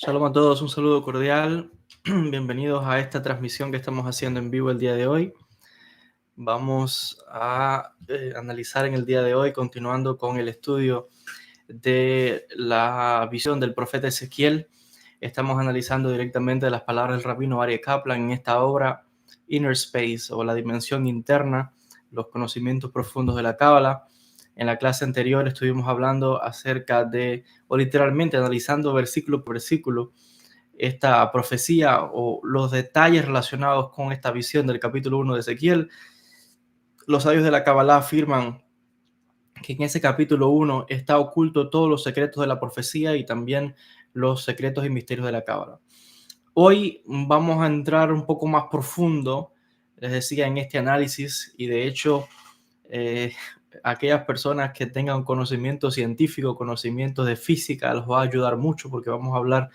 Shalom a todos, un saludo cordial. Bienvenidos a esta transmisión que estamos haciendo en vivo el día de hoy. Vamos a analizar en el día de hoy, continuando con el estudio de la visión del profeta Ezequiel. Estamos analizando directamente las palabras del rabino Aryeh Kaplan en esta obra Inner Space, o la dimensión interna, los conocimientos profundos de la Cábala. En la clase anterior estuvimos hablando acerca de, o literalmente analizando versículo por versículo, esta profecía o los detalles relacionados con esta visión del capítulo 1 de Ezequiel. Los sabios de la Kabbalah afirman que en ese capítulo 1 está oculto todos los secretos de la profecía y también los secretos y misterios de la Kabbalah. Hoy vamos a entrar un poco más profundo, les decía, en este análisis, y de hecho aquellas personas que tengan conocimiento científico, conocimientos de física, los va a ayudar mucho, porque vamos a hablar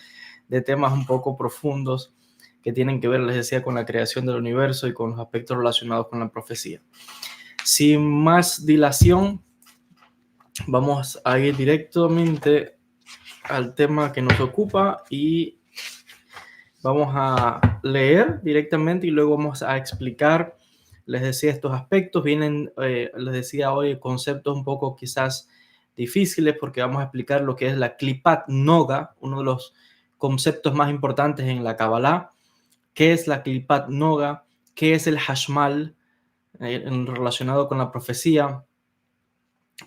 de temas un poco profundos que tienen que ver, les decía, con la creación del universo y con los aspectos relacionados con la profecía. Sin más dilación, vamos a ir directamente al tema que nos ocupa y vamos a leer directamente y luego vamos a explicar. Les decía, estos aspectos vienen, les decía hoy, conceptos un poco quizás difíciles, porque vamos a explicar lo que es la Klipat Noga, uno de los conceptos más importantes en la Kabbalah. ¿Qué es la Klipat Noga? ¿Qué es el Hashmal relacionado con la profecía?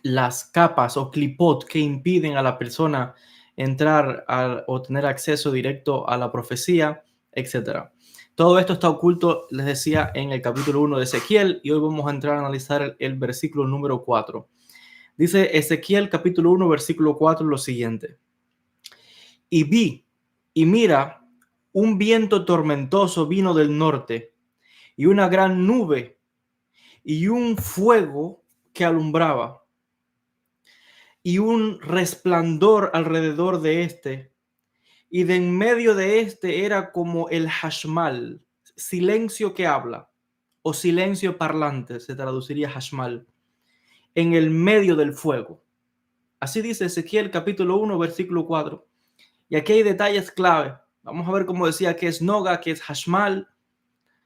Las capas o clipot que impiden a la persona entrar o tener acceso directo a la profecía, etc. Todo esto está oculto, les decía, en el capítulo 1 de Ezequiel, y hoy vamos a entrar a analizar el versículo número 4. Dice Ezequiel capítulo 1, versículo 4, lo siguiente: y vi, y mira, un viento tormentoso vino del norte, y una gran nube, y un fuego que alumbraba, y un resplandor alrededor de este, y de en medio de este era como el hashmal, silencio que habla, o silencio parlante, se traduciría hashmal, en el medio del fuego. Así dice Ezequiel capítulo 1, versículo 4. Y aquí hay detalles clave. Vamos a ver, como decía, qué es noga, qué es hashmal.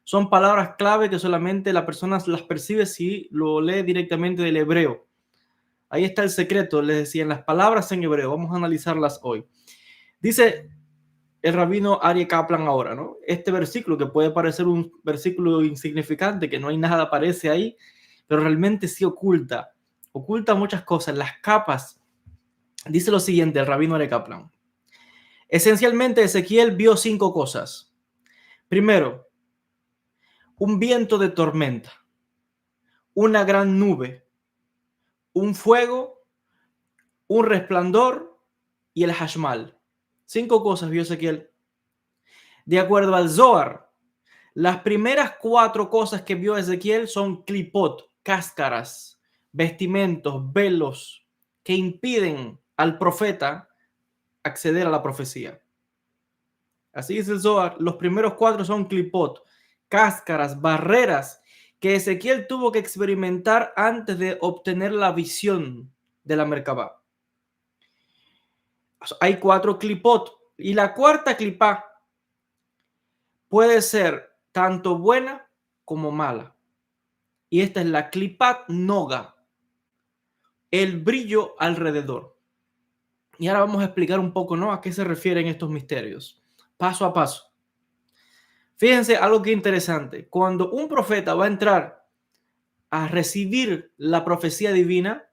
Son palabras clave que solamente la persona las percibe si lo lee directamente del hebreo. Ahí está el secreto, les decía, en las palabras en hebreo. Vamos a analizarlas hoy. Dice el rabino Aryeh Kaplan ahora, ¿no? Este versículo, que puede parecer un versículo insignificante, que no hay nada, aparece ahí, pero realmente sí oculta muchas cosas, las capas. Dice lo siguiente el rabino Aryeh Kaplan: esencialmente Ezequiel vio 5 cosas. Primero, un viento de tormenta, una gran nube, un fuego, un resplandor y el hashmal. 5 cosas vio Ezequiel. De acuerdo al Zohar, las primeras 4 cosas que vio Ezequiel son clipot, cáscaras, vestimentos, velos que impiden al profeta acceder a la profecía. Así dice el Zohar, los primeros 4 son clipot, cáscaras, barreras que Ezequiel tuvo que experimentar antes de obtener la visión de la Merkabah. Hay 4 clipot y la cuarta clipá puede ser tanto buena como mala. Y esta es la Klipat Noga, el brillo alrededor. Y ahora vamos a explicar un poco, ¿no?, a qué se refieren estos misterios, paso a paso. Fíjense algo que interesante. Cuando un profeta va a entrar a recibir la profecía divina,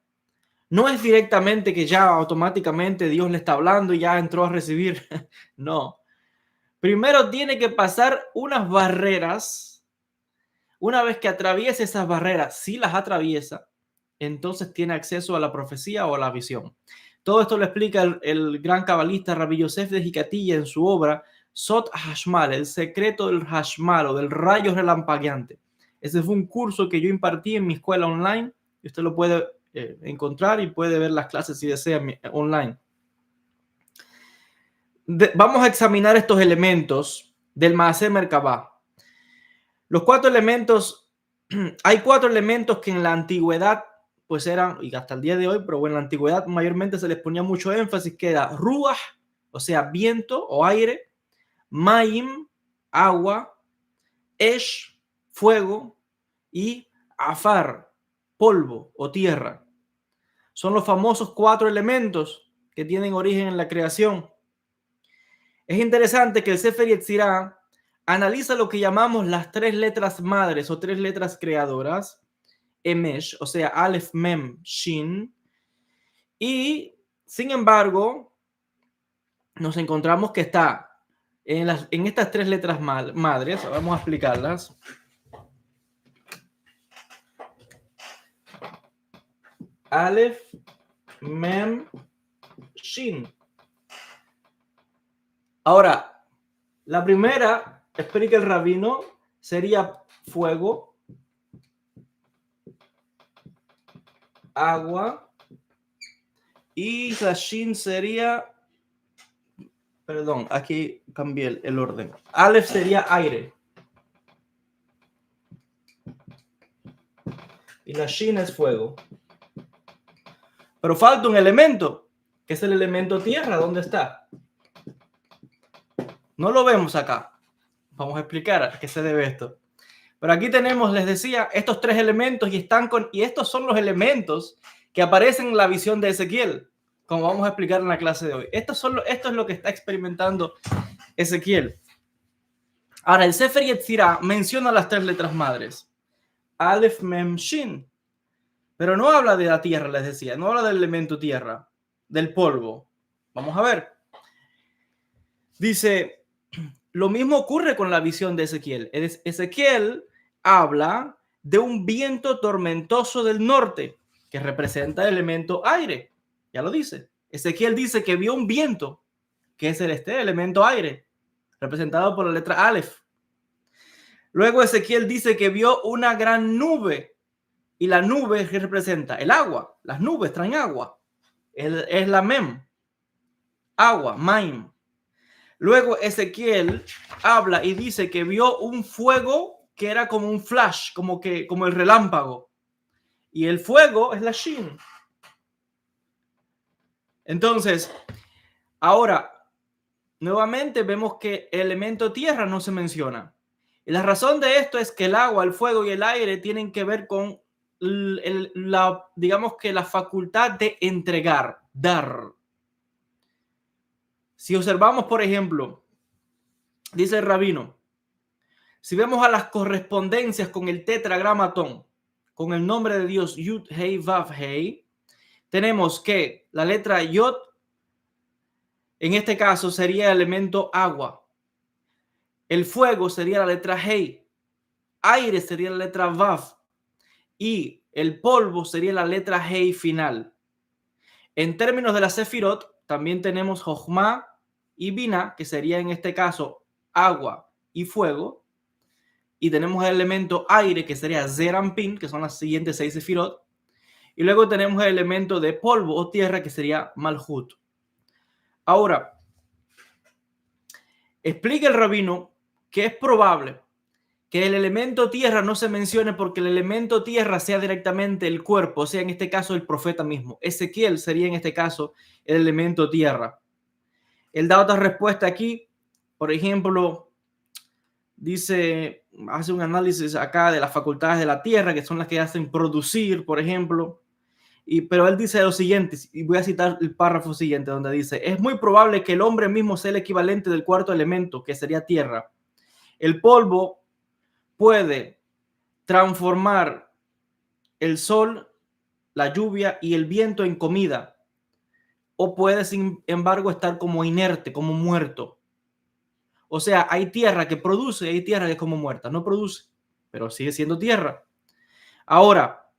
no es directamente que ya automáticamente Dios le está hablando y ya entró a recibir. No. Primero tiene que pasar unas barreras. Una vez que atraviesa esas barreras, si las atraviesa, entonces tiene acceso a la profecía o a la visión. Todo esto lo explica el gran cabalista Rabbi Yosef de Jicatilla en su obra Sot Hashmal, el secreto del Hashmal o del rayo relampagueante. Ese fue un curso que yo impartí en mi escuela online. Usted lo puede encontrar y puede ver las clases si desea online. Vamos a examinar estos elementos del Maaser Merkabah. Los 4 elementos, hay 4 elementos que en la antigüedad pues eran, y hasta el día de hoy, pero bueno, en la antigüedad mayormente se les ponía mucho énfasis, que era Ruach, o sea, viento o aire, Maim, agua, Esh, fuego, y Afar, polvo o tierra. Son los famosos 4 elementos que tienen origen en la creación. Es interesante que el Sefer Yetzirah analiza lo que llamamos las 3 letras madres o 3 letras creadoras, Emesh, o sea, Aleph, Mem, Shin, y sin embargo, nos encontramos que está en estas 3 letras madres. Vamos a explicarlas. Aleph, Mem, Shin. Ahora, la primera, explica el rabino, sería fuego, agua, y la Shin sería, perdón, aquí cambié el orden. Aleph sería aire. Y la Shin es fuego. Pero falta un elemento, que es el elemento tierra. ¿Dónde está? No lo vemos acá. Vamos a explicar a qué se debe esto. Pero aquí tenemos, les decía, estos 3 elementos y estos son los elementos que aparecen en la visión de Ezequiel, como vamos a explicar en la clase de hoy. Esto es lo que está experimentando Ezequiel. Ahora, el Sefer Yetzirah menciona las 3 letras madres. Aleph, Mem, Shin. Pero no habla de la tierra, les decía. No habla del elemento tierra, del polvo. Vamos a ver. Dice, lo mismo ocurre con la visión de Ezequiel. Ezequiel habla de un viento tormentoso del norte, que representa el elemento aire. Ya lo dice. Ezequiel dice que vio un viento, que es el elemento aire, representado por la letra Aleph. Luego Ezequiel dice que vio una gran nube, y la nube que representa el agua. Las nubes traen agua. Es la Mem, agua, Maim. Luego Ezequiel habla y dice que vio un fuego que era como un flash, como el relámpago. Y el fuego es la Shin. Entonces, ahora, nuevamente vemos que el elemento tierra no se menciona. Y la razón de esto es que el agua, el fuego y el aire tienen que ver con digamos que la facultad de entregar, dar. Si observamos, por ejemplo, dice el rabino, si vemos a las correspondencias con el tetragramatón, con el nombre de Dios, Yud, Hei, Vav, Hei, tenemos que la letra Yod, en este caso, sería el elemento agua. El fuego sería la letra Hei. Aire sería la letra Vav. Y el polvo sería la letra Hei final. En términos de la Sefirot, también tenemos Jochma y Bina, que sería en este caso agua y fuego. Y tenemos el elemento aire, que sería Zerampin, que son las siguientes 6 Sefirot. Y luego tenemos el elemento de polvo o tierra, que sería Malhut. Ahora, explica el rabino que es probable que el elemento tierra no se mencione porque el elemento tierra sea directamente el cuerpo, o sea, en este caso el profeta mismo. Ezequiel sería en este caso el elemento tierra. Él da otra respuesta aquí, por ejemplo, dice, hace un análisis acá de las facultades de la tierra, que son las que hacen producir, por ejemplo, pero él dice lo siguiente, y voy a citar el párrafo siguiente, donde dice, es muy probable que el hombre mismo sea el equivalente del 4º elemento, que sería tierra. El polvo puede transformar el sol, la lluvia y el viento en comida, o puede sin embargo estar como inerte, como muerto. O sea, hay tierra que produce y hay tierra que es como muerta, no produce, pero sigue siendo tierra. Ahora,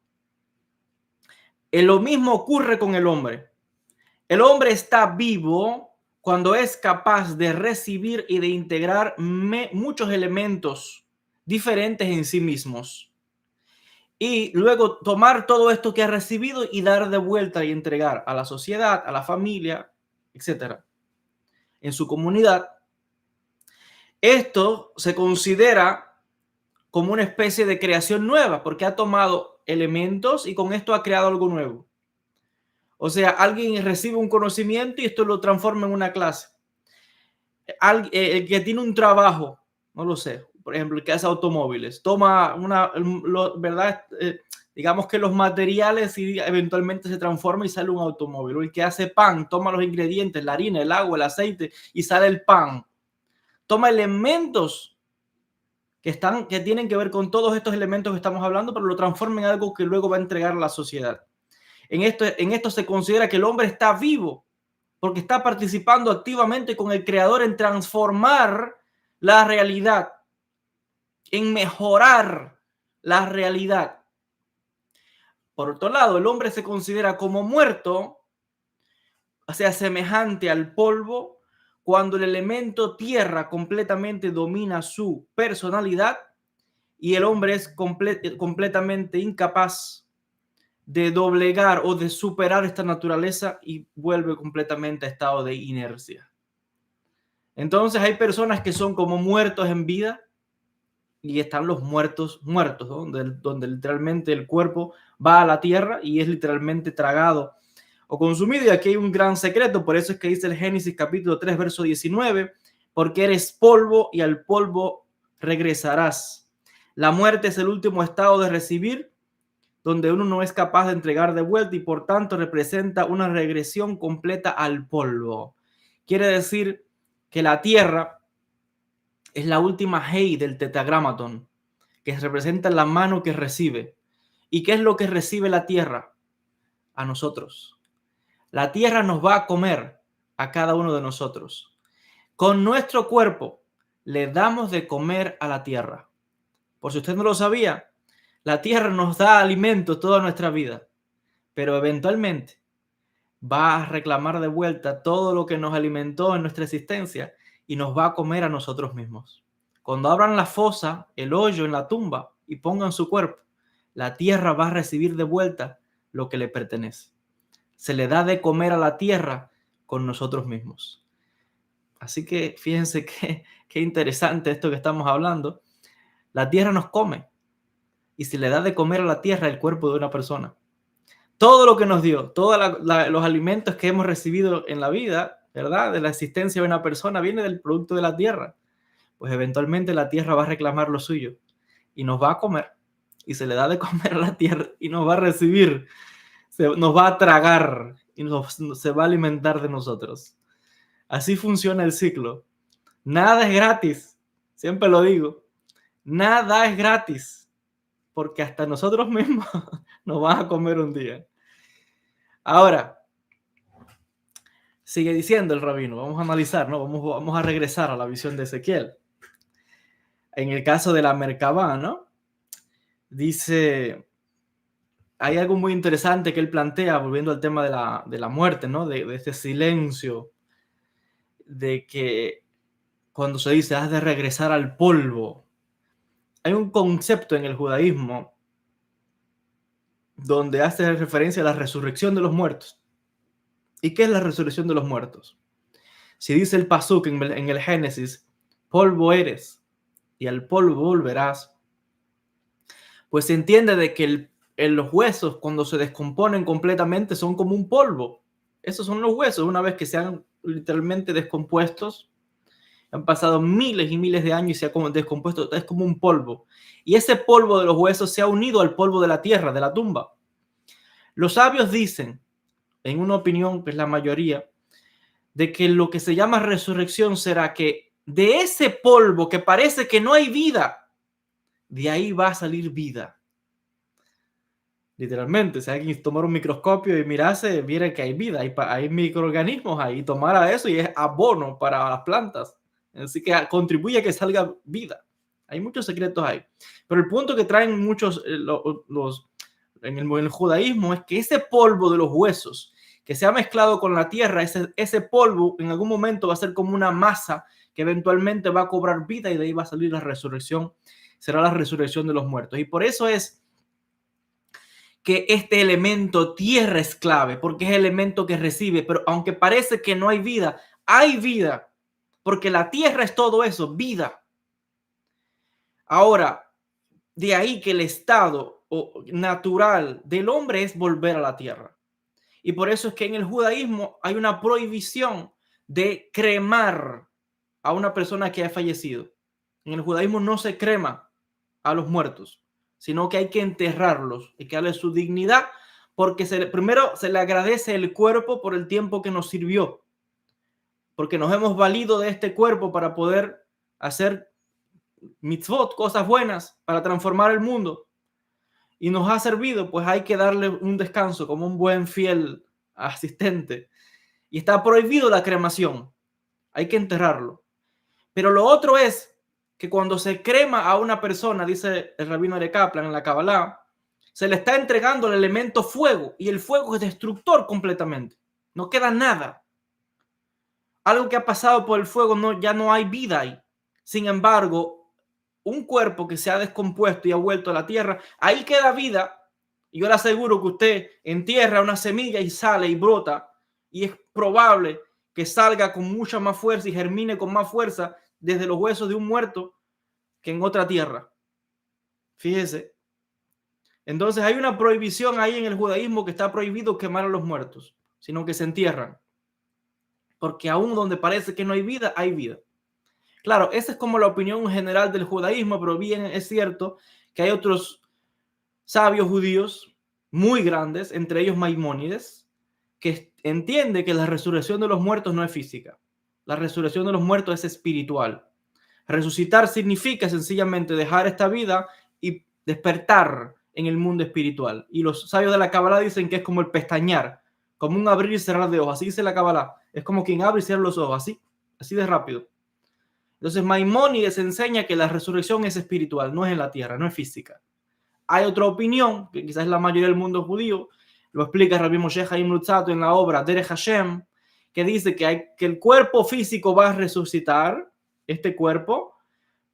lo mismo ocurre con el hombre. El hombre está vivo cuando es capaz de recibir y de integrar muchos elementos diferentes en sí mismos. Y luego tomar todo esto que ha recibido y dar de vuelta y entregar a la sociedad, a la familia, etcétera, en su comunidad. Esto se considera como una especie de creación nueva porque ha tomado elementos y con esto ha creado algo nuevo. O sea, alguien recibe un conocimiento y esto lo transforma en una clase. El que tiene un trabajo, no lo sé, por ejemplo, el que hace automóviles, toma ¿verdad? Digamos que los materiales y eventualmente se transforma y sale un automóvil. O el que hace pan, toma los ingredientes, la harina, el agua, el aceite y sale el pan. Toma elementos que tienen que ver con todos estos elementos que estamos hablando, pero lo transforma en algo que luego va a entregar a la sociedad. En esto se considera que el hombre está vivo porque está participando activamente con el Creador en transformar la realidad, en mejorar la realidad. Por otro lado, el hombre se considera como muerto, o sea, semejante al polvo, cuando el elemento tierra completamente domina su personalidad y el hombre es completamente incapaz de doblegar o de superar esta naturaleza y vuelve completamente a estado de inercia. Entonces hay personas que son como muertos en vida y están los muertos, ¿no? donde literalmente el cuerpo va a la tierra y es literalmente tragado o consumido. Y aquí hay un gran secreto, por eso es que dice el Génesis capítulo 3, verso 19, porque eres polvo y al polvo regresarás. La muerte es el último estado de recibir, donde uno no es capaz de entregar de vuelta y por tanto representa una regresión completa al polvo. Quiere decir que la tierra es la última hey del tetragramatón, que representa la mano que recibe. ¿Y qué es lo que recibe la tierra? A nosotros. La tierra nos va a comer a cada uno de nosotros. Con nuestro cuerpo le damos de comer a la tierra. Por si usted no lo sabía, la tierra nos da alimento toda nuestra vida, pero eventualmente va a reclamar de vuelta todo lo que nos alimentó en nuestra existencia y nos va a comer a nosotros mismos. Cuando abran la fosa, el hoyo en la tumba y pongan su cuerpo, la tierra va a recibir de vuelta lo que le pertenece. Se le da de comer a la tierra con nosotros mismos. Así que fíjense qué interesante esto que estamos hablando. La tierra nos come y se le da de comer a la tierra el cuerpo de una persona. Todo lo que nos dio, todos los alimentos que hemos recibido en la vida, ¿verdad? De la existencia de una persona, viene del producto de la tierra. Pues eventualmente la tierra va a reclamar lo suyo y nos va a comer. Y se le da de comer a la tierra y nos va a recibir, nos va a tragar y se va a alimentar de nosotros. Así funciona el ciclo. Nada es gratis, siempre lo digo. Nada es gratis, porque hasta nosotros mismos nos van a comer un día. Ahora, sigue diciendo el rabino, vamos a analizar, ¿no? Vamos a regresar a la visión de Ezequiel. En el caso de la Merkabah, ¿no? Dice, hay algo muy interesante que él plantea, volviendo al tema de la muerte, ¿no? De este silencio, de que cuando se dice, has de regresar al polvo, hay un concepto en el judaísmo donde hace referencia a la resurrección de los muertos. ¿Y qué es la resurrección de los muertos? Si dice el pasuk en el Génesis, polvo eres y al polvo volverás, pues se entiende de que los huesos cuando se descomponen completamente son como un polvo. Esos son los huesos, una vez que se han literalmente descompuestos, han pasado miles y miles de años y se ha descompuesto, es como un polvo. Y ese polvo de los huesos se ha unido al polvo de la tierra, de la tumba. Los sabios dicen, en una opinión que es la mayoría, de que lo que se llama resurrección será que de ese polvo que parece que no hay vida, de ahí va a salir vida. Literalmente, si alguien tomara un microscopio y mirase, viera que hay vida, hay microorganismos ahí, tomara eso y es abono para las plantas. Así que contribuye a que salga vida. Hay muchos secretos ahí. Pero el punto que traen muchos en el judaísmo es que ese polvo de los huesos que se ha mezclado con la tierra, ese polvo en algún momento va a ser como una masa que eventualmente va a cobrar vida y de ahí va a salir la resurrección. Será la resurrección de los muertos. Y por eso es que este elemento tierra es clave, porque es el elemento que recibe, pero aunque parece que no hay vida, porque la tierra es todo eso, vida. Ahora, de ahí que el estado natural del hombre es volver a la tierra. Y por eso es que en el judaísmo hay una prohibición de cremar a una persona que ha fallecido. En el judaísmo no se crema a los muertos, sino que hay que enterrarlos, hay que darle su dignidad, porque primero se le agradece el cuerpo por el tiempo que nos sirvió, porque nos hemos valido de este cuerpo para poder hacer mitzvot, cosas buenas, para transformar el mundo, y nos ha servido, pues hay que darle un descanso como un buen fiel asistente. Y está prohibido la cremación, hay que enterrarlo. Pero lo otro es que cuando se crema a una persona, dice el rabino de Kaplan en la Kabbalah, se le está entregando el elemento fuego, y el fuego es destructor completamente. No queda nada. Algo que ha pasado por el fuego, ya no hay vida ahí. Sin embargo, un cuerpo que se ha descompuesto y ha vuelto a la tierra, ahí queda vida. Y yo le aseguro que usted entierra una semilla y sale y brota, y es probable que salga con mucha más fuerza y germine con más fuerza desde los huesos de un muerto que en otra tierra. Fíjese. Entonces hay una prohibición ahí en el judaísmo, que está prohibido quemar a los muertos, sino que se entierran. Porque aún donde parece que no hay vida, hay vida. Claro, esa es como la opinión general del judaísmo, pero bien es cierto que hay otros sabios judíos muy grandes, entre ellos Maimónides, que entiende que la resurrección de los muertos no es física. La resurrección de los muertos es espiritual. Resucitar significa sencillamente dejar esta vida y despertar en el mundo espiritual. Y los sabios de la Kabbalah dicen que es como el pestañear, como un abrir y cerrar de ojos. Así dice la Kabbalah. Es como quien abre y cierra los ojos, así de rápido. Entonces Maimónides enseña que la resurrección es espiritual, no es en la tierra, no es física. Hay otra opinión, que quizás es la mayoría del mundo judío, lo explica Rabbi Moshe Chaim Luzzatto en la obra Derech Hashem, que dice que el cuerpo físico va a resucitar, este cuerpo,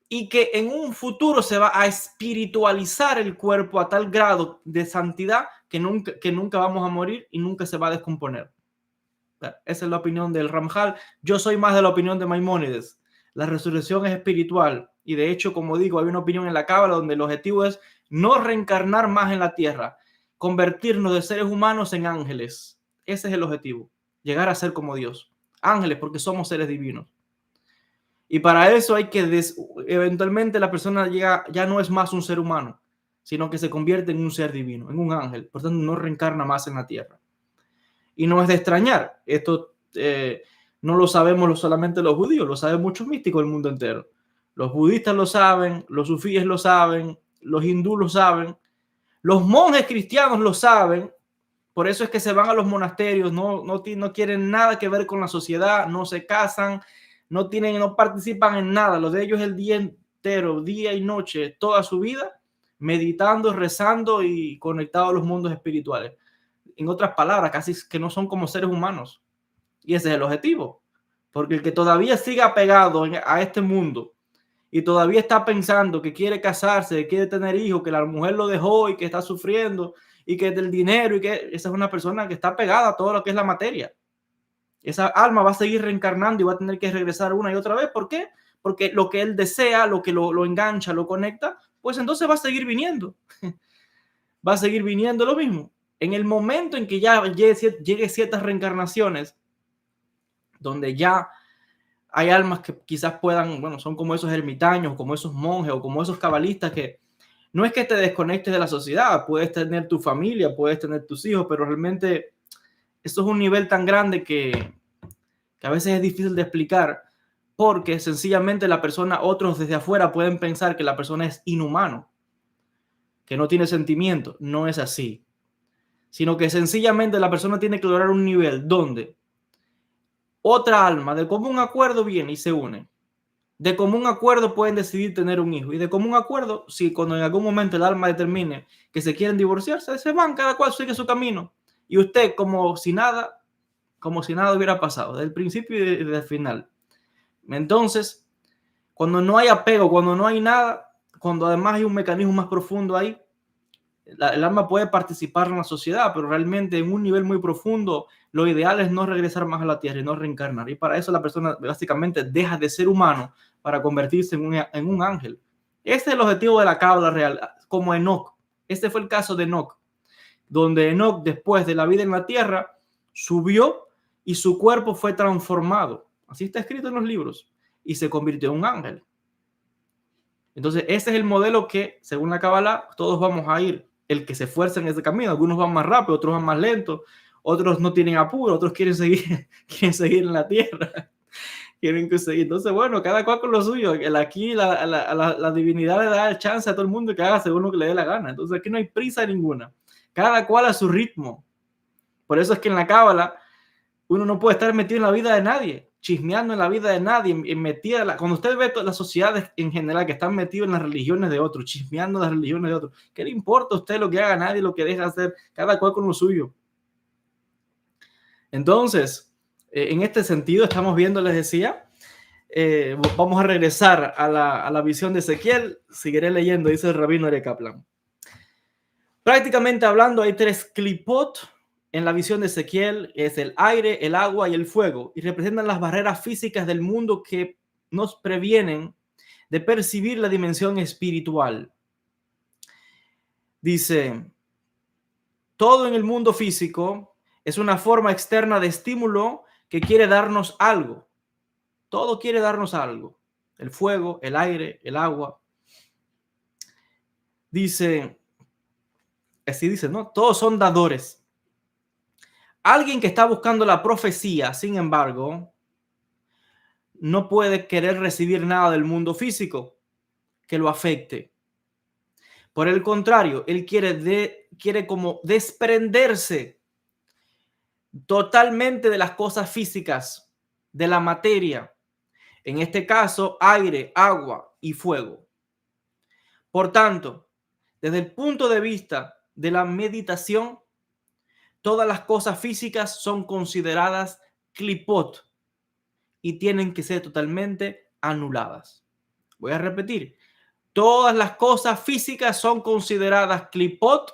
y que en un futuro se va a espiritualizar el cuerpo a tal grado de santidad que nunca vamos a morir y nunca se va a descomponer. Esa es la opinión del Ramjal. Yo soy más de la opinión de Maimónides. La resurrección es espiritual, y de hecho, como digo, hay una opinión en la Cábala donde el objetivo es no reencarnar más en la tierra, convertirnos de seres humanos en ángeles. Ese es el objetivo, llegar a ser como Dios. Ángeles, porque somos seres divinos. Y para eso hay que, eventualmente la persona ya no es más un ser humano, sino que se convierte en un ser divino, en un ángel. Por tanto, no reencarna más en la tierra. Y no es de extrañar, esto no lo sabemos solamente los judíos, lo saben muchos místicos del mundo entero. Los budistas lo saben, los sufíes lo saben, los hindúes lo saben, los monjes cristianos lo saben. Por eso es que se van a los monasterios, no quieren nada que ver con la sociedad, no se casan, no participan en nada. Lo de ellos es el día entero, día y noche, toda su vida, meditando, rezando y conectados a los mundos espirituales. En otras palabras, casi que no son como seres humanos. Y ese es el objetivo. Porque el que todavía siga apegado a este mundo y todavía está pensando que quiere casarse, que quiere tener hijos, que la mujer lo dejó y que está sufriendo y que es del dinero, y que esa es una persona que está pegada a todo lo que es la materia. Esa alma va a seguir reencarnando y va a tener que regresar una y otra vez. ¿Por qué? Porque lo que él desea, lo que lo engancha, lo conecta, pues entonces va a seguir viniendo. Va a seguir viniendo lo mismo. En el momento en que ya llegue ciertas reencarnaciones, donde ya hay almas que quizás puedan, son como esos ermitaños, como esos monjes o como esos cabalistas, que no es que te desconectes de la sociedad, puedes tener tu familia, puedes tener tus hijos, pero realmente esto es un nivel tan grande que a veces es difícil de explicar, porque sencillamente otros desde afuera pueden pensar que la persona es inhumano, que no tiene sentimiento. No es así, sino que sencillamente la persona tiene que lograr un nivel donde otra alma de común acuerdo viene y se une. De común acuerdo pueden decidir tener un hijo, y de común acuerdo, si cuando en algún momento el alma determine que se quieren divorciarse, se van, cada cual sigue su camino, y usted como si nada hubiera pasado, desde el principio y desde el final. Entonces, cuando no hay apego, cuando no hay nada, cuando además hay un mecanismo más profundo ahí, el alma puede participar en la sociedad, pero realmente en un nivel muy profundo, lo ideal es no regresar más a la tierra y no reencarnar. Y para eso la persona básicamente deja de ser humano para convertirse en un ángel. Ese es el objetivo de la cábala real, como Enoc. Este fue el caso de Enoc, donde Enoc, después de la vida en la tierra, subió y su cuerpo fue transformado. Así está escrito en los libros. y se convirtió en un ángel. Entonces, ese es el modelo que, según la Kabbalah, todos vamos a ir. El que se esfuerza en ese camino. Algunos van más rápido, otros van más lento, otros no tienen apuro, otros quieren seguir, quieren seguir en la tierra. Quieren que seguir. Entonces, bueno, cada cual con lo suyo. Aquí la divinidad le da el chance a todo el mundo que haga según lo que le dé la gana. Entonces, aquí no hay prisa ninguna. Cada cual a su ritmo. Por eso es que en la Kabbalah uno no puede estar metido en la vida de nadie, chismeando en la vida de nadie, cuando usted ve todas las sociedades en general que están metidos en las religiones de otros, chismeando las religiones de otros, ¿qué le importa a usted lo que haga nadie, lo que deja hacer? Cada cual con lo suyo. Entonces, en este sentido estamos viendo, les decía, vamos a regresar a la visión de Ezequiel. Seguiré leyendo, dice el rabino Ere Kaplan. Prácticamente hablando, hay 3 clipot en la visión de Ezequiel: es el aire, el agua y el fuego, y representan las barreras físicas del mundo que nos previenen de percibir la dimensión espiritual. Dice, todo en el mundo físico es una forma externa de estímulo que quiere darnos algo. Todo quiere darnos algo. El fuego, el aire, el agua. Dice, así dice, ¿no? Todos son dadores. Alguien que está buscando la profecía, sin embargo, no puede querer recibir nada del mundo físico que lo afecte. Por el contrario, él quiere como desprenderse totalmente de las cosas físicas, de la materia. En este caso, aire, agua y fuego. Por tanto, desde el punto de vista de la meditación, todas las cosas físicas son consideradas clipot y tienen que ser totalmente anuladas. Voy a repetir. Todas las cosas físicas son consideradas clipot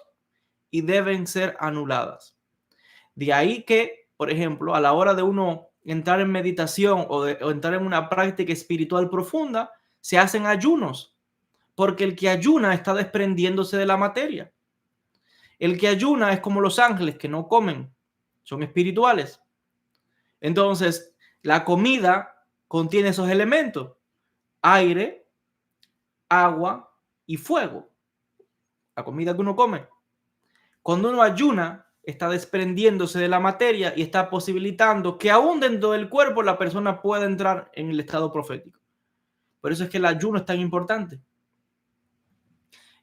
y deben ser anuladas. De ahí que, por ejemplo, a la hora de uno entrar en meditación o entrar en una práctica espiritual profunda, se hacen ayunos, porque el que ayuna está desprendiéndose de la materia. El que ayuna es como los ángeles que no comen, son espirituales. Entonces, la comida contiene esos elementos: aire, agua y fuego. La comida que uno come. Cuando uno ayuna, está desprendiéndose de la materia y está posibilitando que aún dentro del cuerpo la persona pueda entrar en el estado profético. Por eso es que el ayuno es tan importante.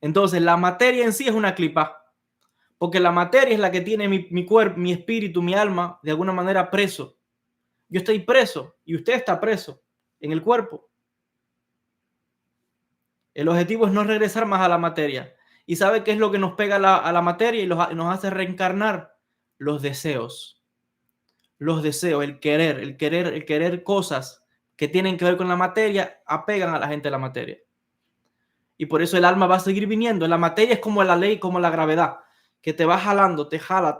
Entonces, la materia en sí es una clipa, porque la materia es la que tiene mi cuerpo, mi espíritu, mi alma, de alguna manera preso. Yo estoy preso y usted está preso en el cuerpo. El objetivo es no regresar más a la materia. ¿Y sabe qué es lo que nos pega a la materia y nos hace reencarnar? Los deseos. Los deseos, el querer cosas que tienen que ver con la materia, apegan a la gente a la materia. Y por eso el alma va a seguir viniendo. La materia es como la ley, como la gravedad, que te va jalando, te jala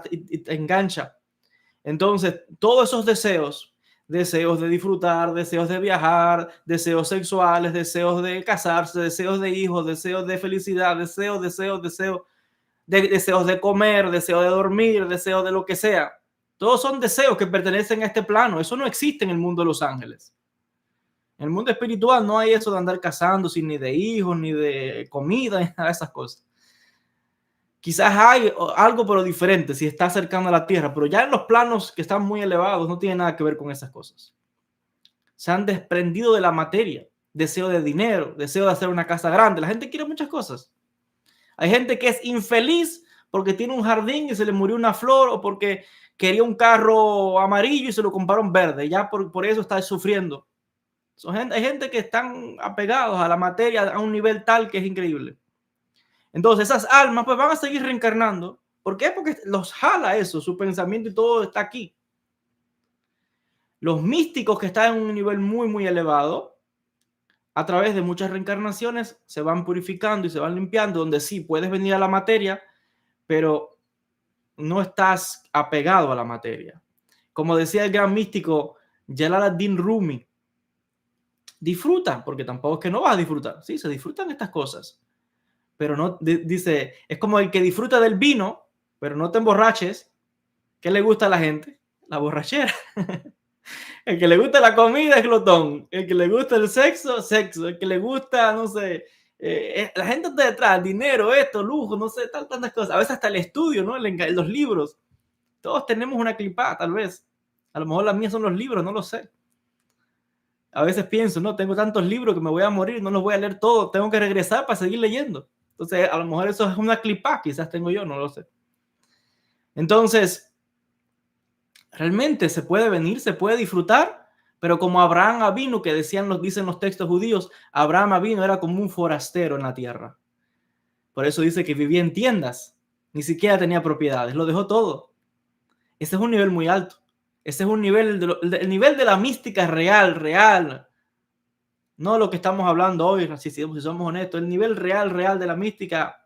y te engancha. Entonces, todos esos deseos de disfrutar, deseos de viajar, deseos sexuales, deseos de casarse, deseos de hijos, deseos de felicidad, deseos de comer, deseos de dormir, deseos de lo que sea. Todos son deseos que pertenecen a este plano. Eso no existe en el mundo de los ángeles. En el mundo espiritual no hay eso de andar casándose, ni de hijos, ni de comida, ni nada de esas cosas. Quizás hay algo, pero diferente, si está cercano a la tierra, pero ya en los planos que están muy elevados no tiene nada que ver con esas cosas. Se han desprendido de la materia, deseo de dinero, deseo de hacer una casa grande. La gente quiere muchas cosas. Hay gente que es infeliz porque tiene un jardín y se le murió una flor, o porque quería un carro amarillo y se lo compraron verde. Ya por eso está sufriendo. Hay gente que están apegados a la materia a un nivel tal que es increíble. Entonces esas almas pues van a seguir reencarnando. ¿Por qué? Porque los jala eso, su pensamiento y todo está aquí. Los místicos que están en un nivel muy, muy elevado, a través de muchas reencarnaciones, se van purificando y se van limpiando, donde sí puedes venir a la materia, pero no estás apegado a la materia. Como decía el gran místico Jalaluddin Rumi, disfruta, porque tampoco es que no vas a disfrutar. Sí, se disfrutan estas cosas. Pero no, dice, es como el que disfruta del vino, pero no te emborraches. ¿Qué le gusta a la gente? La borrachera. El que le gusta la comida es glotón. El que le gusta el sexo, sexo. El que le gusta, no sé, la gente está detrás, dinero, esto, lujo, no sé, tantas cosas. A veces hasta el estudio, ¿no? Los libros. Todos tenemos una clipada, tal vez. A lo mejor las mías son los libros, no lo sé. A veces pienso, no, tengo tantos libros que me voy a morir, no los voy a leer todos, tengo que regresar para seguir leyendo. Entonces, a lo mejor eso es una clipada, quizás tengo yo, no lo sé. Entonces, realmente se puede venir, se puede disfrutar, pero como Abraham Avinu, que dicen los textos judíos, Abraham Avinu era como un forastero en la tierra. Por eso dice que vivía en tiendas, ni siquiera tenía propiedades, lo dejó todo. Ese es un nivel muy alto. Ese es un nivel, el nivel de la mística real, real. No lo que estamos hablando hoy, si somos honestos, el nivel real de la mística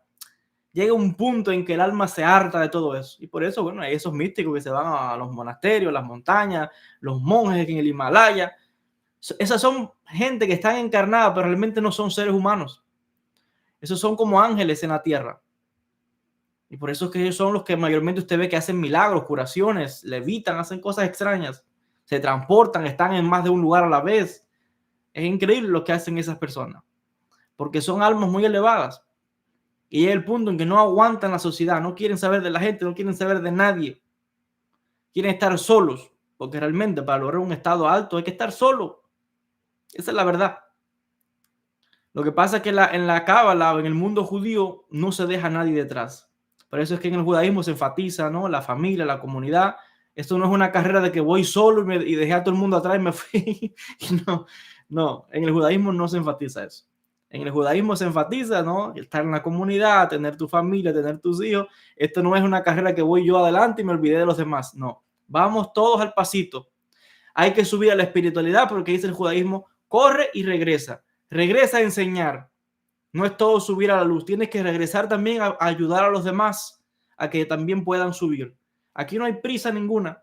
llega a un punto en que el alma se harta de todo eso. Y por eso, bueno, hay esos místicos que se van a los monasterios, las montañas, los monjes en el Himalaya. Esas son gente que están encarnada, pero realmente no son seres humanos. Esos son como ángeles en la tierra. Y por eso es que ellos son los que mayormente usted ve que hacen milagros, curaciones, levitan, hacen cosas extrañas, se transportan, están en más de un lugar a la vez. Es increíble lo que hacen esas personas, porque son almas muy elevadas. Y es el punto en que no aguantan la sociedad, no quieren saber de la gente, no quieren saber de nadie. Quieren estar solos, porque realmente para lograr un estado alto hay que estar solo. Esa es la verdad. Lo que pasa es que en la cábala, en el mundo judío, no se deja a nadie detrás. Por eso es que en el judaísmo se enfatiza, ¿no? La familia, la comunidad. Esto no es una carrera de que voy solo y dejé a todo el mundo atrás y me fui. No, no, en el judaísmo no se enfatiza eso. En el judaísmo se enfatiza, ¿no? Estar en la comunidad, tener tu familia, tener tus hijos. Esto no es una carrera que voy yo adelante y me olvidé de los demás. No, vamos todos al pasito. Hay que subir a la espiritualidad porque dice el judaísmo, corre y regresa. Regresa a enseñar. No es todo subir a la luz. Tienes que regresar también a ayudar a los demás a que también puedan subir. Aquí no hay prisa ninguna.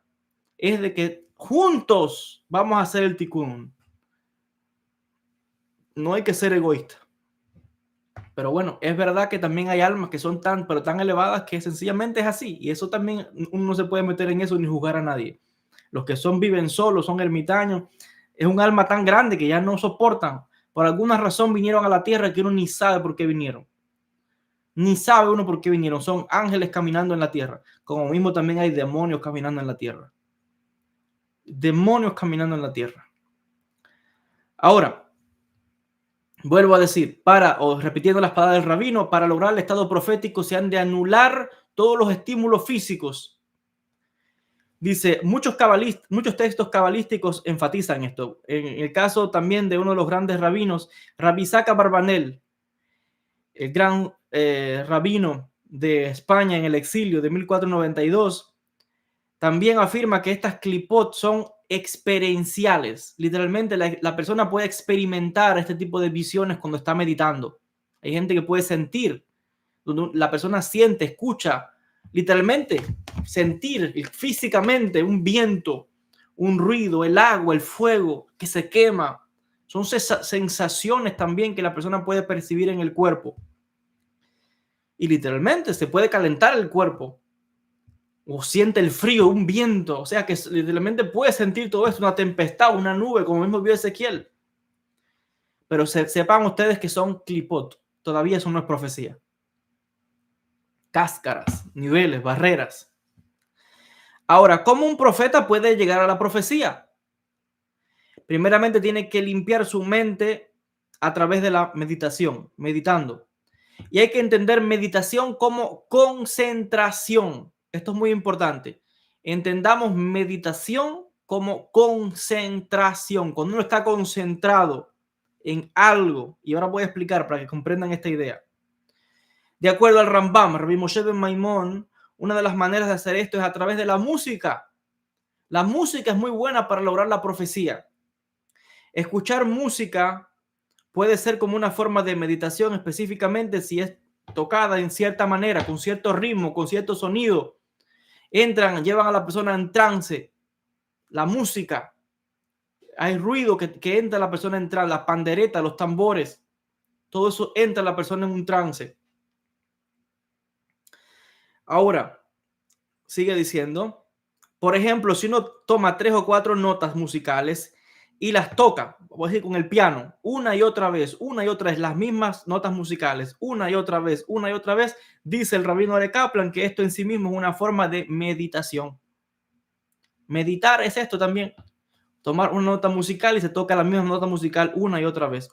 Es de que juntos vamos a hacer el tikkun. No hay que ser egoísta. Pero bueno, es verdad que también hay almas que son tan elevadas que sencillamente es así. Y eso también uno no se puede meter en eso ni juzgar a nadie. Los que viven solos, son ermitaños. Es un alma tan grande que ya no soportan. Por alguna razón vinieron a la tierra que uno ni sabe por qué vinieron. Ni sabe uno por qué vinieron. Son ángeles caminando en la tierra. Como mismo también hay demonios caminando en la tierra. Demonios caminando en la tierra. Ahora, vuelvo a decir, repitiendo las palabras del rabino, para lograr el estado profético se han de anular todos los estímulos físicos. Dice, muchos textos cabalísticos enfatizan esto. En el caso también de uno de los grandes rabinos, Rabbi Isaac Abarbanel, el gran rabino de España en el exilio de 1492, también afirma que estas clipot son experienciales. Literalmente la persona puede experimentar este tipo de visiones cuando está meditando. Hay gente que puede sentir, donde la persona siente, escucha, literalmente sentir físicamente un viento, un ruido, el agua, el fuego que se quema. Son sensaciones también que la persona puede percibir en el cuerpo. Y literalmente se puede calentar el cuerpo o siente el frío, un viento. O sea que literalmente puede sentir todo esto, una tempestad, una nube, como mismo vio Ezequiel. Pero sepan ustedes que son clipot. Todavía eso no es profecía. Cáscaras, niveles, barreras. Ahora, ¿cómo un profeta puede llegar a la profecía? Primeramente tiene que limpiar su mente a través de la meditación, meditando. Y hay que entender meditación como concentración. Esto es muy importante. Entendamos meditación como concentración. Cuando uno está concentrado en algo, y ahora voy a explicar para que comprendan esta idea. De acuerdo al Rambam, Rabbi Moshe ben Maimón, una de las maneras de hacer esto es a través de la música. La música es muy buena para lograr la profecía. Escuchar música puede ser como una forma de meditación, específicamente si es tocada en cierta manera, con cierto ritmo, con cierto sonido. Llevan a la persona en trance. La música, hay ruido que entra a la persona en trance, las panderetas, los tambores, todo eso entra a la persona en un trance. Ahora, sigue diciendo, Por ejemplo, si uno toma 3 o 4 notas musicales y las toca, voy a decir con el piano, una y otra vez, las mismas notas musicales, una y otra vez, dice el rabino de Kaplan que esto en sí mismo es una forma de meditación. Meditar es esto también. Tomar una nota musical y se toca la misma nota musical una y otra vez.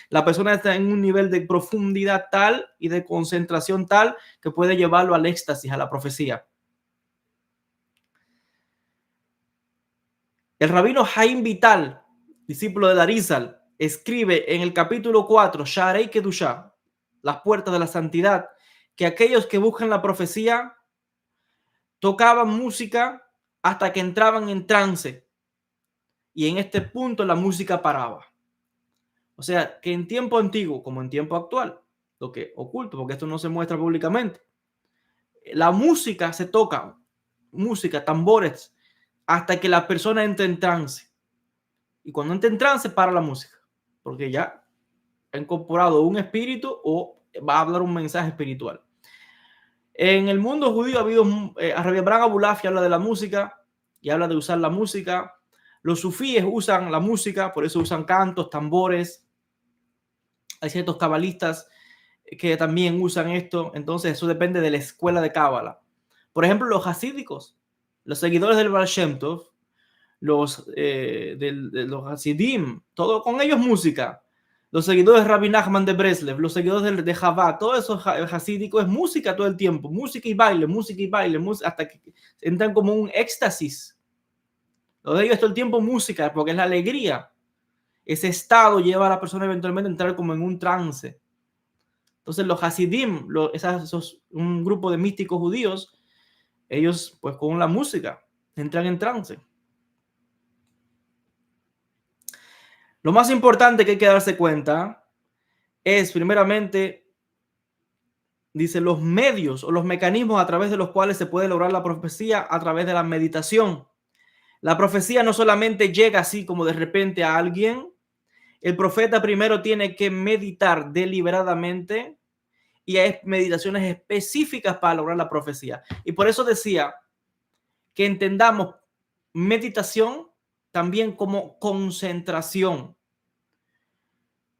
La persona está en un nivel de profundidad tal y de concentración tal que puede llevarlo al éxtasis, a la profecía. El rabino Haim Vital, discípulo de Arizal, escribe en el capítulo 4, Sharei Kedushá, las puertas de la santidad, que aquellos que buscan la profecía tocaban música hasta que entraban en trance. Y en este punto la música paraba. O sea, que en tiempo antiguo como en tiempo actual, lo que oculto, porque esto no se muestra públicamente, la música se toca, música, tambores, hasta que la persona entre en trance. Y cuando entra en trance, para la música, porque ya ha incorporado un espíritu o va a hablar un mensaje espiritual. En el mundo judío ha habido, Rabbi Abraham Abulafi habla de la música y habla de usar la música. Los sufíes usan la música, por eso usan cantos, tambores. Hay ciertos cabalistas que también usan esto. Entonces eso depende de la escuela de Cábala. Por ejemplo, los hasídicos, los seguidores del Baal Shem Tov, de los hasidim, todo con ellos música. Los seguidores de Rabbi Nachman de Breslev, los seguidores de Chabad, todo eso hasídico es música todo el tiempo, música y baile, hasta que entran como un éxtasis. Lo de ellos todo el tiempo música, porque es la alegría. Ese estado lleva a la persona eventualmente a entrar como en un trance. Entonces los hasidim, un grupo de místicos judíos, ellos pues con la música entran en trance. Lo más importante que hay que darse cuenta es, primeramente, dice, los medios o los mecanismos a través de los cuales se puede lograr la profecía a través de la meditación. La profecía no solamente llega así como de repente a alguien. El profeta primero tiene que meditar deliberadamente y hay meditaciones específicas para lograr la profecía. Y por eso decía que entendamos meditación también como concentración.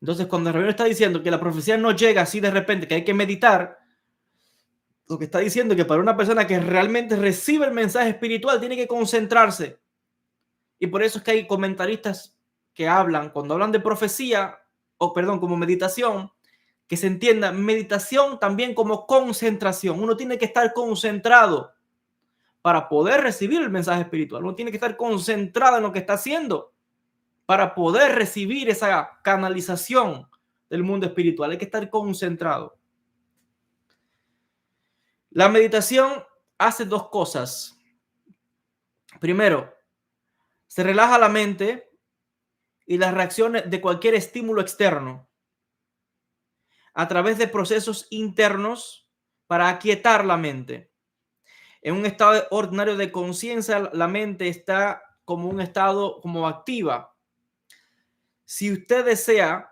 Entonces, cuando el rabino está diciendo que la profecía no llega así de repente, que hay que meditar, lo que está diciendo es que para una persona que realmente recibe el mensaje espiritual tiene que concentrarse. Y por eso es que hay comentaristas que hablan, cuando hablan de profecía, como meditación, que se entienda meditación también como concentración. Uno tiene que estar concentrado para poder recibir el mensaje espiritual. Uno tiene que estar concentrado en lo que está haciendo para poder recibir esa canalización del mundo espiritual. Hay que estar concentrado. La meditación hace dos cosas. Primero, se relaja la mente y las reacciones de cualquier estímulo externo a través de procesos internos para aquietar la mente. En un estado ordinario de conciencia, la mente está como un estado como activa. Si usted desea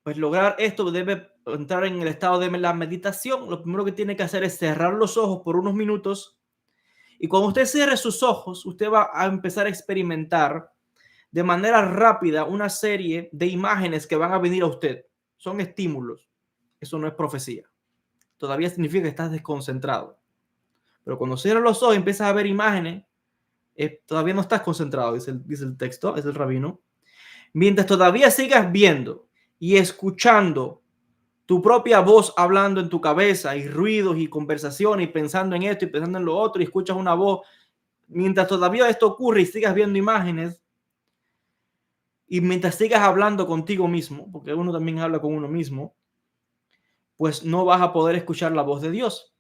pues lograr esto, debe entrar en el estado de la meditación. Lo primero que tiene que hacer es cerrar los ojos por unos minutos. Y cuando usted cierre sus ojos, usted va a empezar a experimentar de manera rápida una serie de imágenes que van a venir a usted. Son estímulos. Eso no es profecía. Todavía significa que estás desconcentrado. Pero cuando cierras los ojos y empiezas a ver imágenes, todavía no estás concentrado, dice el texto, es el rabino. Mientras todavía sigas viendo y escuchando tu propia voz hablando en tu cabeza y ruidos y conversaciones y pensando en esto y pensando en lo otro y escuchas una voz, mientras todavía esto ocurre y sigas viendo imágenes y mientras sigas hablando contigo mismo, porque uno también habla con uno mismo, pues no vas a poder escuchar la voz de Dios.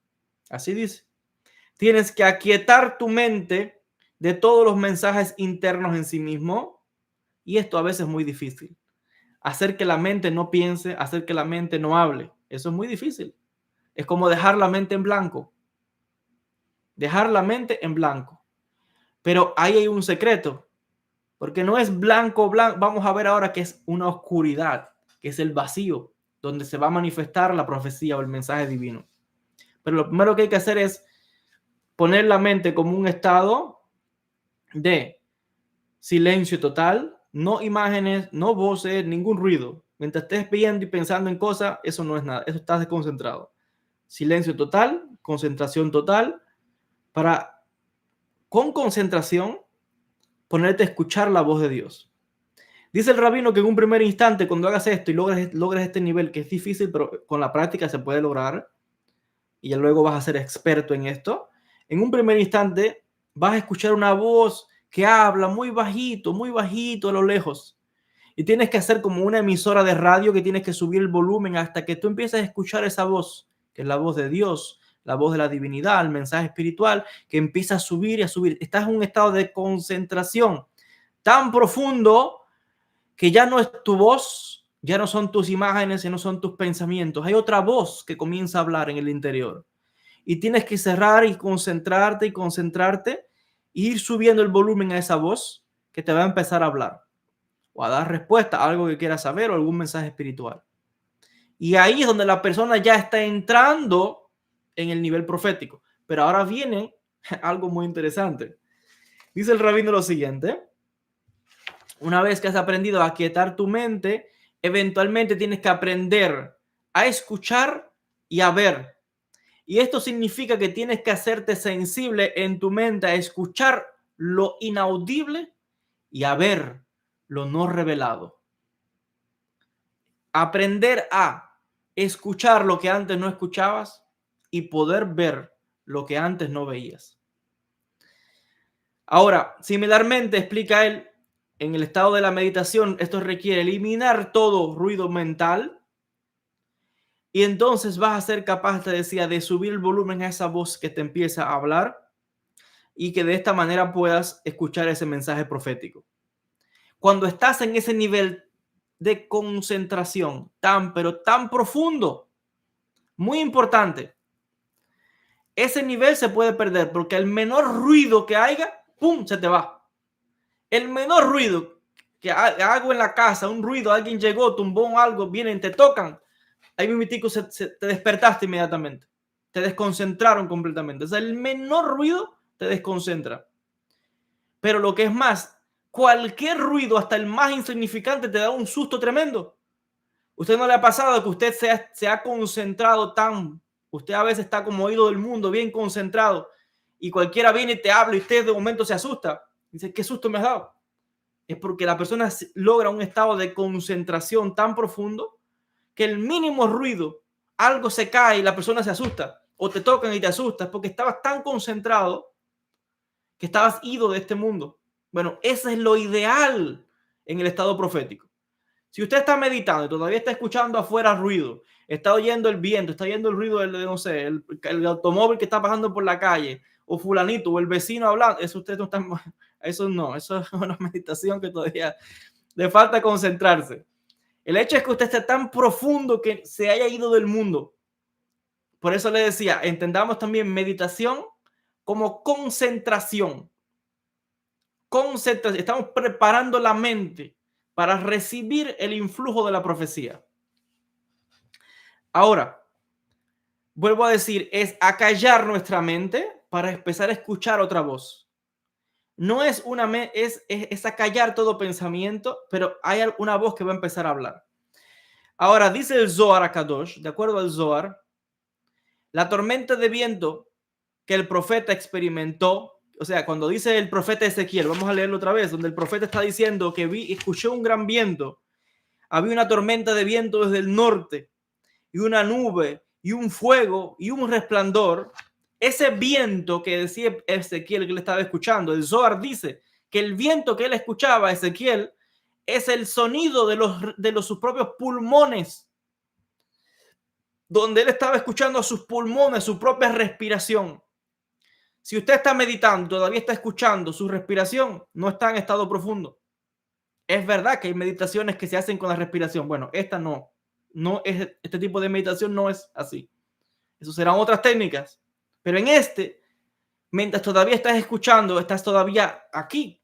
Así dice. Tienes que aquietar tu mente de todos los mensajes internos en sí mismo y esto a veces es muy difícil. Hacer que la mente no piense, hacer que la mente no hable, eso es muy difícil. Es como dejar la mente en blanco. Dejar la mente en blanco. Pero ahí hay un secreto, porque no es blanco, blanco. Vamos a ver ahora que es una oscuridad, que es el vacío, donde se va a manifestar la profecía o el mensaje divino. Pero lo primero que hay que hacer es poner la mente como un estado de silencio total, no imágenes, no voces, ningún ruido. Mientras estés viendo y pensando en cosas, eso no es nada, eso estás desconcentrado. Silencio total, concentración total, para con concentración ponerte a escuchar la voz de Dios. Dice el rabino que en un primer instante, cuando hagas esto y logres este nivel, que es difícil, pero con la práctica se puede lograr, y ya luego vas a ser experto en esto, en un primer instante vas a escuchar una voz que habla muy bajito a lo lejos. Y tienes que hacer como una emisora de radio que tienes que subir el volumen hasta que tú empieces a escuchar esa voz, que es la voz de Dios, la voz de la divinidad, el mensaje espiritual, que empieza a subir y a subir. Estás en un estado de concentración tan profundo que ya no es tu voz, ya no son tus imágenes, ya no son tus pensamientos. Hay otra voz que comienza a hablar en el interior. Y tienes que cerrar y concentrarte e ir subiendo el volumen a esa voz que te va a empezar a hablar o a dar respuesta a algo que quieras saber o algún mensaje espiritual. Y ahí es donde la persona ya está entrando en el nivel profético. Pero ahora viene algo muy interesante. Dice el rabino lo siguiente: una vez que has aprendido a aquietar tu mente, eventualmente tienes que aprender a escuchar y a ver. Y esto significa que tienes que hacerte sensible en tu mente a escuchar lo inaudible y a ver lo no revelado. Aprender a escuchar lo que antes no escuchabas y poder ver lo que antes no veías. Ahora, similarmente, explica él, en el estado de la meditación, esto requiere eliminar todo ruido mental y entonces vas a ser capaz, te decía, de subir el volumen a esa voz que te empieza a hablar y que de esta manera puedas escuchar ese mensaje profético. Cuando estás en ese nivel de concentración pero tan profundo, muy importante, ese nivel se puede perder porque el menor ruido que haya, ¡pum!, se te va. El menor ruido que hago en la casa, un ruido, alguien llegó, tumbó algo, vienen, te tocan, ahí mismo te despertaste inmediatamente. Te desconcentraron completamente. O sea, el menor ruido te desconcentra. Pero lo que es más, cualquier ruido, hasta el más insignificante, te da un susto tremendo. ¿Usted no le ha pasado que usted se ha concentrado tan? Usted a veces está como oído del mundo, bien concentrado, y cualquiera viene y te habla y usted de momento se asusta. Dice, ¿qué susto me has dado? Es porque la persona logra un estado de concentración tan profundo que el mínimo ruido, algo se cae y la persona se asusta, o te tocan y te asustas porque estabas tan concentrado que estabas ido de este mundo. Bueno, eso es lo ideal en el estado profético. Si usted está meditando y todavía está escuchando afuera ruido, está oyendo el viento, está oyendo el ruido del, no sé, el automóvil que está pasando por la calle, o fulanito, o el vecino hablando, eso usted no está, eso es una meditación que todavía le falta concentrarse. El hecho es que usted esté tan profundo que se haya ido del mundo. Por eso le decía, entendamos también meditación como concentración. Concentración. Estamos preparando la mente para recibir el influjo de la profecía. Ahora, vuelvo a decir, es acallar nuestra mente para empezar a escuchar otra voz. No es es acallar todo pensamiento, pero hay una voz que va a empezar a hablar. Ahora, dice el Zohar HaKadosh, de acuerdo al Zohar, la tormenta de viento que el profeta experimentó, o sea, cuando dice el profeta Ezequiel, vamos a leerlo otra vez, donde el profeta está diciendo que escuchó un gran viento, había una tormenta de viento desde el norte, y una nube, y un fuego, y un resplandor. Ese viento que decía Ezequiel que le estaba escuchando, el Zohar dice que el viento que él escuchaba, Ezequiel, es el sonido de sus propios pulmones, donde él estaba escuchando a sus pulmones, su propia respiración. Si usted está meditando, todavía está escuchando su respiración, no está en estado profundo. Es verdad que hay meditaciones que se hacen con la respiración. Bueno, esta no es, este tipo de meditación no es así. Eso serán otras técnicas. Pero en mientras todavía estás escuchando, estás todavía aquí.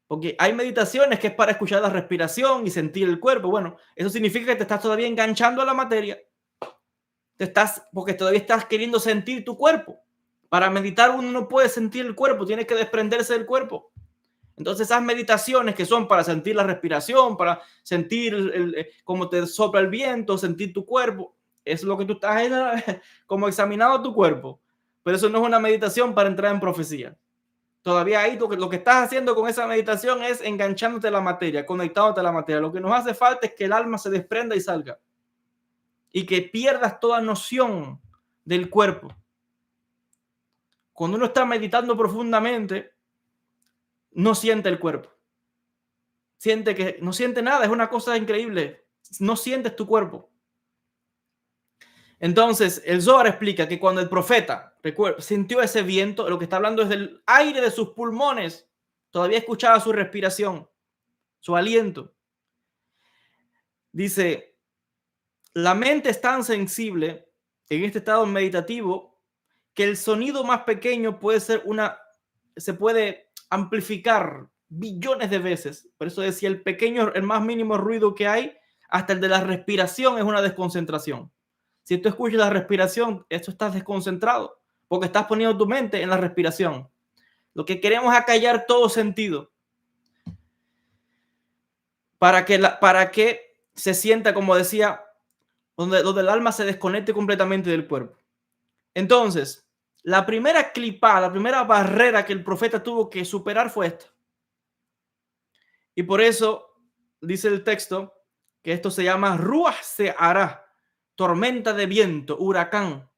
Porque hay meditaciones que es para escuchar la respiración y sentir el cuerpo. Bueno, eso significa que te estás todavía enganchando a la materia. Porque todavía estás queriendo sentir tu cuerpo. Para meditar uno no puede sentir el cuerpo, tiene que desprenderse del cuerpo. Entonces esas meditaciones que son para sentir la respiración, para sentir cómo te sopla el viento, sentir tu cuerpo, es lo que tú estás como examinando tu cuerpo. Pero eso no es una meditación para entrar en profecía. Todavía ahí lo que estás haciendo con esa meditación es enganchándote a la materia, conectándote a la materia. Lo que nos hace falta es que el alma se desprenda y salga. Y que pierdas toda noción del cuerpo. Cuando uno está meditando profundamente, no siente el cuerpo. No siente nada, es una cosa increíble. No sientes tu cuerpo. Entonces, el Zohar explica que cuando el profeta sintió ese viento, lo que está hablando es del aire de sus pulmones. Todavía escuchaba su respiración, su aliento. Dice, la mente es tan sensible en este estado meditativo que el sonido más pequeño se puede amplificar billones de veces. Por eso decía, el más mínimo ruido que hay, hasta el de la respiración, es una desconcentración. Si tú escuchas la respiración, esto estás desconcentrado, porque estás poniendo tu mente en la respiración. Lo que queremos es acallar todo sentido para que se sienta, como decía, donde el alma se desconecte completamente del cuerpo. Entonces, la primera clipa, la primera barrera que el profeta tuvo que superar fue esta. Y por eso dice el texto que esto se llama Ruach Se'ara, tormenta de viento, huracán.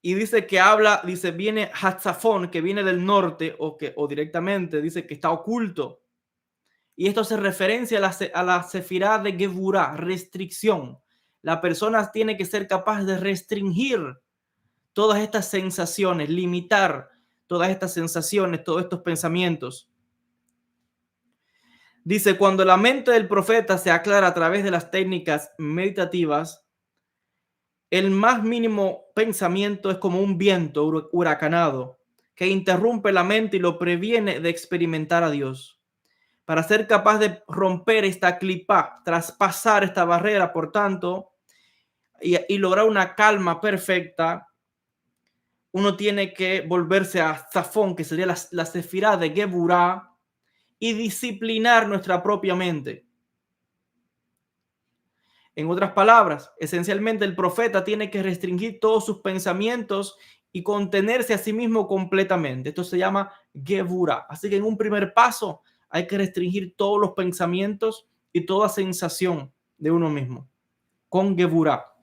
Y dice que viene Hatzafón, que viene del norte o directamente, dice que está oculto. Y esto se referencia a la sefirá de Geburá, restricción. La persona tiene que ser capaz de restringir todas estas sensaciones, limitar todas estas sensaciones, todos estos pensamientos. Dice, cuando la mente del profeta se aclara a través de las técnicas meditativas, el más mínimo pensamiento es como un viento huracanado que interrumpe la mente y lo previene de experimentar a Dios. Para ser capaz de romper esta clipa, traspasar esta barrera, por tanto, y lograr una calma perfecta, uno tiene que volverse a Zafón, que sería la sefirá de Geburá, y disciplinar nuestra propia mente. En otras palabras, esencialmente el profeta tiene que restringir todos sus pensamientos y contenerse a sí mismo completamente. Esto se llama Geburá. Así que en un primer paso hay que restringir todos los pensamientos y toda sensación de uno mismo con Geburá.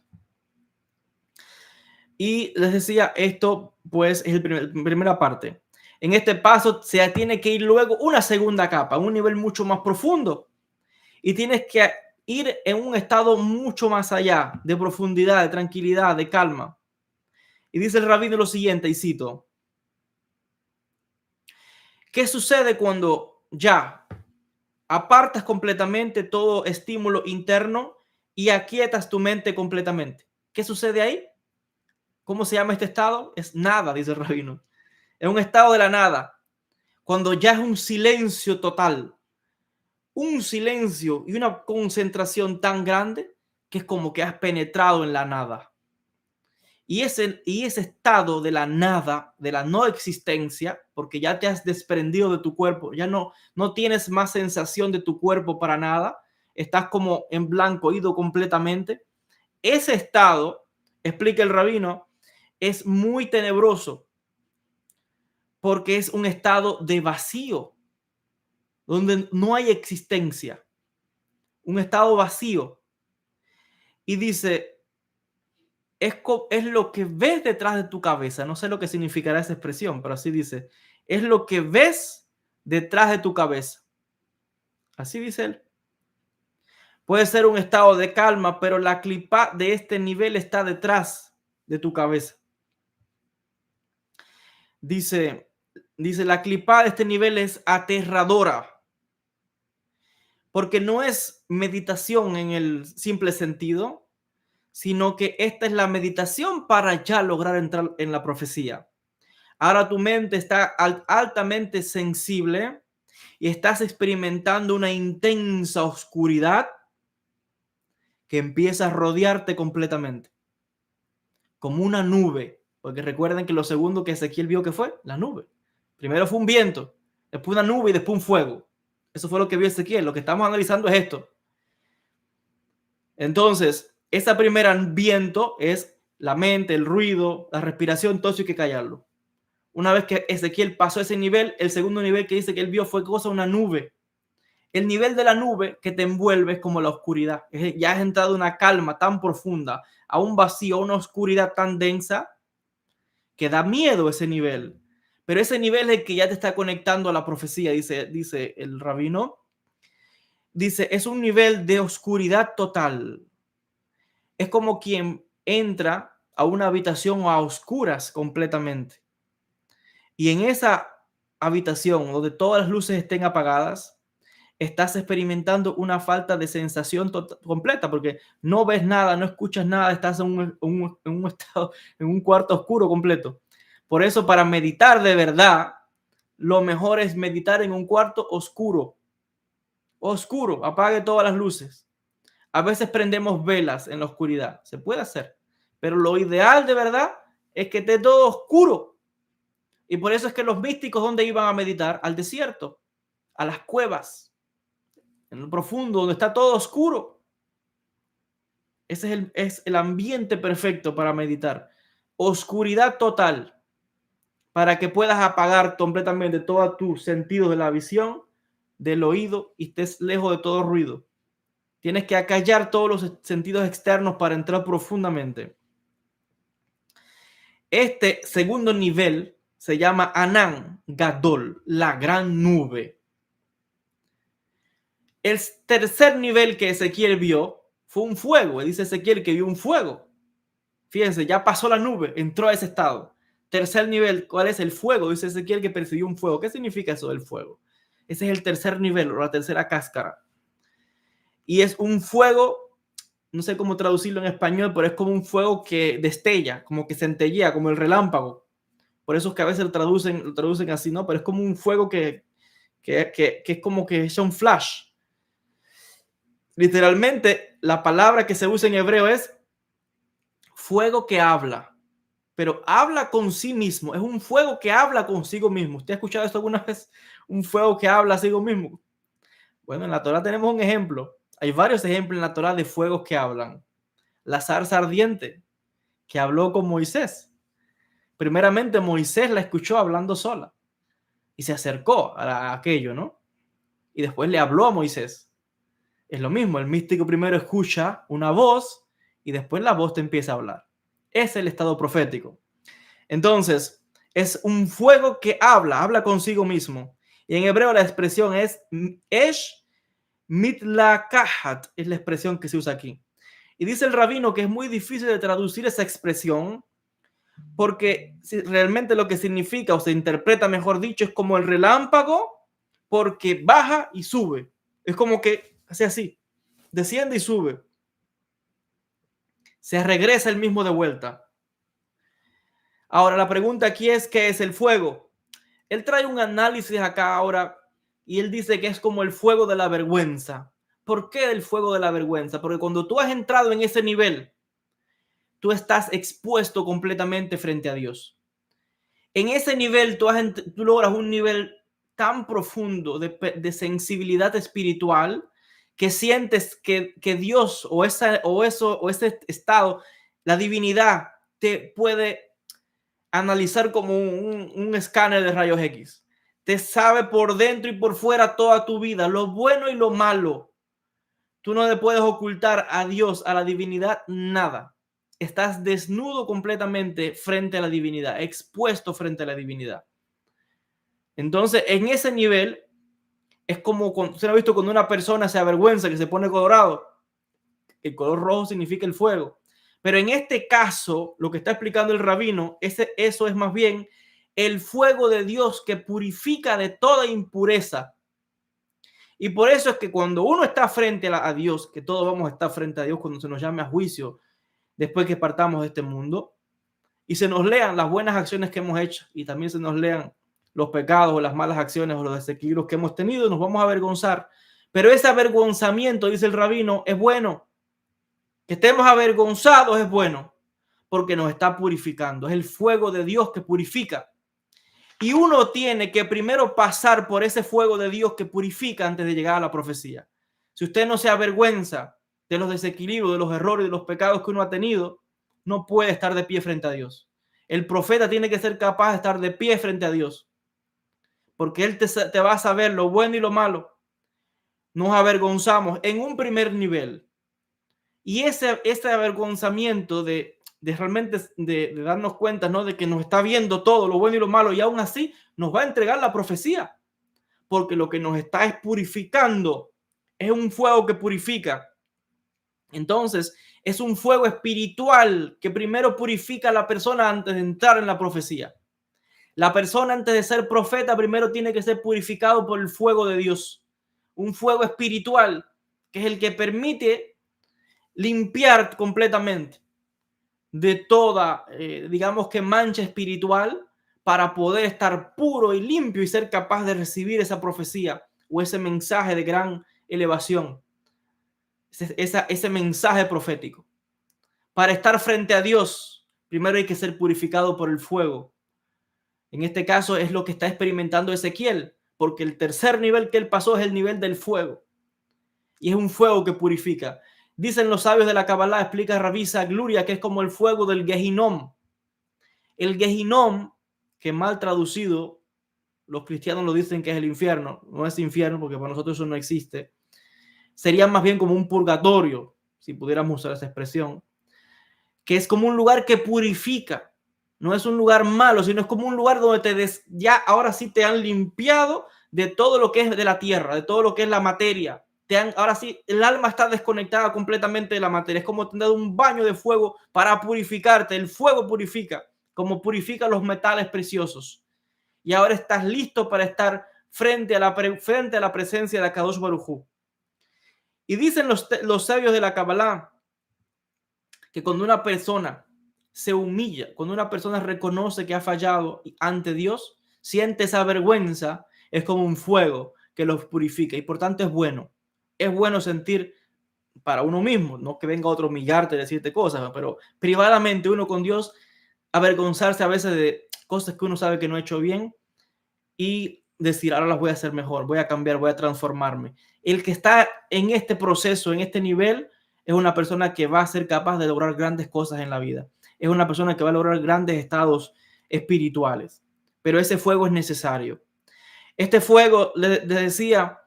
Y les decía, esto pues es la primera parte. En este paso se tiene que ir luego una segunda capa, un nivel mucho más profundo. Y tienes que ir en un estado mucho más allá de profundidad, de tranquilidad, de calma. Y dice el rabino lo siguiente, y cito: ¿qué sucede cuando ya apartas completamente todo estímulo interno y aquietas tu mente completamente? ¿Qué sucede ahí? ¿Cómo se llama este estado? Es nada, dice el rabino. Es un estado de la nada, cuando ya es un silencio total. Un silencio y una concentración tan grande que es como que has penetrado en la nada. Y ese estado de la nada, de la no existencia, porque ya te has desprendido de tu cuerpo, ya no tienes más sensación de tu cuerpo para nada, estás como en blanco, ido completamente. Ese estado, explica el rabino, es muy tenebroso porque es un estado de vacío, donde no hay existencia, un estado vacío. Y dice, es lo que ves detrás de tu cabeza. No sé lo que significará esa expresión, pero así dice. Es lo que ves detrás de tu cabeza. Así dice él. Puede ser un estado de calma, pero la clipa de este nivel está detrás de tu cabeza. Dice, la clipa de este nivel es aterradora. Porque no es meditación en el simple sentido, sino que esta es la meditación para ya lograr entrar en la profecía. Ahora tu mente está altamente sensible y estás experimentando una intensa oscuridad que empieza a rodearte completamente, como una nube. Porque recuerden que lo segundo que Ezequiel vio que fue la nube. Primero fue un viento, después una nube y después un fuego. Eso fue lo que vio Ezequiel. Lo que estamos analizando es esto. Entonces, esa primera viento es la mente, el ruido, la respiración, todo eso hay que callarlo. Una vez que Ezequiel pasó ese nivel, el segundo nivel que dice que él vio fue cosa, una nube. El nivel de la nube que te envuelve es como la oscuridad. Ya has entrado en una calma tan profunda, a un vacío, a una oscuridad tan densa, que da miedo ese nivel. Pero ese nivel es el que ya te está conectando a la profecía, dice el rabino. Dice, es un nivel de oscuridad total. Es como quien entra a una habitación a oscuras completamente. Y en esa habitación donde todas las luces estén apagadas, estás experimentando una falta de sensación completa porque no ves nada, no escuchas nada, estás en un estado, en un cuarto oscuro completo. Por eso, para meditar de verdad, lo mejor es meditar en un cuarto oscuro. Oscuro, apague todas las luces. A veces prendemos velas en la oscuridad, se puede hacer, pero lo ideal de verdad es que esté todo oscuro. Y por eso es que los místicos, ¿dónde iban a meditar? Al desierto, a las cuevas, en lo profundo, donde está todo oscuro. Ese es el ambiente perfecto para meditar. Oscuridad total, para que puedas apagar completamente todos tus sentidos de la visión, del oído, y estés lejos de todo ruido. Tienes que acallar todos los sentidos externos para entrar profundamente. Este segundo nivel se llama Anán Gadol, la gran nube. El tercer nivel que Ezequiel vio fue un fuego. Dice Ezequiel que vio un fuego. Fíjense, ya pasó la nube, entró a ese estado. Tercer nivel, ¿cuál es el fuego? Dice Ezequiel que percibió un fuego. ¿Qué significa eso del fuego? Ese es el tercer nivel o la tercera cáscara. Y es un fuego, no sé cómo traducirlo en español, pero es como un fuego que destella, como que centellea, como el relámpago. Por eso es que a veces lo traducen así, ¿no? Pero es como un fuego que es como que es un flash. Literalmente, la palabra que se usa en hebreo es fuego que habla, pero habla con sí mismo. Es un fuego que habla consigo mismo. ¿Usted ha escuchado esto alguna vez? Un fuego que habla a sí mismo. Bueno, en la Torá tenemos un ejemplo. Hay varios ejemplos en la Torá de fuegos que hablan. La zarza ardiente, que habló con Moisés. Primeramente, Moisés la escuchó hablando sola y se acercó a aquello, ¿no? Y después le habló a Moisés. Es lo mismo, el místico primero escucha una voz y después la voz te empieza a hablar. Es el estado profético. Entonces, es un fuego que habla consigo mismo. Y en hebreo la expresión es Esh Mitlakahat, es la expresión que se usa aquí. Y dice el rabino que es muy difícil de traducir esa expresión porque realmente lo que significa o se interpreta, mejor dicho, es como el relámpago porque baja y sube. Es como que hace así, desciende y sube. Se regresa el mismo de vuelta. Ahora, la pregunta aquí es, ¿qué es el fuego? Él trae un análisis acá ahora y él dice que es como el fuego de la vergüenza. ¿Por qué el fuego de la vergüenza? Porque cuando tú has entrado en ese nivel, tú estás expuesto completamente frente a Dios. En ese nivel tú logras un nivel tan profundo de sensibilidad espiritual que sientes que Dios o ese estado, la divinidad, te puede analizar como un escáner de rayos X. Te sabe por dentro y por fuera toda tu vida, lo bueno y lo malo. Tú no le puedes ocultar a Dios, a la divinidad, nada. Estás desnudo completamente frente a la divinidad, expuesto frente a la divinidad. Entonces, en ese nivel, es como cuando, ¿se ha visto cuando una persona se avergüenza, que se pone colorado? El color rojo significa el fuego. Pero en este caso, lo que está explicando el rabino, eso es más bien el fuego de Dios que purifica de toda impureza. Y por eso es que cuando uno está frente a Dios, que todos vamos a estar frente a Dios cuando se nos llame a juicio, después que partamos de este mundo, y se nos lean las buenas acciones que hemos hecho y también se nos lean los pecados o las malas acciones o los desequilibrios que hemos tenido, nos vamos a avergonzar. Pero ese avergonzamiento, dice el rabino, es bueno. Que estemos avergonzados es bueno, porque nos está purificando. Es el fuego de Dios que purifica. Y uno tiene que primero pasar por ese fuego de Dios que purifica antes de llegar a la profecía. Si usted no se avergüenza de los desequilibrios, de los errores, de los pecados que uno ha tenido, no puede estar de pie frente a Dios. El profeta tiene que ser capaz de estar de pie frente a Dios, porque Él te va a saber lo bueno y lo malo. Nos avergonzamos en un primer nivel. Y ese avergonzamiento de realmente de darnos cuenta, ¿no?, de que nos está viendo todo, lo bueno y lo malo, y aún así nos va a entregar la profecía, porque lo que nos está es purificando. Es un fuego que purifica. Entonces, es un fuego espiritual que primero purifica a la persona antes de entrar en la profecía. La persona, antes de ser profeta, primero tiene que ser purificado por el fuego de Dios. Un fuego espiritual que es el que permite limpiar completamente de toda, digamos que mancha espiritual, para poder estar puro y limpio y ser capaz de recibir esa profecía o ese mensaje de gran elevación, ese mensaje profético. Para estar frente a Dios, primero hay que ser purificado por el fuego. En este caso es lo que está experimentando Ezequiel, porque el tercer nivel que él pasó es el nivel del fuego. Y es un fuego que purifica. Dicen los sabios de la Kabbalah, explica Rabbi Isaac Luria, que es como el fuego del Gehinom. El Gehinom, que mal traducido, los cristianos lo dicen que es el infierno. No es infierno, porque para nosotros eso no existe. Sería más bien como un purgatorio, si pudiéramos usar esa expresión, que es como un lugar que purifica. No es un lugar malo, sino es como un lugar donde ya ahora sí te han limpiado de todo lo que es de la tierra, de todo lo que es la materia. Ahora sí, el alma está desconectada completamente de la materia. Es como tener un baño de fuego para purificarte. El fuego purifica, como purifica los metales preciosos. Y ahora estás listo para estar frente a la presencia de Akadosh Baruj Hu. Y dicen los sabios de la Kabbalah que cuando una persona se humilla, cuando una persona reconoce que ha fallado ante Dios, siente esa vergüenza, es como un fuego que los purifica, y por tanto es bueno. Es bueno sentir para uno mismo, no que venga otro a humillarte y decirte cosas, pero privadamente uno con Dios, avergonzarse a veces de cosas que uno sabe que no ha hecho bien y decir, ahora las voy a hacer mejor, voy a cambiar, voy a transformarme. El que está en este proceso, en este nivel, es una persona que va a ser capaz de lograr grandes cosas en la vida. Es una persona que va a lograr grandes estados espirituales. Pero ese fuego es necesario. Este fuego, le decía,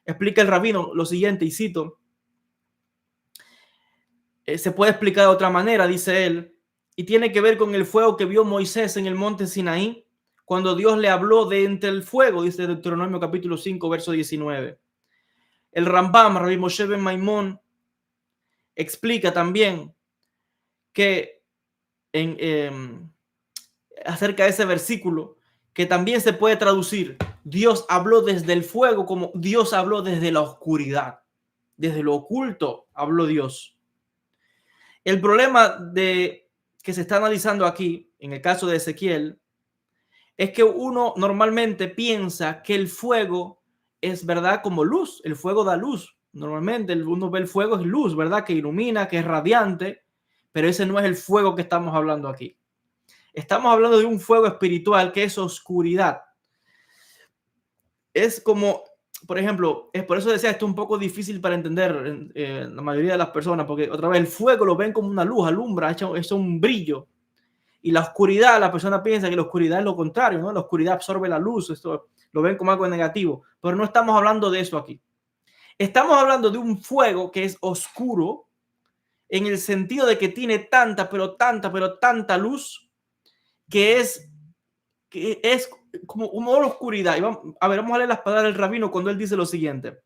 explica el rabino lo siguiente, y cito, se puede explicar de otra manera, dice él, y tiene que ver con el fuego que vio Moisés en el monte Sinaí, cuando Dios le habló de entre el fuego, dice Deuteronomio capítulo 5, verso 19. El Rambam, Rabbi Moshe ben Maimón, explica también que acerca de ese versículo, que también se puede traducir, Dios habló desde el fuego como Dios habló desde la oscuridad. Desde lo oculto habló Dios. El problema que se está analizando aquí, en el caso de Ezequiel, es que uno normalmente piensa que el fuego es, ¿verdad?, como luz. El fuego da luz. Normalmente uno ve el fuego es luz, ¿verdad?, que ilumina, que es radiante, pero ese no es el fuego que estamos hablando aquí. Estamos hablando de un fuego espiritual que es oscuridad. Es como, por ejemplo, es por eso decía, esto es un poco difícil para entender la mayoría de las personas, porque otra vez el fuego lo ven como una luz, alumbra, es un brillo. Y la oscuridad, la persona piensa que la oscuridad es lo contrario, ¿no? La oscuridad absorbe la luz, esto lo ven como algo negativo, pero no estamos hablando de eso aquí. Estamos hablando de un fuego que es oscuro en el sentido de que tiene tanta, pero tanta luz que es como una oscuridad. Y vamos a leer las palabras del rabino cuando él dice lo siguiente,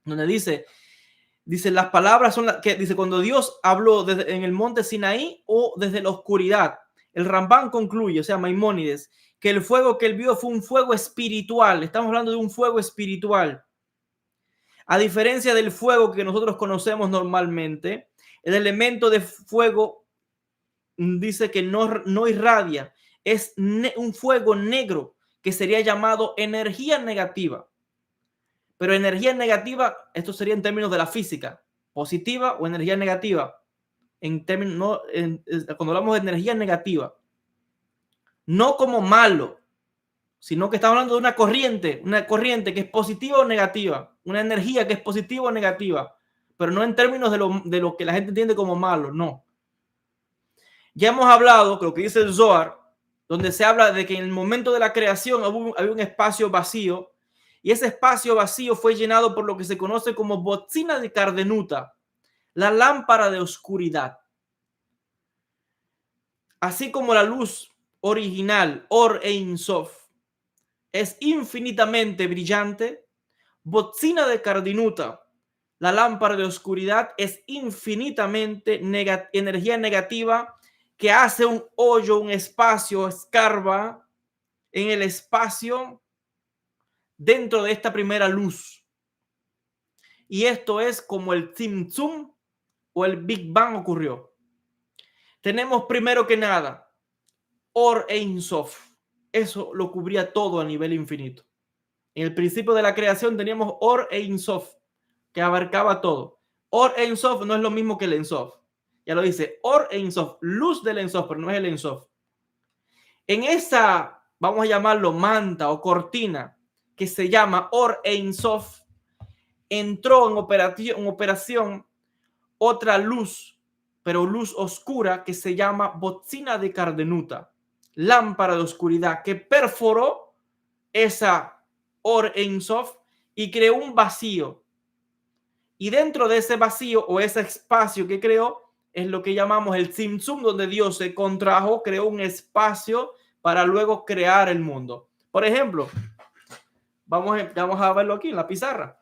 donde dice las palabras son que dice cuando Dios habló en el monte Sinaí o desde la oscuridad. El Rambam concluye, o sea, Maimónides, que el fuego que él vio fue un fuego espiritual. Estamos hablando de un fuego espiritual. A diferencia del fuego que nosotros conocemos normalmente, el elemento de fuego dice que no irradia. Es un fuego negro que sería llamado energía negativa. Pero energía negativa, esto sería en términos de la física, positiva o energía negativa. en términos, cuando hablamos de energía negativa, no como malo, sino que estamos hablando de una corriente que es positiva o negativa, una energía que es positiva o negativa, pero no en términos de lo que la gente entiende como malo, no. Ya hemos hablado, creo que dice el Zohar, donde se habla de que en el momento de la creación había un espacio vacío, y ese espacio vacío fue llenado por lo que se conoce como botzina de Cardenuta, la lámpara de oscuridad. Así como la luz original, Or Ein Sof, es infinitamente brillante, botzina de Cardenuta, la lámpara de oscuridad, es infinitamente energía negativa que hace un hoyo, un espacio, escarba en el espacio dentro de esta primera luz. Y esto es como el Tzimtzum o el Big Bang ocurrió. Tenemos primero que nada Or Ein Sof. Eso lo cubría todo a nivel infinito. En el principio de la creación teníamos Or Ein Sof, que abarcaba todo. Or Ein Sof no es lo mismo que el Ein Sof. Ya lo dice, Or Ein Sof, luz del Ein Sof, pero no es el Ein Sof. En esa, vamos a llamarlo manta o cortina, que se llama Or Ein Sof, entró en operación otra luz, pero luz oscura, que se llama botzina de Cardenuta, lámpara de oscuridad, que perforó esa Or Ein Sof y creó un vacío. Y dentro de ese vacío o ese espacio que creó es lo que llamamos el Tzimtzum, donde Dios se contrajo, creó un espacio para luego crear el mundo. Por ejemplo, vamos a verlo aquí en la pizarra.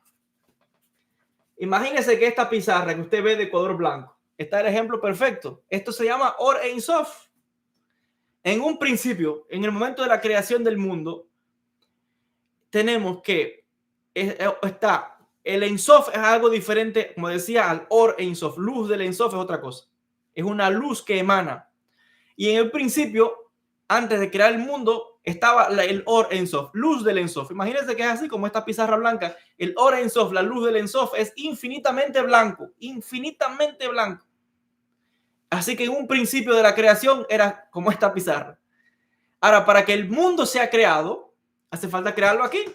Imagínese que esta pizarra que usted ve de color blanco, está el ejemplo perfecto. Esto se llama Or Ein Sof. En un principio, en el momento de la creación del mundo, tenemos que está el Ein Sof es algo diferente, como decía, al Or Ein Sof. Luz del Ein Sof es otra cosa. Es una luz que emana. Y en el principio, antes de crear el mundo, estaba el Or Ein Sof, luz del Ein Sof. Imagínense que es así como esta pizarra blanca. El Or Ein Sof, la luz del Ein Sof, es infinitamente blanco, infinitamente blanco. Así que en un principio de la creación era como esta pizarra. Ahora, para que el mundo sea creado, hace falta crearlo aquí,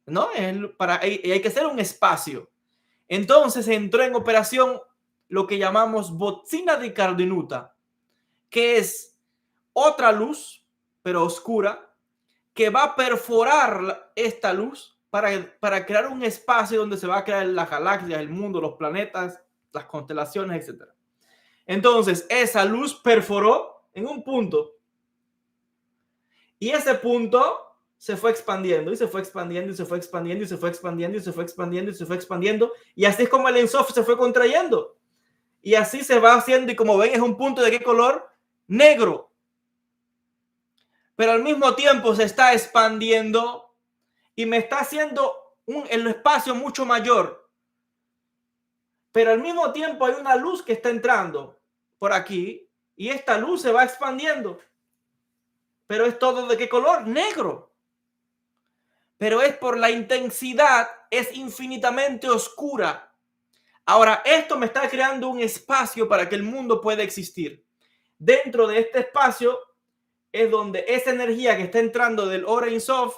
¿no? Hay que hacer un espacio. Entonces entró en operación lo que llamamos botzina de Cardenuta, que es otra luz, pero oscura, que va a perforar esta luz para crear un espacio donde se va a crear las galaxias, el mundo, los planetas, las constelaciones, etc. Entonces, esa luz perforó en un punto y ese punto se fue expandiendo y se fue expandiendo y se fue expandiendo y se fue expandiendo y se fue expandiendo y se fue expandiendo y así es como el Ein Sof se fue contrayendo y así se va haciendo y como ven es un punto de qué color, negro, pero al mismo tiempo se está expandiendo y me está haciendo el espacio mucho mayor, pero al mismo tiempo hay una luz que está entrando por aquí y esta luz se va expandiendo, pero es todo de qué color, negro. Pero es por la intensidad, es infinitamente oscura. Ahora, esto me está creando un espacio para que el mundo pueda existir. Dentro de este espacio es donde esa energía que está entrando del Or Ein Sof,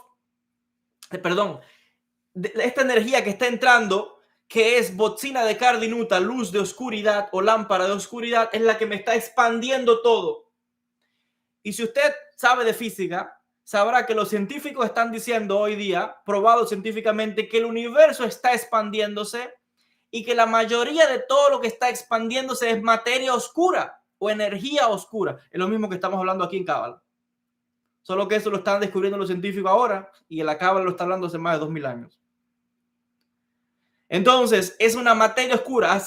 esta energía que está entrando, que es botzina de Cardenuta, luz de oscuridad o lámpara de oscuridad, es la que me está expandiendo todo. Y si usted sabe de física, sabrá que los científicos están diciendo hoy día, probado científicamente, que el universo está expandiéndose y que la mayoría de todo lo que está expandiéndose es materia oscura o energía oscura. Es lo mismo que estamos hablando aquí en Cábala. Solo que eso lo están descubriendo los científicos ahora y en la Cábala lo está hablando hace más de 2000 años. Entonces, es una materia oscura.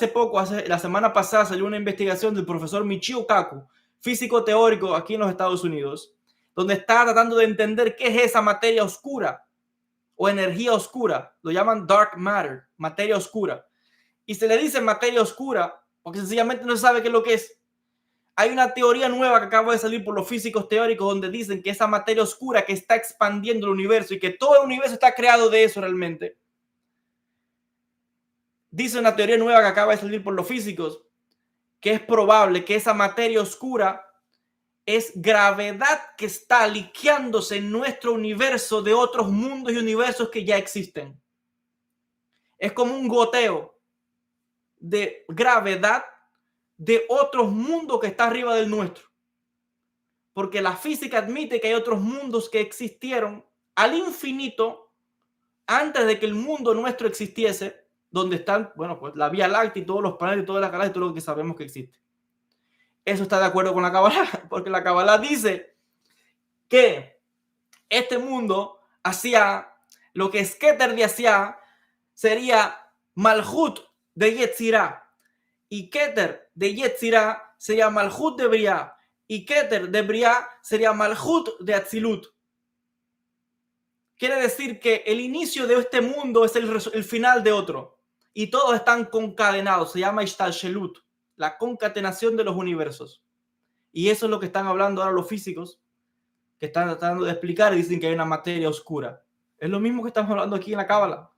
La semana pasada salió una investigación del profesor Michio Kaku, físico teórico aquí en los Estados Unidos, donde está tratando de entender qué es esa materia oscura o energía oscura. Lo llaman dark matter, materia oscura. Y se le dice materia oscura porque sencillamente no se sabe qué es lo que es. Hay una teoría nueva que acaba de salir por los físicos teóricos donde dicen que esa materia oscura que está expandiendo el universo y que todo el universo está creado de eso realmente. Dice una teoría nueva que acaba de salir por los físicos que es probable que esa materia oscura es gravedad que está liqueándose en nuestro universo de otros mundos y universos que ya existen. Es como un goteo de gravedad de otros mundos que está arriba del nuestro. Porque la física admite que hay otros mundos que existieron al infinito antes de que el mundo nuestro existiese, donde están, bueno, pues la Vía Láctea y todos los planetas y todas las galaxias y todo lo que sabemos que existe. Eso está de acuerdo con la Kabbalah, porque la Kabbalah dice que este mundo hacía lo que Keter de hacía sería Malhut de Yetzirah, y Keter de Yetzirah sería Malhut de Briah, y Keter de Briah sería Malhut de Atzilut. Quiere decir que el inicio de este mundo es el final de otro, y todos están concadenados. Se llama Ishtalshelut, la concatenación de los universos. Y eso es lo que están hablando ahora los físicos, que están tratando de explicar y dicen que hay una materia oscura. Es lo mismo que estamos hablando aquí en la Cábala.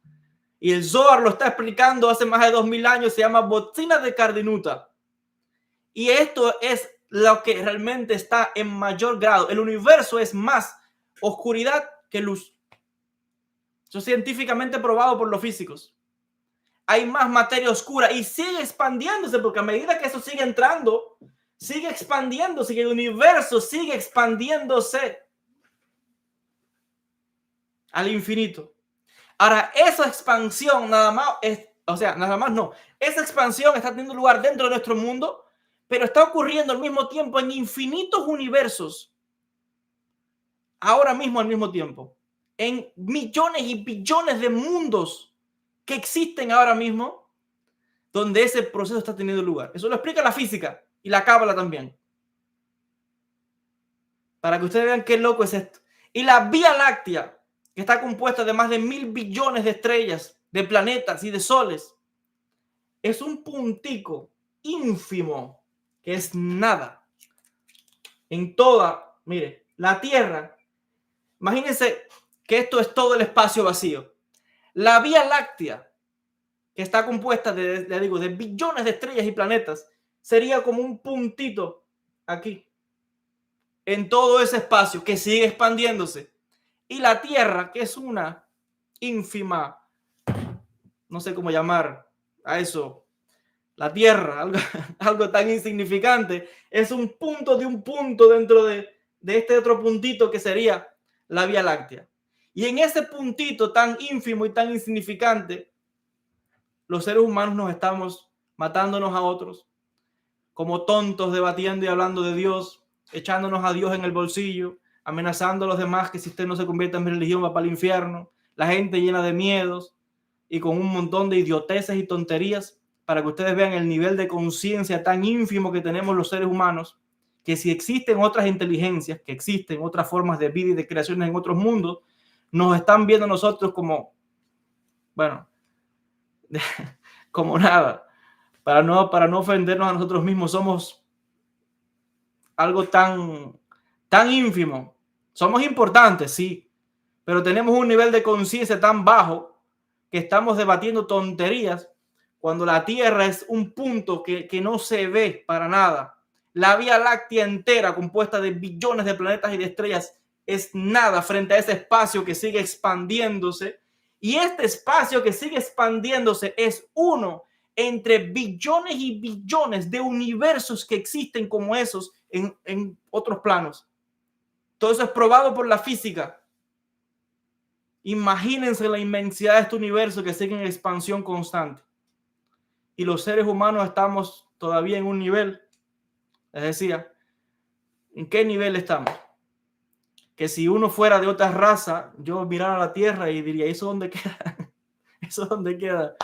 Y el Zohar lo está explicando hace más de 2000 años, se llama Botzina de Cardinuta. Y esto es lo que realmente está en mayor grado. El universo es más oscuridad que luz. Eso es científicamente probado por los físicos. Hay más materia oscura y sigue expandiéndose, porque a medida que eso sigue entrando, sigue expandiéndose y el universo sigue expandiéndose al infinito. Ahora, esa expansión nada más no. Esa expansión está teniendo lugar dentro de nuestro mundo, pero está ocurriendo al mismo tiempo en infinitos universos. Ahora mismo al mismo tiempo. En millones y billones de mundos que existen ahora mismo, donde ese proceso está teniendo lugar. Eso lo explica la física y la cábala también. Para que ustedes vean qué loco es esto. Y la Vía Láctea, que está compuesta de más de 1000 billones de estrellas, de planetas y de soles, es un puntico ínfimo que es nada en toda, mire, la Tierra. Imagínense que esto es todo el espacio vacío. La Vía Láctea, que está compuesta de billones de estrellas y planetas, sería como un puntito aquí en todo ese espacio que sigue expandiéndose. Y la Tierra, que es una ínfima, no sé cómo llamar a eso, la Tierra, algo tan insignificante, es un punto de un punto dentro de este otro puntito que sería la Vía Láctea. Y en ese puntito tan ínfimo y tan insignificante, los seres humanos nos estamos matándonos a otros, como tontos, debatiendo y hablando de Dios, echándonos a Dios en el bolsillo, amenazando a los demás que si usted no se convierte en religión va para el infierno, la gente llena de miedos y con un montón de idioteces y tonterías, para que ustedes vean el nivel de conciencia tan ínfimo que tenemos los seres humanos, que si existen otras inteligencias, que existen otras formas de vida y de creaciones en otros mundos, nos están viendo nosotros como, bueno, como nada. Para no ofendernos a nosotros mismos, somos algo tan ínfimo. Somos importantes, sí, pero tenemos un nivel de conciencia tan bajo que estamos debatiendo tonterías cuando la Tierra es un punto que no se ve para nada. La Vía Láctea entera, compuesta de billones de planetas y de estrellas, es nada frente a ese espacio que sigue expandiéndose. Y este espacio que sigue expandiéndose es uno entre billones y billones de universos que existen como esos en otros planos. Todo eso es probado por la física. Imagínense la inmensidad de este universo que sigue en expansión constante. Y los seres humanos estamos todavía en un nivel, les decía, ¿en qué nivel estamos? Que si uno fuera de otra raza, yo mirara a la Tierra y diría, ¿eso dónde queda? ¿Eso dónde queda?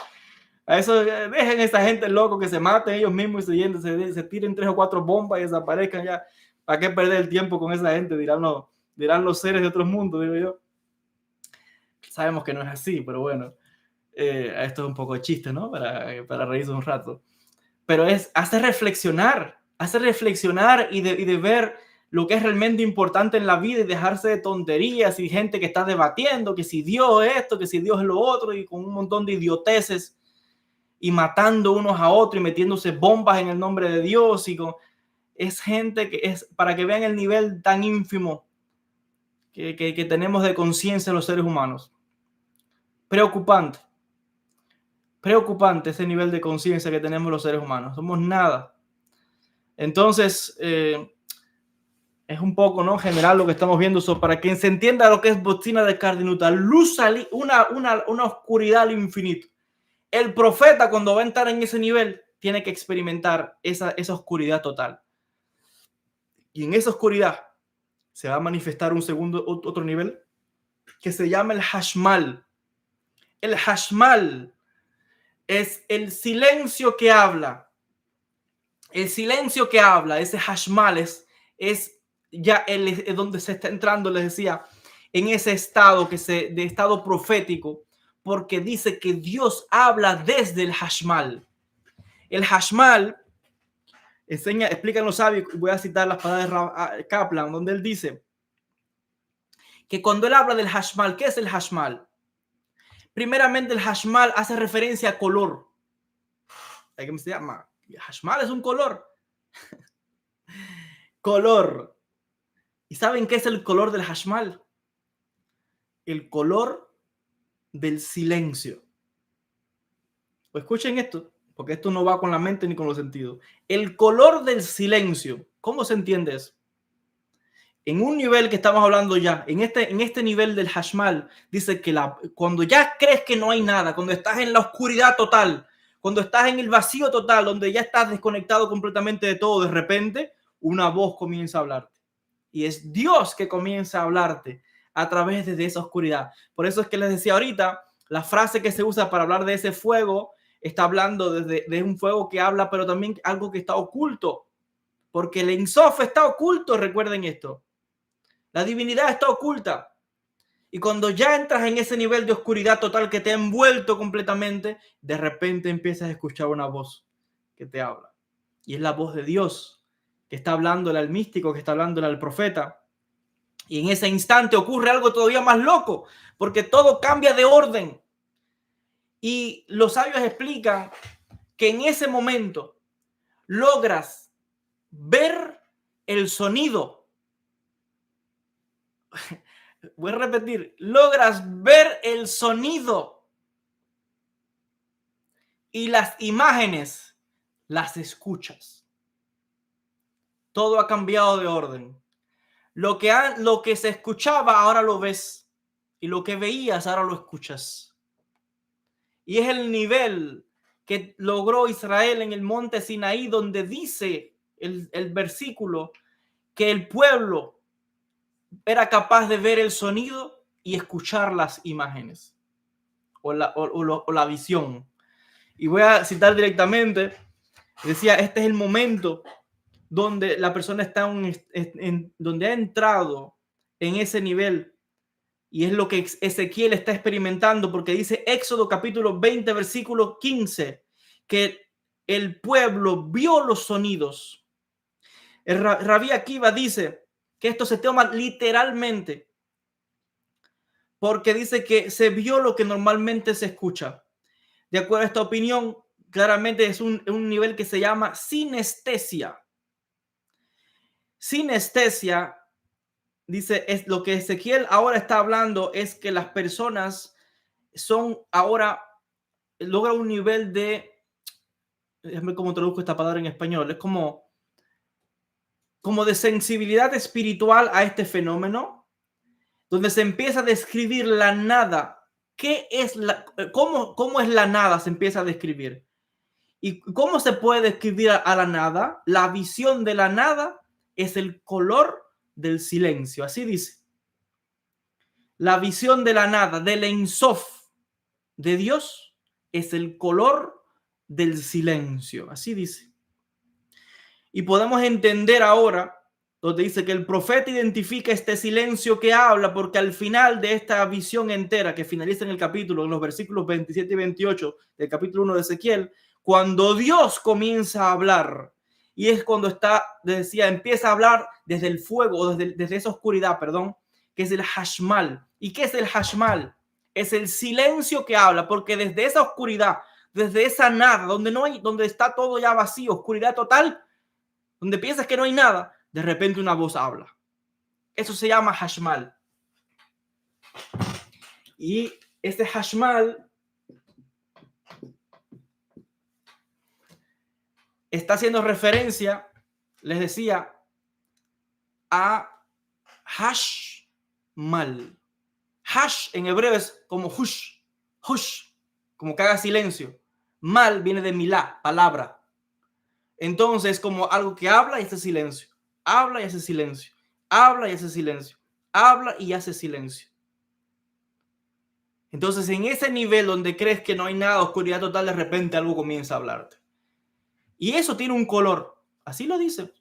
A eso dejen a esa gente loco que se maten ellos mismos y se tiren 3 o 4 bombas y desaparezcan ya. ¿Para qué perder el tiempo con esa gente? Dirán los seres de otros mundos, digo yo. Sabemos que no es así, pero bueno, esto es un poco de chiste, ¿no? Para reírse un rato. Pero hace reflexionar y de ver lo que es realmente importante en la vida y dejarse de tonterías y gente que está debatiendo que si Dios es esto, que si Dios es lo otro y con un montón de idioteces y matando unos a otros y metiéndose bombas en el nombre de Dios. Es gente que es, para que vean el nivel tan ínfimo que tenemos de conciencia los seres humanos. Preocupante. Preocupante ese nivel de conciencia que tenemos los seres humanos. Somos nada. Entonces, es un poco, ¿no?, general lo que estamos viendo. Para que se entienda lo que es doctrina de Cardinuta. Luz, una oscuridad al infinito. El profeta, cuando va a entrar en ese nivel, tiene que experimentar esa oscuridad total. Y en esa oscuridad se va a manifestar otro nivel que se llama el Hashmal. El Hashmal es el silencio que habla. El silencio que habla, ese Hashmal es ya donde se está entrando, les decía, en ese estado de estado profético, porque dice que Dios habla desde el Hashmal. El Hashmal explican los sabios, voy a citar las palabras de Kaplan, donde él dice que cuando él habla del Hashmal, ¿qué es el Hashmal? Primeramente, el Hashmal hace referencia a color. ¿Qué se llama? Hashmal es un color. Color. ¿Y saben qué es el color del Hashmal? El color del silencio. Pues escuchen esto, porque esto no va con la mente ni con los sentidos. El color del silencio. ¿Cómo se entiende eso? En un nivel que estamos hablando ya, en este nivel del Hashmal, dice que cuando ya crees que no hay nada, cuando estás en la oscuridad total, cuando estás en el vacío total, donde ya estás desconectado completamente de todo, de repente una voz comienza a hablarte. Y es Dios que comienza a hablarte a través de esa oscuridad. Por eso es que les decía ahorita, la frase que se usa para hablar de ese fuego, está hablando de un fuego que habla, pero también algo que está oculto. Porque el Ein Sof está oculto, recuerden esto. La divinidad está oculta. Y cuando ya entras en ese nivel de oscuridad total que te ha envuelto completamente, de repente empiezas a escuchar una voz que te habla. Y es la voz de Dios que está hablándole al místico, que está hablándole al profeta. Y en ese instante ocurre algo todavía más loco, porque todo cambia de orden. Y los sabios explican que en ese momento logras ver el sonido. Voy a repetir, logras ver el sonido y las imágenes las escuchas. Todo ha cambiado de orden. Lo que se escuchaba ahora lo ves, y lo que veías ahora lo escuchas. Y es el nivel que logró Israel en el monte Sinaí, donde dice el versículo que el pueblo era capaz de ver el sonido y escuchar las imágenes o la visión. Y voy a citar directamente, decía, este es el momento donde la persona está donde ha entrado en ese nivel, y es lo que Ezequiel está experimentando, porque dice Éxodo capítulo 20 versículo 15 que el pueblo vio los sonidos. El Rabí Akiva dice que esto se toma literalmente, porque dice que se vio lo que normalmente se escucha. De acuerdo a esta opinión, claramente es un nivel que se llama sinestesia. Sinestesia, dice, es lo que Ezequiel ahora está hablando, es que las personas logran un nivel de, déjame cómo traduzco esta palabra en español, es como de sensibilidad espiritual a este fenómeno, donde se empieza a describir la nada. ¿Qué es cómo es la nada? Se empieza a describir. ¿Y cómo se puede describir a la nada? La visión de la nada es el color del silencio. Así dice. La visión de la nada, del Ein Sof de Dios, es el color del silencio. Así dice. Y podemos entender ahora, donde dice que el profeta identifica este silencio que habla, porque al final de esta visión entera, que finaliza en el capítulo, en los versículos 27 y 28 del capítulo 1 de Ezequiel, cuando Dios comienza a hablar, y es cuando empieza a hablar desde el fuego, desde esa oscuridad, que es el Hashmal. ¿Y qué es el Hashmal? Es el silencio que habla, porque desde esa oscuridad, desde esa nada, donde no hay, donde está todo ya vacío, oscuridad total, donde piensas que no hay nada, de repente una voz habla. Eso se llama hashmal. Y este hashmal está haciendo referencia, les decía, a hashmal. Hash en hebreo es como hush, hush, como que haga silencio. Mal viene de milá, palabra. Entonces, como algo que habla y hace silencio, habla y hace silencio, habla y hace silencio, habla y hace silencio. Entonces, en ese nivel donde crees que no hay nada, oscuridad total, de repente algo comienza a hablarte. Y eso tiene un color, así lo dice,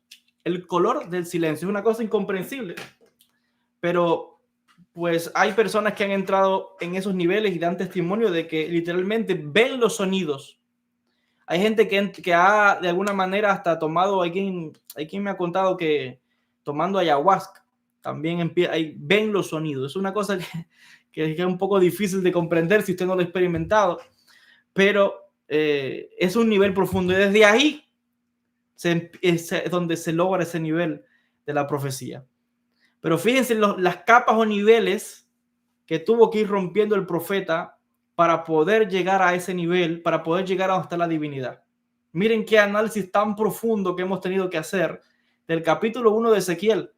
el color del silencio. Es una cosa incomprensible, pero pues hay personas que han entrado en esos niveles y dan testimonio de que literalmente ven los sonidos. Hay gente que ha de alguna manera hasta tomado, hay quien me ha contado que tomando ayahuasca también ven los sonidos. Es una cosa que es un poco difícil de comprender si usted no lo ha experimentado, pero es un nivel profundo y desde ahí es donde se logra ese nivel de la profecía. Pero fíjense las capas o niveles que tuvo que ir rompiendo el profeta para poder llegar a ese nivel, para poder llegar hasta la divinidad. Miren qué análisis tan profundo que hemos tenido que hacer del capítulo 1 de Ezequiel.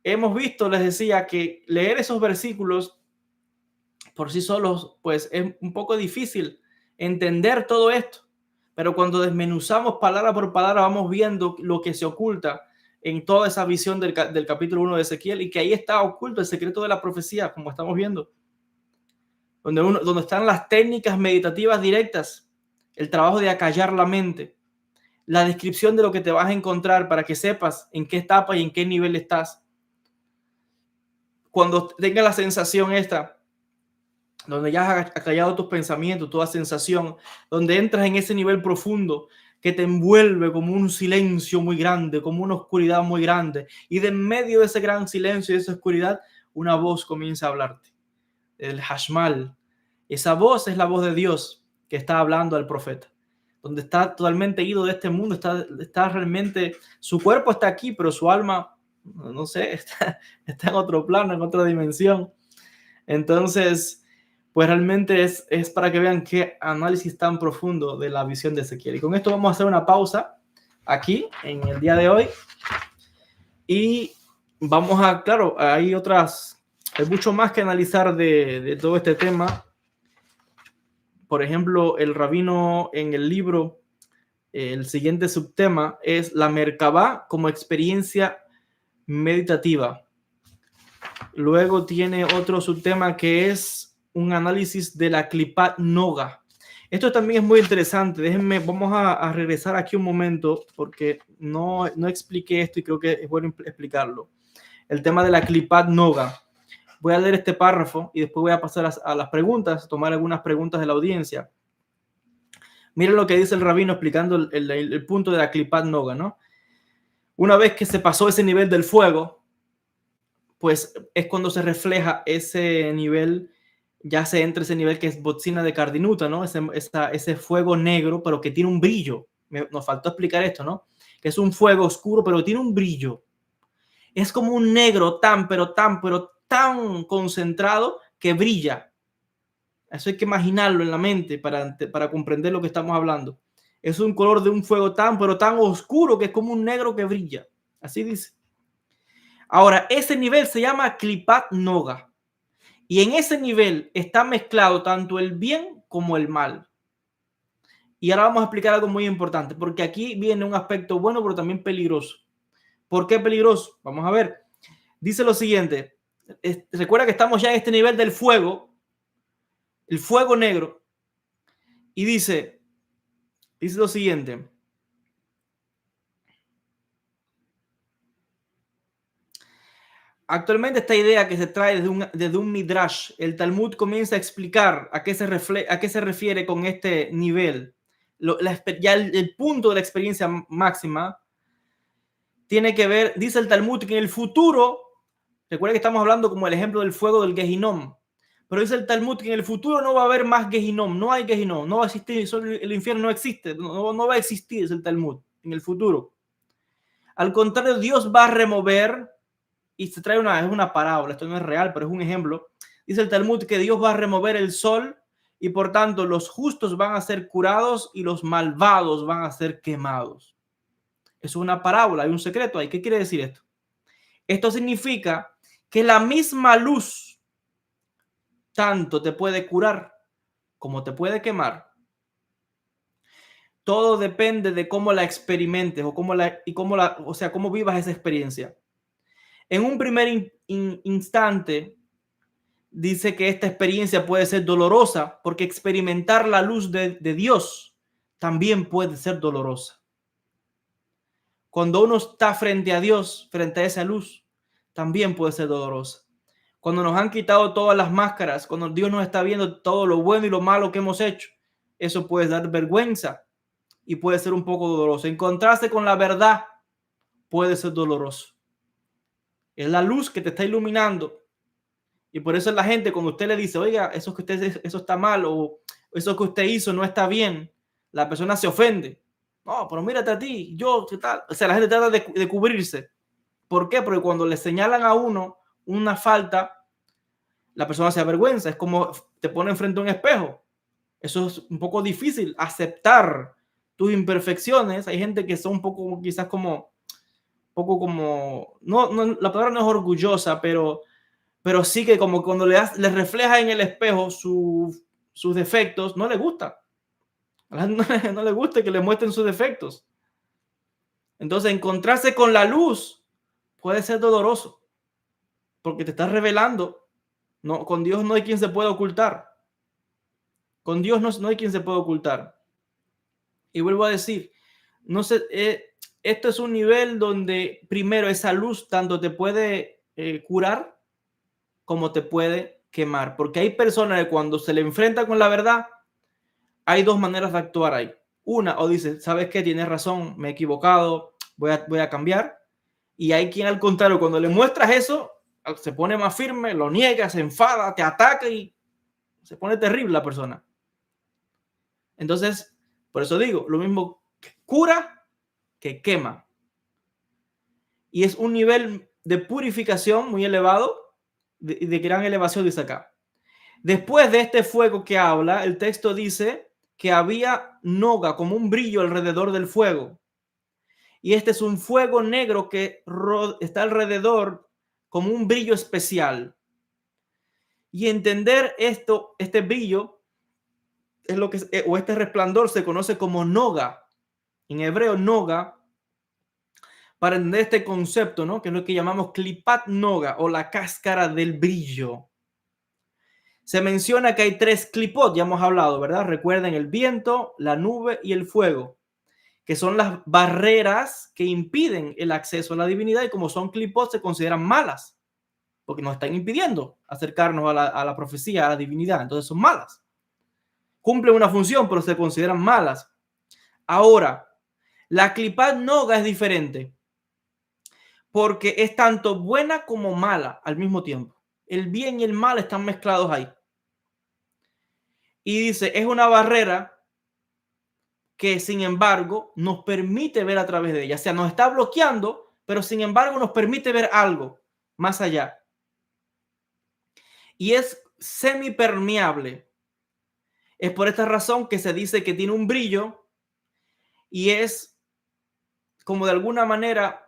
Hemos visto, les decía, que leer esos versículos por sí solos, pues es un poco difícil entender todo esto. Pero cuando desmenuzamos palabra por palabra, vamos viendo lo que se oculta en toda esa visión del capítulo 1 de Ezequiel, y que ahí está oculto el secreto de la profecía, como estamos viendo. Donde están las técnicas meditativas directas, el trabajo de acallar la mente, la descripción de lo que te vas a encontrar para que sepas en qué etapa y en qué nivel estás. Cuando tengas la sensación esta, donde ya has acallado tus pensamientos, toda sensación, donde entras en ese nivel profundo que te envuelve como un silencio muy grande, como una oscuridad muy grande, y de en medio de ese gran silencio y de esa oscuridad, una voz comienza a hablarte. El hashmal. Esa voz es la voz de Dios que está hablando al profeta, donde está totalmente ido de este mundo, está realmente, su cuerpo está aquí, pero su alma, no sé, está en otro plano, en otra dimensión. Entonces, pues realmente es para que vean qué análisis tan profundo de la visión de Ezequiel. Y con esto vamos a hacer una pausa aquí en el día de hoy. Y vamos a, claro, hay mucho más que analizar de todo este tema. Por ejemplo, el rabino en el libro, el siguiente subtema es la Merkabá como experiencia meditativa. Luego tiene otro subtema que es un análisis de la Klipat Noga. Esto también es muy interesante. Vamos a regresar aquí un momento porque no expliqué esto y creo que es bueno explicarlo. El tema de la Klipat Noga. Voy a leer este párrafo y después voy a pasar a las preguntas, tomar algunas preguntas de la audiencia. Miren lo que dice el rabino explicando el punto de la Klipat Noga, ¿no? Una vez que se pasó ese nivel del fuego, pues es cuando se refleja ese nivel, ya se entra ese nivel que es botzina de Cardinuta, ¿no? Ese fuego negro, pero que tiene un brillo. Nos faltó explicar esto, ¿no? Que es un fuego oscuro, pero tiene un brillo. Es como un negro tan tan concentrado que brilla. Eso hay que imaginarlo en la mente para comprender lo que estamos hablando. Es un color de un fuego tan oscuro que es como un negro que brilla. Así dice. Ahora, ese nivel se llama Klipat Noga. Y en ese nivel está mezclado tanto el bien como el mal. Y ahora vamos a explicar algo muy importante, porque aquí viene un aspecto bueno, pero también peligroso. ¿Por qué peligroso? Vamos a ver. Dice lo siguiente. Recuerda que estamos ya en este nivel del fuego, el fuego negro, y dice lo siguiente. Actualmente esta idea que se trae desde un midrash, el Talmud comienza a explicar a qué se refiere con este nivel. Ya el punto de la experiencia máxima tiene que ver, dice el Talmud, que en el futuro, recuerda que estamos hablando como el ejemplo del fuego del Gehinom, Pero dice el Talmud que en el futuro no va a haber más Gehinom, no hay Gehinom, no va a existir, el infierno no existe, no va a existir, es el Talmud, en el futuro. Al contrario, Dios va a remover, y se trae es una parábola, esto no es real, pero es un ejemplo. Dice el Talmud que Dios va a remover el sol y por tanto los justos van a ser curados y los malvados van a ser quemados. Es una parábola, hay un secreto ahí. ¿Qué quiere decir esto? Esto significa que la misma luz tanto te puede curar como te puede quemar. Todo depende de cómo la experimentes o cómo vivas esa experiencia. En un primer instante, dice que esta experiencia puede ser dolorosa porque experimentar la luz de Dios también puede ser dolorosa. Cuando uno está frente a Dios, frente a esa luz, también puede ser dolorosa. Cuando nos han quitado todas las máscaras, cuando Dios nos está viendo todo lo bueno y lo malo que hemos hecho, eso puede dar vergüenza y puede ser un poco doloroso. Encontrarse con la verdad puede ser doloroso. Es la luz que te está iluminando. Y por eso la gente, cuando usted le dice, oiga, eso está mal o eso que usted hizo no está bien, la persona se ofende. No, pero mírate a ti, yo, ¿qué tal? O sea, la gente trata de cubrirse. ¿Por qué? Porque cuando le señalan a uno una falta, la persona se avergüenza. Es como te ponen frente a un espejo. Eso es un poco difícil, aceptar tus imperfecciones. Hay gente que son un poco, quizás como, la palabra no es orgullosa, pero sí que como cuando le refleja en el espejo sus defectos, no le gusta. A la gente no le gusta que le muestren sus defectos. Entonces, encontrarse con la luz puede ser doloroso porque te estás revelando. No, con Dios no hay quien se pueda ocultar. Con Dios no hay quien se pueda ocultar. Y vuelvo a decir, no sé, esto es un nivel donde primero esa luz tanto te puede curar como te puede quemar. Porque hay personas que cuando se le enfrenta con la verdad, hay dos maneras de actuar ahí. Una, o dice, ¿sabes qué? Tienes razón, me he equivocado, voy a cambiar. Y hay quien al contrario, cuando le muestras eso, se pone más firme, lo niega, se enfada, te ataca y se pone terrible la persona. Entonces, por eso digo, lo mismo que cura que quema. Y es un nivel de purificación muy elevado, de gran elevación, dice acá. Después de este fuego que habla, el texto dice que había noga, como un brillo alrededor del fuego. Y este es un fuego negro que está alrededor como un brillo especial. Y entender esto, este brillo, es lo que o este resplandor se conoce como noga. En hebreo, noga, para entender este concepto, ¿no? Que es lo que llamamos klipat noga o la cáscara del brillo. Se menciona que hay tres clipot, ya hemos hablado, ¿verdad? Recuerden el viento, la nube y el fuego, que son las barreras que impiden el acceso a la divinidad, y como son clipot se consideran malas, porque nos están impidiendo acercarnos a la profecía, a la divinidad, entonces son malas. Cumplen una función, pero se consideran malas. Ahora, la clipat noga es diferente, porque es tanto buena como mala al mismo tiempo. El bien y el mal están mezclados ahí. Y dice, es una barrera que sin embargo nos permite ver a través de ella. O sea, nos está bloqueando, pero sin embargo nos permite ver algo más allá. Y es semipermeable. Es por esta razón que se dice que tiene un brillo y es como de alguna manera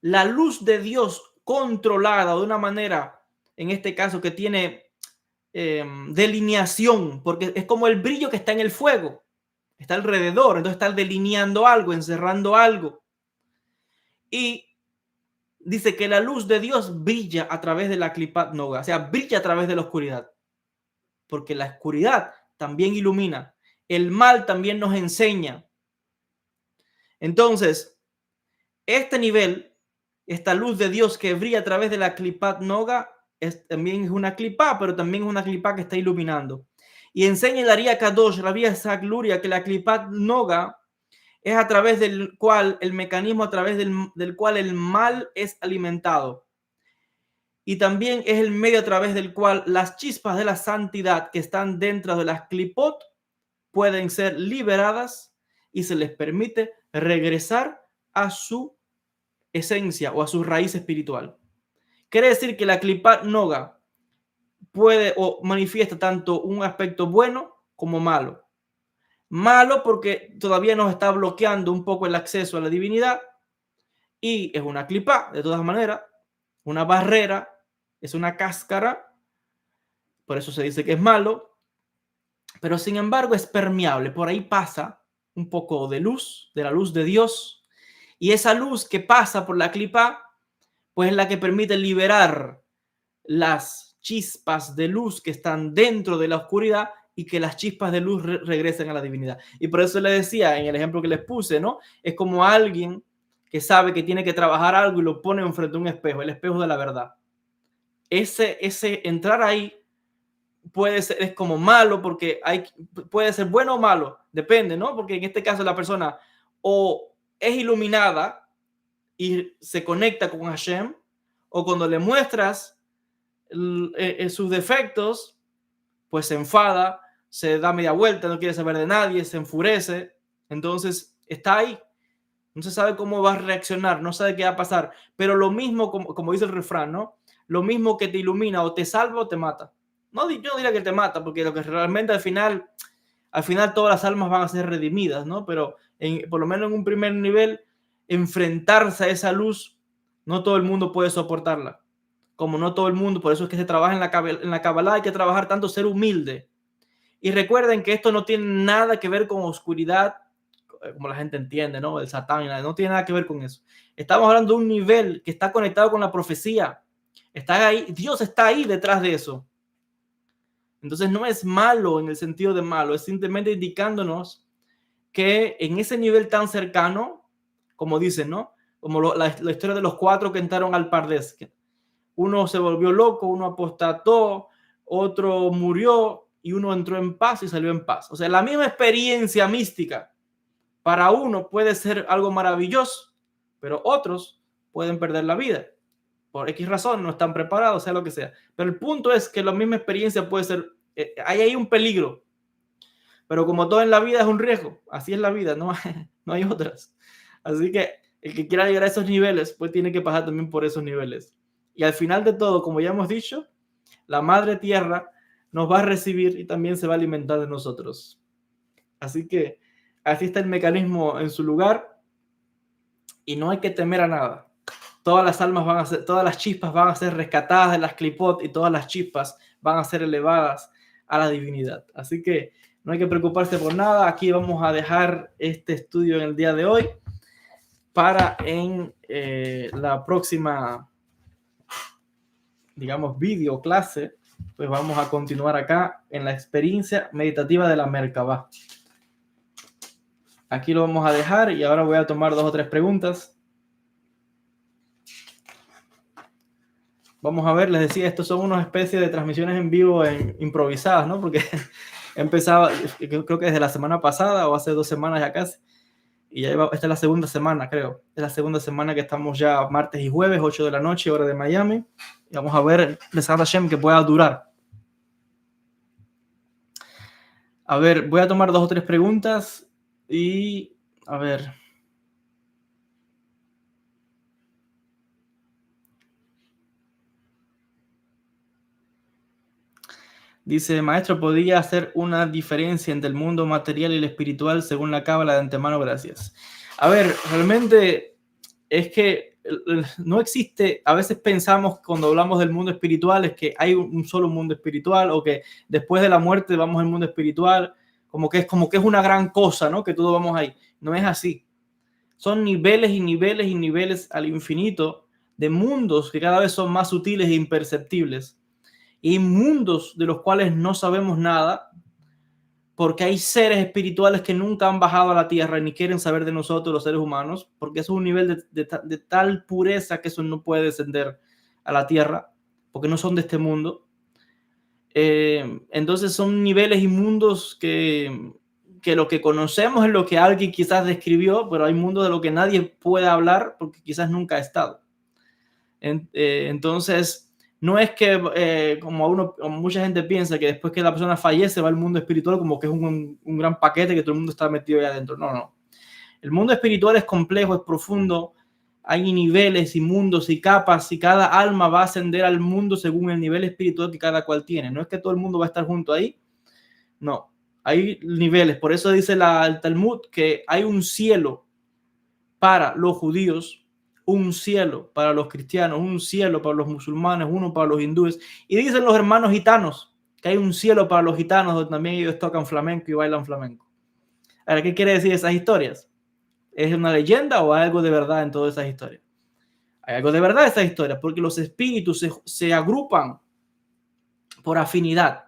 la luz de Dios controlada de una manera, en este caso, que tiene delineación, porque es como el brillo que está en el fuego, está alrededor, entonces está delineando algo, encerrando algo. Y dice que la luz de Dios brilla a través de la klipat noga, o sea, brilla a través de la oscuridad, porque la oscuridad también ilumina, el mal también nos enseña. Entonces, este nivel, esta luz de Dios que brilla a través de la klipat noga, también es una clipa, pero también es una clipa que está iluminando. Y enseña el Ari Kadosh, Rabbi Isaac Luria, que la klipat noga es a través del cual, el mecanismo a través del cual el mal es alimentado. y también es el medio a través del cual las chispas de la santidad que están dentro de las clipot pueden ser liberadas y se les permite regresar a su esencia o a su raíz espiritual. Quiere decir que la clipat noga puede o manifiesta tanto un aspecto bueno como malo. Malo porque todavía nos está bloqueando un poco el acceso a la divinidad y es una clipa, de todas maneras, una barrera, es una cáscara, por eso se dice que es malo, pero sin embargo es permeable, por ahí pasa un poco de luz, de la luz de Dios, y esa luz que pasa por la clipa, pues es la que permite liberar las chispas de luz que están dentro de la oscuridad y que las chispas de luz regresen a la divinidad. Y por eso le decía en el ejemplo que les puse, ¿no? Es como alguien que sabe que tiene que trabajar algo y lo pone enfrente a un espejo, el espejo de la verdad. Ese entrar ahí puede ser, es como malo porque puede ser bueno o malo, depende, ¿no? Porque en este caso la persona o es iluminada y se conecta con Hashem, o cuando le muestras sus defectos, pues se enfada, se da media vuelta, no quiere saber de nadie, se enfurece, entonces está ahí, no se sabe cómo va a reaccionar, no sabe qué va a pasar, pero lo mismo, como dice el refrán, ¿no? Lo mismo que te ilumina o te salva o te mata. No, yo no diría que te mata, porque lo que realmente al final todas las almas van a ser redimidas, ¿no? Pero por lo menos en un primer nivel, enfrentarse a esa luz, no todo el mundo puede soportarla. Como no todo el mundo, por eso es que se trabaja en la Kabbalah, hay que trabajar tanto ser humilde. Y recuerden que esto no tiene nada que ver con oscuridad, como la gente entiende, ¿no? El Satán, no tiene nada que ver con eso. Estamos hablando de un nivel que está conectado con la profecía. Está ahí, Dios está ahí detrás de eso. Entonces no es malo en el sentido de malo, es simplemente indicándonos que en ese nivel tan cercano, como dicen, ¿no? Como la historia de los 4 que entraron al Pardes. Uno se volvió loco, uno apostató, otro murió y uno entró en paz y salió en paz. O sea, la misma experiencia mística para uno puede ser algo maravilloso, pero otros pueden perder la vida. Por X razón, no están preparados, sea lo que sea. Pero el punto es que la misma experiencia puede ser, hay ahí un peligro. Pero como todo en la vida es un riesgo, así es la vida, no hay otras. Así que el que quiera llegar a esos niveles, pues tiene que pasar también por esos niveles. Y al final de todo, como ya hemos dicho, la madre tierra nos va a recibir y también se va a alimentar de nosotros. Así que así está el mecanismo en su lugar y no hay que temer a nada. Todas las almas van a ser, todas las chispas van a ser rescatadas de las clipot y todas las chispas van a ser elevadas a la divinidad. Así que no hay que preocuparse por nada. Aquí vamos a dejar este estudio en el día de hoy para en la próxima, digamos, video clase, pues vamos a continuar acá en la experiencia meditativa de la Merkabah. Aquí lo vamos a dejar y ahora voy a tomar 2 o 3 preguntas. Vamos a ver, les decía, estos son una especie de transmisiones en vivo improvisadas, ¿no? Porque empezaba, creo que desde la semana pasada o hace 2 semanas ya casi. Y ya esta es la segunda semana, creo. Es la segunda semana que estamos ya martes y jueves, 8 de la noche, hora de Miami. Y vamos a ver, Besat Hashem, que pueda durar. A ver, voy a tomar 2 o 3 preguntas y a ver. Dice, maestro, ¿podría hacer una diferencia entre el mundo material y el espiritual según la Cábala? De antemano, gracias. A ver, realmente es que no existe, a veces pensamos cuando hablamos del mundo espiritual es que hay un solo mundo espiritual o que después de la muerte vamos al mundo espiritual, como que es una gran cosa, ¿no? Que todos vamos ahí. No es así. Son niveles y niveles y niveles al infinito de mundos que cada vez son más sutiles e imperceptibles. Y mundos de los cuales no sabemos nada, porque hay seres espirituales que nunca han bajado a la tierra ni quieren saber de nosotros, los seres humanos, porque eso es un nivel de tal pureza que eso no puede descender a la tierra, porque no son de este mundo. Entonces son niveles y mundos que lo que conocemos es lo que alguien quizás describió, pero hay mundos de lo que nadie puede hablar porque quizás nunca ha estado. Entonces, No es que como mucha gente piensa que después que la persona fallece va al mundo espiritual como que es un gran paquete que todo el mundo está metido ahí adentro. No, no. El mundo espiritual es complejo, es profundo. Hay niveles y mundos y capas y cada alma va a ascender al mundo según el nivel espiritual que cada cual tiene. No es que todo el mundo va a estar junto ahí. No. Hay niveles. Por eso dice el Talmud que hay un cielo para los judíos, un cielo para los cristianos, un cielo para los musulmanes, uno para los hindúes. Y dicen los hermanos gitanos que hay un cielo para los gitanos donde también ellos tocan flamenco y bailan flamenco. Ahora, ¿qué quiere decir esas historias? ¿Es una leyenda o hay algo de verdad en todas esas historias? Hay algo de verdad en esas historias porque los espíritus se agrupan por afinidad.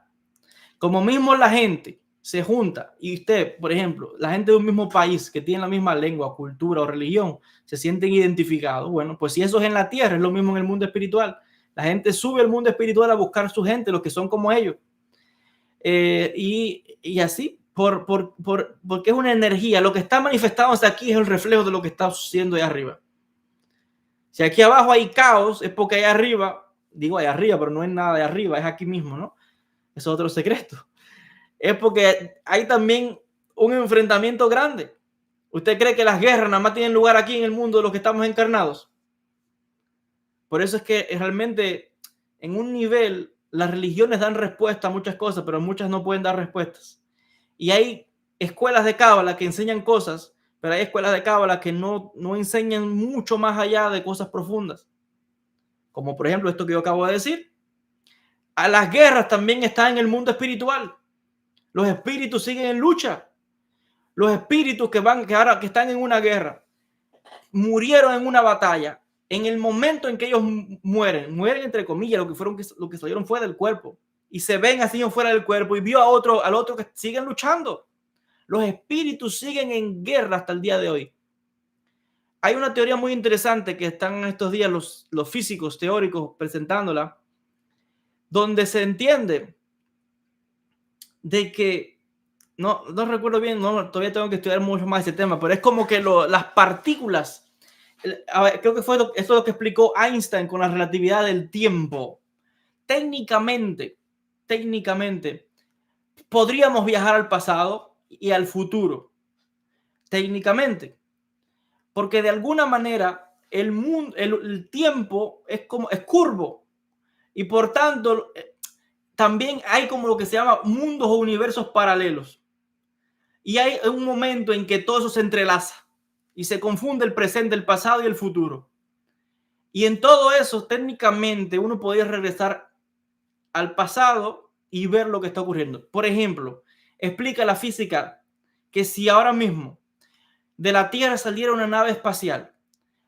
Como mismo la gente se junta y usted, por ejemplo, la gente de un mismo país que tiene la misma lengua, cultura o religión, se sienten identificados. Bueno, pues si eso es en la tierra, es lo mismo en el mundo espiritual. La gente sube al mundo espiritual a buscar su gente, los que son como ellos. Y así, porque es una energía. Lo que está manifestándose aquí es el reflejo de lo que está sucediendo ahí arriba. Si aquí abajo hay caos, es porque allá arriba, digo allá arriba, pero no es nada de arriba, es aquí mismo, ¿no? Es otro secreto. Es porque hay también un enfrentamiento grande. ¿Usted cree que las guerras nada más tienen lugar aquí en el mundo de los que estamos encarnados? Por eso es que realmente en un nivel las religiones dan respuesta a muchas cosas, pero muchas no pueden dar respuestas. Y hay escuelas de cábala que enseñan cosas, pero hay escuelas de cábala que no enseñan mucho más allá de cosas profundas. Como por ejemplo esto que yo acabo de decir. A las guerras también están en el mundo espiritual. Los espíritus siguen en lucha. Los espíritus que están en una guerra, murieron en una batalla. En el momento en que ellos mueren entre comillas, lo que salieron fuera del cuerpo. Y se ven así fuera del cuerpo y vio al otro que siguen luchando. Los espíritus siguen en guerra hasta el día de hoy. Hay una teoría muy interesante que están en estos días los físicos teóricos presentándola, donde se entiende de que no recuerdo bien, todavía tengo que estudiar mucho más ese tema, pero es como que las partículas, creo que esto es lo que explicó Einstein con la relatividad del tiempo. Técnicamente, podríamos viajar al pasado y al futuro, técnicamente, porque de alguna manera el tiempo es curvo y por tanto también hay como lo que se llama mundos o universos paralelos. Y hay un momento en que todo eso se entrelaza y se confunde el presente, el pasado y el futuro. Y en todo eso, técnicamente, uno podría regresar al pasado y ver lo que está ocurriendo. Por ejemplo, explica la física que si ahora mismo de la Tierra saliera una nave espacial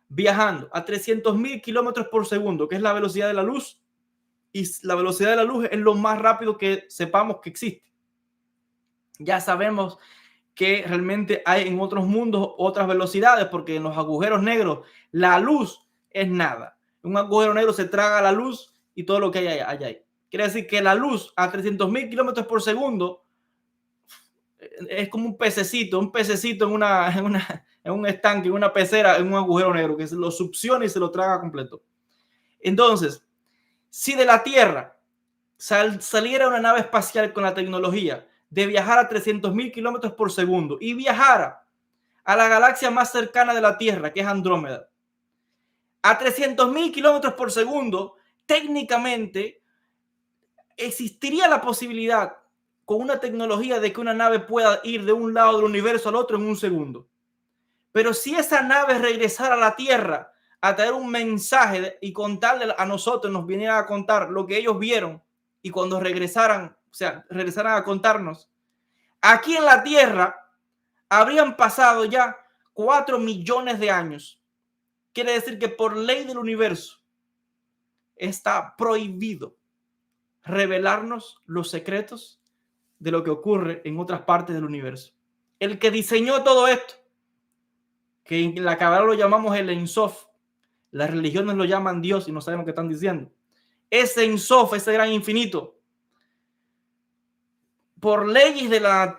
viajando a 300.000 kilómetros por segundo, que es la velocidad de la luz, y la velocidad de la luz es lo más rápido que sepamos que existe. Ya sabemos que realmente hay en otros mundos otras velocidades, porque en los agujeros negros la luz es nada. Un agujero negro se traga la luz y todo lo que hay allá. Quiere decir que la luz a 300.000 kilómetros por segundo es como un pececito en un estanque, en una pecera, en un agujero negro que se lo succiona y se lo traga completo. Entonces, si de la Tierra saliera una nave espacial con la tecnología de viajar a 300.000 kilómetros por segundo y viajara a la galaxia más cercana de la Tierra, que es Andrómeda, a 300.000 kilómetros por segundo, técnicamente existiría la posibilidad con una tecnología de que una nave pueda ir de un lado del universo al otro en un segundo. Pero si esa nave regresara a la Tierra a traer un mensaje y contarle a nosotros, nos viniera a contar lo que ellos vieron y cuando regresaran a contarnos, aquí en la Tierra habrían pasado ya 4 millones de años. Quiere decir que por ley del universo está prohibido revelarnos los secretos de lo que ocurre en otras partes del universo. El que diseñó todo esto, que en la Kabbalah lo llamamos el Ein Sof, las religiones lo llaman Dios y no saben lo que están diciendo. Ese Ein Sof, ese gran infinito, por leyes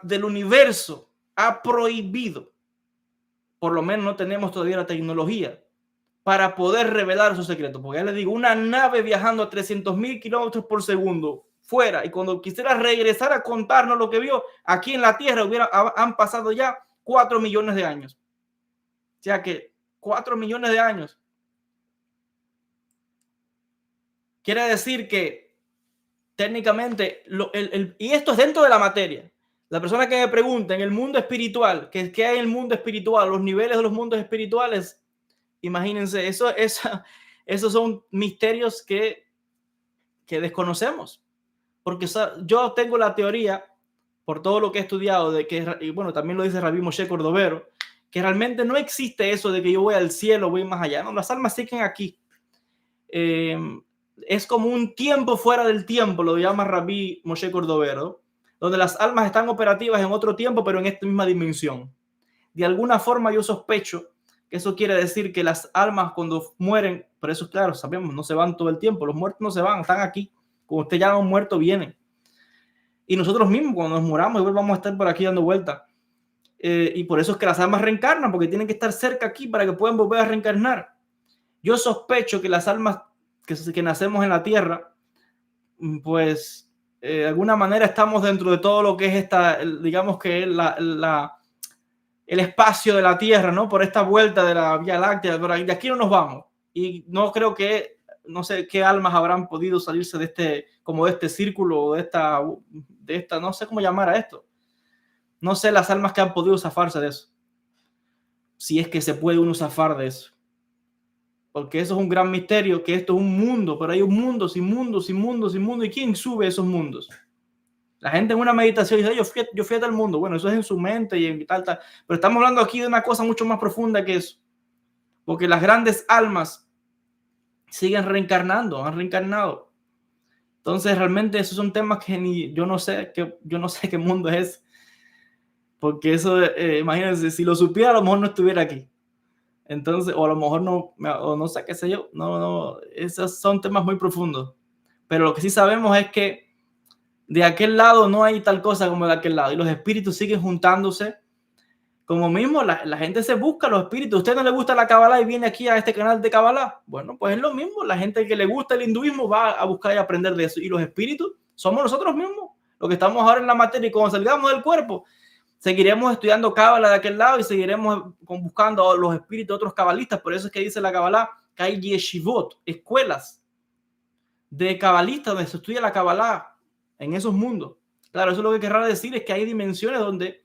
del universo, ha prohibido, por lo menos no tenemos todavía la tecnología, para poder revelar su secreto. Porque ya les digo, una nave viajando a 300,000 kilómetros por segundo fuera, y cuando quisiera regresar a contarnos lo que vio aquí en la Tierra, han pasado ya 4 millones de años. O sea que 4 millones de años. Quiere decir que técnicamente, y esto es dentro de la materia. La persona que me pregunta en el mundo espiritual, ¿qué hay en el mundo espiritual? Los niveles de los mundos espirituales, imagínense, esos son misterios que desconocemos. Porque yo tengo la teoría, por todo lo que he estudiado, de que, y bueno, también lo dice Rabbi Moshe Cordovero, que realmente no existe eso de que yo voy al cielo, voy más allá. No, las almas siguen aquí. Es como un tiempo fuera del tiempo, lo llama Rabbi Moshe Cordovero, donde las almas están operativas en otro tiempo, pero en esta misma dimensión. De alguna forma yo sospecho que eso quiere decir que las almas cuando mueren, por eso claro, sabemos, no se van todo el tiempo, los muertos no se van, están aquí. Cuando usted llama a un muerto, vienen. Y nosotros mismos, cuando nos muramos, igual vamos a estar por aquí dando vueltas. Y por eso es que las almas reencarnan, porque tienen que estar cerca aquí para que puedan volver a reencarnar. Yo sospecho que las almas que nacemos en la Tierra, pues de alguna manera estamos dentro de todo lo que es digamos que el espacio de la Tierra, ¿no? Por esta vuelta de la Vía Láctea, pero de aquí no nos vamos. Y no creo que, no sé qué almas habrán podido salirse de este círculo, de esta, no sé cómo llamar a esto. No sé las almas que han podido zafarse de eso. Si es que se puede uno zafar de eso. Porque eso es un gran misterio, que esto es un mundo, pero hay un mundo sin mundos, sin mundos, sin mundos. ¿Y quién sube esos mundos? La gente en una meditación dice, yo fui a tal mundo. Bueno, eso es en su mente y en tal. Pero estamos hablando aquí de una cosa mucho más profunda que eso. Porque las grandes almas siguen reencarnando, han reencarnado. Entonces, realmente esos son temas que yo no sé qué mundo es. Porque eso, imagínense, si lo supiera, a lo mejor no estuviera aquí. Entonces, o a lo mejor no sé qué sé yo. No, esos son temas muy profundos. Pero lo que sí sabemos es que de aquel lado no hay tal cosa como de aquel lado. Y los espíritus siguen juntándose. Como mismo, la gente se busca los espíritus. ¿A usted no le gusta la Kabbalah y viene aquí a este canal de Kabbalah? Bueno, pues es lo mismo. La gente que le gusta el hinduismo va a buscar y aprender de eso. Y los espíritus somos nosotros mismos. Lo que estamos ahora en la materia. Y cuando salgamos del cuerpo, seguiremos estudiando Kabbalah de aquel lado y seguiremos buscando a los espíritus de otros cabalistas. Por eso es que dice la Kabbalah que hay yeshivot, escuelas de cabalistas donde se estudia la Kabbalah en esos mundos. Claro, eso lo que querrá decir es que hay dimensiones donde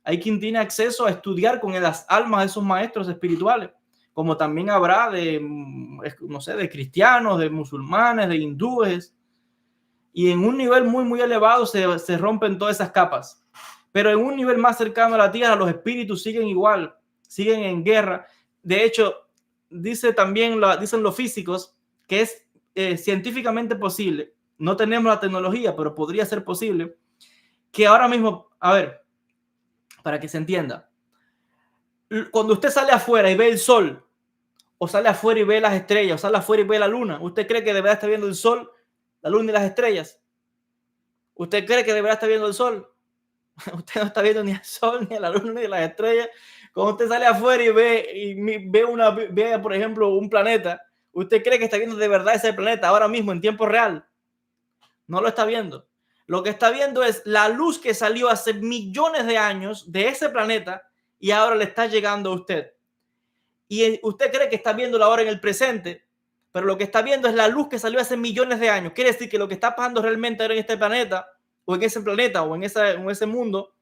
hay quien tiene acceso a estudiar con las almas de esos maestros espirituales, como también habrá no sé, de cristianos, de musulmanes, de hindúes, y en un nivel muy, muy elevado se rompen todas esas capas. Pero en un nivel más cercano a la Tierra, los espíritus siguen igual, siguen en guerra. De hecho, dicen los físicos que es científicamente posible, no tenemos la tecnología, pero podría ser posible, que ahora mismo, a ver, para que se entienda, cuando usted sale afuera y ve el sol, o sale afuera y ve las estrellas, o sale afuera y ve la luna, ¿usted cree que deberá estar viendo el sol, la luna y las estrellas? ¿Usted cree que deberá estar viendo el sol? Usted no está viendo ni el sol, ni la luna, ni las estrellas. Cuando usted sale afuera y ve, por ejemplo, un planeta, ¿usted cree que está viendo de verdad ese planeta ahora mismo en tiempo real? No lo está viendo. Lo que está viendo es la luz que salió hace millones de años de ese planeta y ahora le está llegando a usted. Y usted cree que está viéndolo ahora en el presente, pero lo que está viendo es la luz que salió hace millones de años. Quiere decir que lo que está pasando realmente ahora en este planeta, o en ese planeta, o en ese mundo,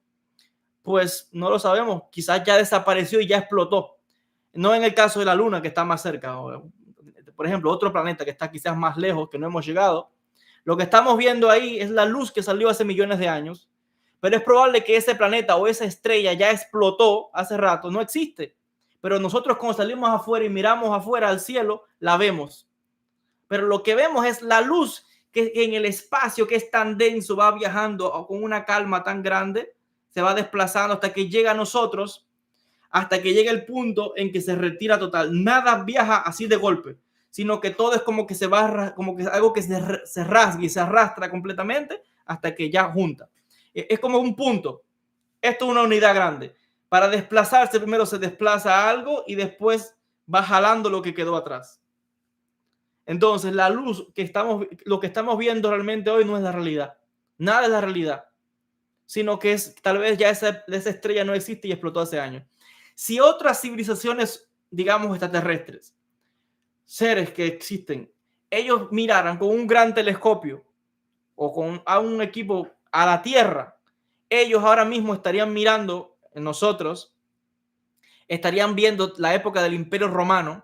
pues no lo sabemos. Quizás ya desapareció y ya explotó. No en el caso de la Luna, que está más cerca. Por ejemplo, otro planeta que está quizás más lejos, que no hemos llegado. Lo que estamos viendo ahí es la luz que salió hace millones de años, pero es probable que ese planeta o esa estrella ya explotó hace rato, no existe. Pero nosotros cuando salimos afuera y miramos afuera al cielo, la vemos. Pero lo que vemos es la luz que en el espacio que es tan denso va viajando con una calma tan grande, se va desplazando hasta que llega a nosotros, hasta que llega el punto en que se retira total. Nada viaja así de golpe, sino que todo es como que se va, como que algo que se rasga y se arrastra completamente hasta que ya junta. Es como un punto. Esto es una unidad grande. Para desplazarse, primero se desplaza algo y después va jalando lo que quedó atrás. Entonces, lo que estamos viendo realmente hoy no es la realidad. Nada es la realidad, sino que tal vez ya esa estrella no existe y explotó hace años. Si otras civilizaciones, digamos extraterrestres, seres que existen, ellos miraran con un gran telescopio o con un equipo a la Tierra, ellos ahora mismo estarían mirando en nosotros, estarían viendo la época del Imperio Romano,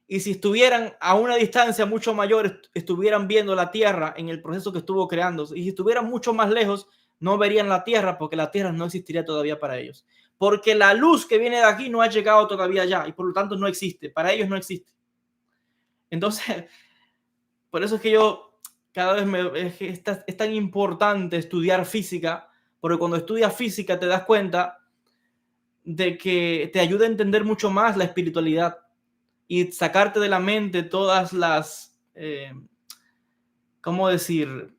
y si estuvieran a una distancia mucho mayor, estuvieran viendo la Tierra en el proceso que estuvo creándose, y si estuvieran mucho más lejos, no verían la Tierra, porque la Tierra no existiría todavía para ellos, porque la luz que viene de aquí no ha llegado todavía allá, y por lo tanto no existe, para ellos no existe. Entonces, por eso es que yo cada vez es tan importante estudiar física, porque cuando estudias física te das cuenta de que te ayuda a entender mucho más la espiritualidad y sacarte de la mente todas las, ¿cómo decir?,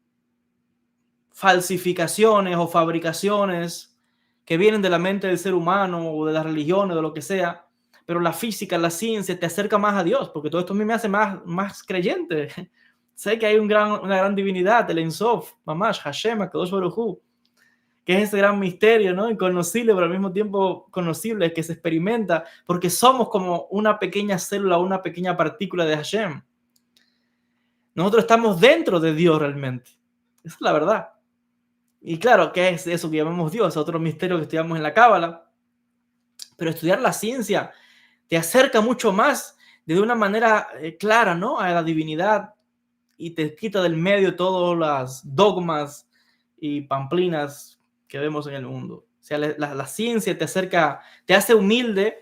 falsificaciones o fabricaciones que vienen de la mente del ser humano o de las religiones o de lo que sea. Pero la física, la ciencia te acerca más a Dios, porque todo esto a mí me hace más creyente. Sé que hay una gran divinidad, el Ensof, Mamash, Hashem, Akadosh Baruj Hu, que es ese gran misterio, ¿no? Inconocible, pero al mismo tiempo conocible, que se experimenta, porque somos como una pequeña célula, una pequeña partícula de Hashem. Nosotros estamos dentro de Dios realmente. Esa es la verdad. Y claro, ¿qué es eso que llamamos Dios? Otro misterio que estudiamos en la Cábala. Pero estudiar la ciencia te acerca mucho más de una manera clara, ¿no?, a la divinidad, y te quita del medio todas las dogmas y pamplinas que vemos en el mundo. O sea, la ciencia te acerca, te hace humilde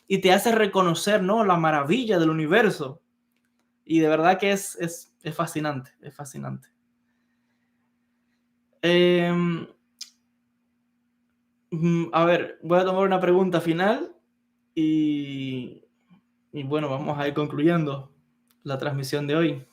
y te hace reconocer, ¿no?, la maravilla del universo. Y de verdad que es fascinante, es fascinante. A ver, voy a tomar una pregunta final y bueno, vamos a ir concluyendo la transmisión de hoy.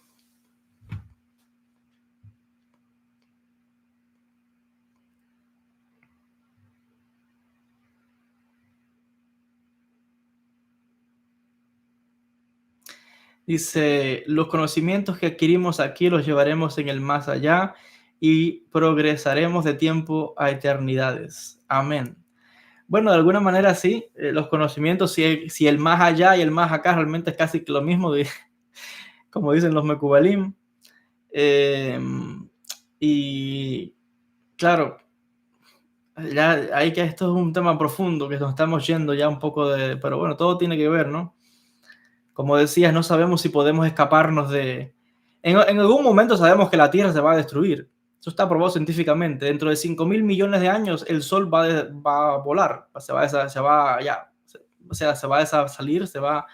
Dice, los conocimientos que adquirimos aquí los llevaremos en el más allá y progresaremos de tiempo a eternidades. Amén. Bueno, de alguna manera sí, los conocimientos, si el más allá y el más acá realmente es casi lo mismo, como dicen los Mekubalim. Y claro, ya hay que esto es un tema profundo que nos estamos yendo ya un poco pero bueno, todo tiene que ver, ¿no? Como decías, no sabemos si podemos escaparnos en algún momento sabemos que la Tierra se va a destruir. Eso está probado científicamente. Dentro de 5.000 millones de años el Sol va a volar, se va a salir, se va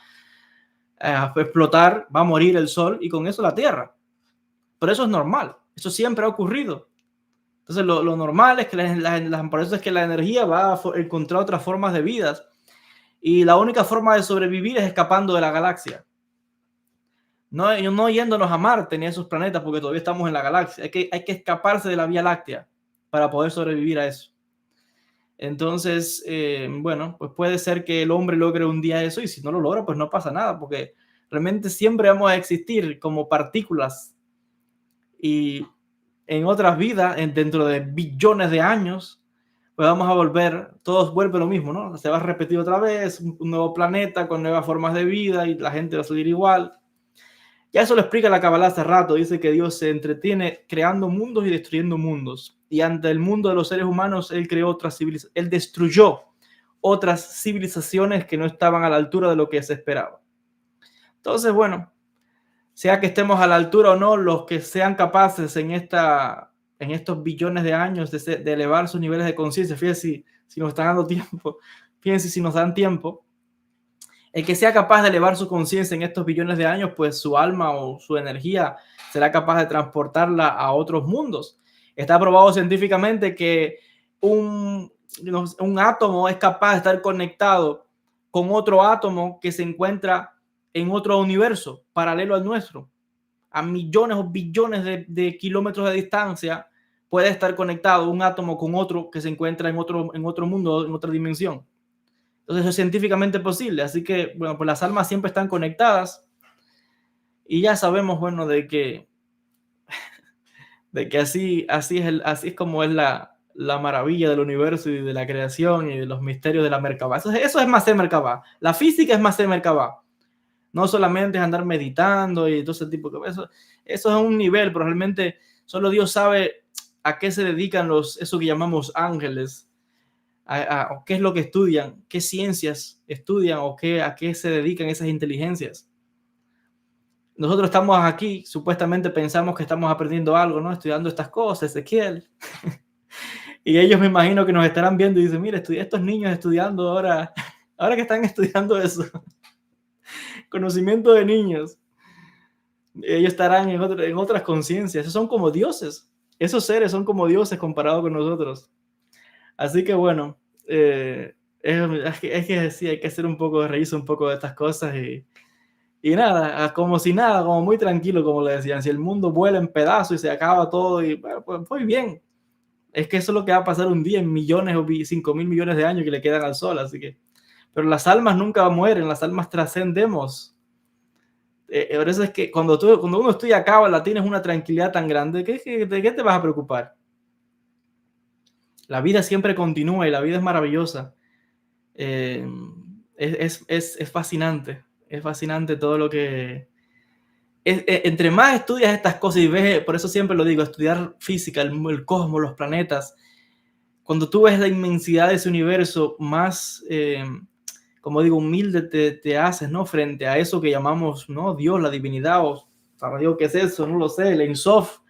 a explotar, va a morir el Sol y con eso la Tierra. Pero eso es normal, eso siempre ha ocurrido. Entonces lo normal es que por eso es que la energía va a encontrar otras formas de vida. Y la única forma de sobrevivir es escapando de la galaxia. No yéndonos a Marte ni a esos planetas, porque todavía estamos en la galaxia. Hay que escaparse de la Vía Láctea para poder sobrevivir a eso. Entonces, bueno, pues puede ser que el hombre logre un día eso, y si no lo logra, pues no pasa nada, porque realmente siempre vamos a existir como partículas. Y en otras vidas, dentro de billones de años, pues vamos a volver, todo vuelve lo mismo, ¿no? Se va a repetir otra vez, un nuevo planeta con nuevas formas de vida y la gente va a salir igual. Ya eso lo explica la Kabbalah hace rato, dice que Dios se entretiene creando mundos y destruyendo mundos. Y ante el mundo de los seres humanos, Él creó otras civilizaciones, Él destruyó otras civilizaciones que no estaban a la altura de lo que se esperaba. Entonces, bueno, sea que estemos a la altura o no, los que sean capaces en estos billones de años de elevar sus niveles de conciencia, fíjense si nos están dando tiempo, fíjense si nos dan tiempo, el que sea capaz de elevar su conciencia en estos billones de años, pues su alma o su energía será capaz de transportarla a otros mundos. Está probado científicamente que un átomo es capaz de estar conectado con otro átomo que se encuentra en otro universo paralelo al nuestro. A millones o billones de kilómetros de distancia puede estar conectado un átomo con otro que se encuentra en otro mundo, en otra dimensión. Entonces eso es científicamente posible. Así que, bueno, pues las almas siempre están conectadas y ya sabemos, bueno, de que así es como es la maravilla del universo y de la creación y de los misterios de la Merkabah. Eso es Masé Merkabah. La física es Masé Merkabah. No solamente es andar meditando y todo ese tipo de cosas. Eso es un nivel, pero realmente solo Dios sabe a qué se dedican eso que llamamos ángeles, o qué es lo que estudian, qué ciencias estudian o a qué se dedican esas inteligencias. Nosotros estamos aquí, supuestamente pensamos que estamos aprendiendo algo, ¿no? Estudiando estas cosas, Ezequiel. Y ellos me imagino que nos estarán viendo y dicen, mira, estos niños estudiando ahora que están estudiando eso, conocimiento de niños, ellos estarán en otras conciencias, esos son como dioses, esos seres son como dioses comparados con nosotros. Así que bueno, es que sí, hay que hacer un poco de reírse un poco de estas cosas y nada, como si nada, como muy tranquilo, como le decían, si el mundo vuela en pedazos y se acaba todo y bueno, pues muy bien. Es que eso es lo que va a pasar un día en millones o 5.000 millones de años que le quedan al sol, así que. Pero las almas nunca mueren, las almas trascendemos. Por eso es que cuando uno estudia cábala tienes una tranquilidad tan grande que ¿de qué te vas a preocupar? La vida siempre continúa y la vida es maravillosa. Es fascinante todo lo que. Entre más estudias estas cosas y ves, por eso siempre lo digo, estudiar física, el cosmos, los planetas, cuando tú ves la inmensidad de ese universo, más, como digo, humilde te haces, ¿no? Frente a eso que llamamos, ¿no? Dios, la divinidad, o para Dios, ¿qué es eso? No lo sé, el Ensof.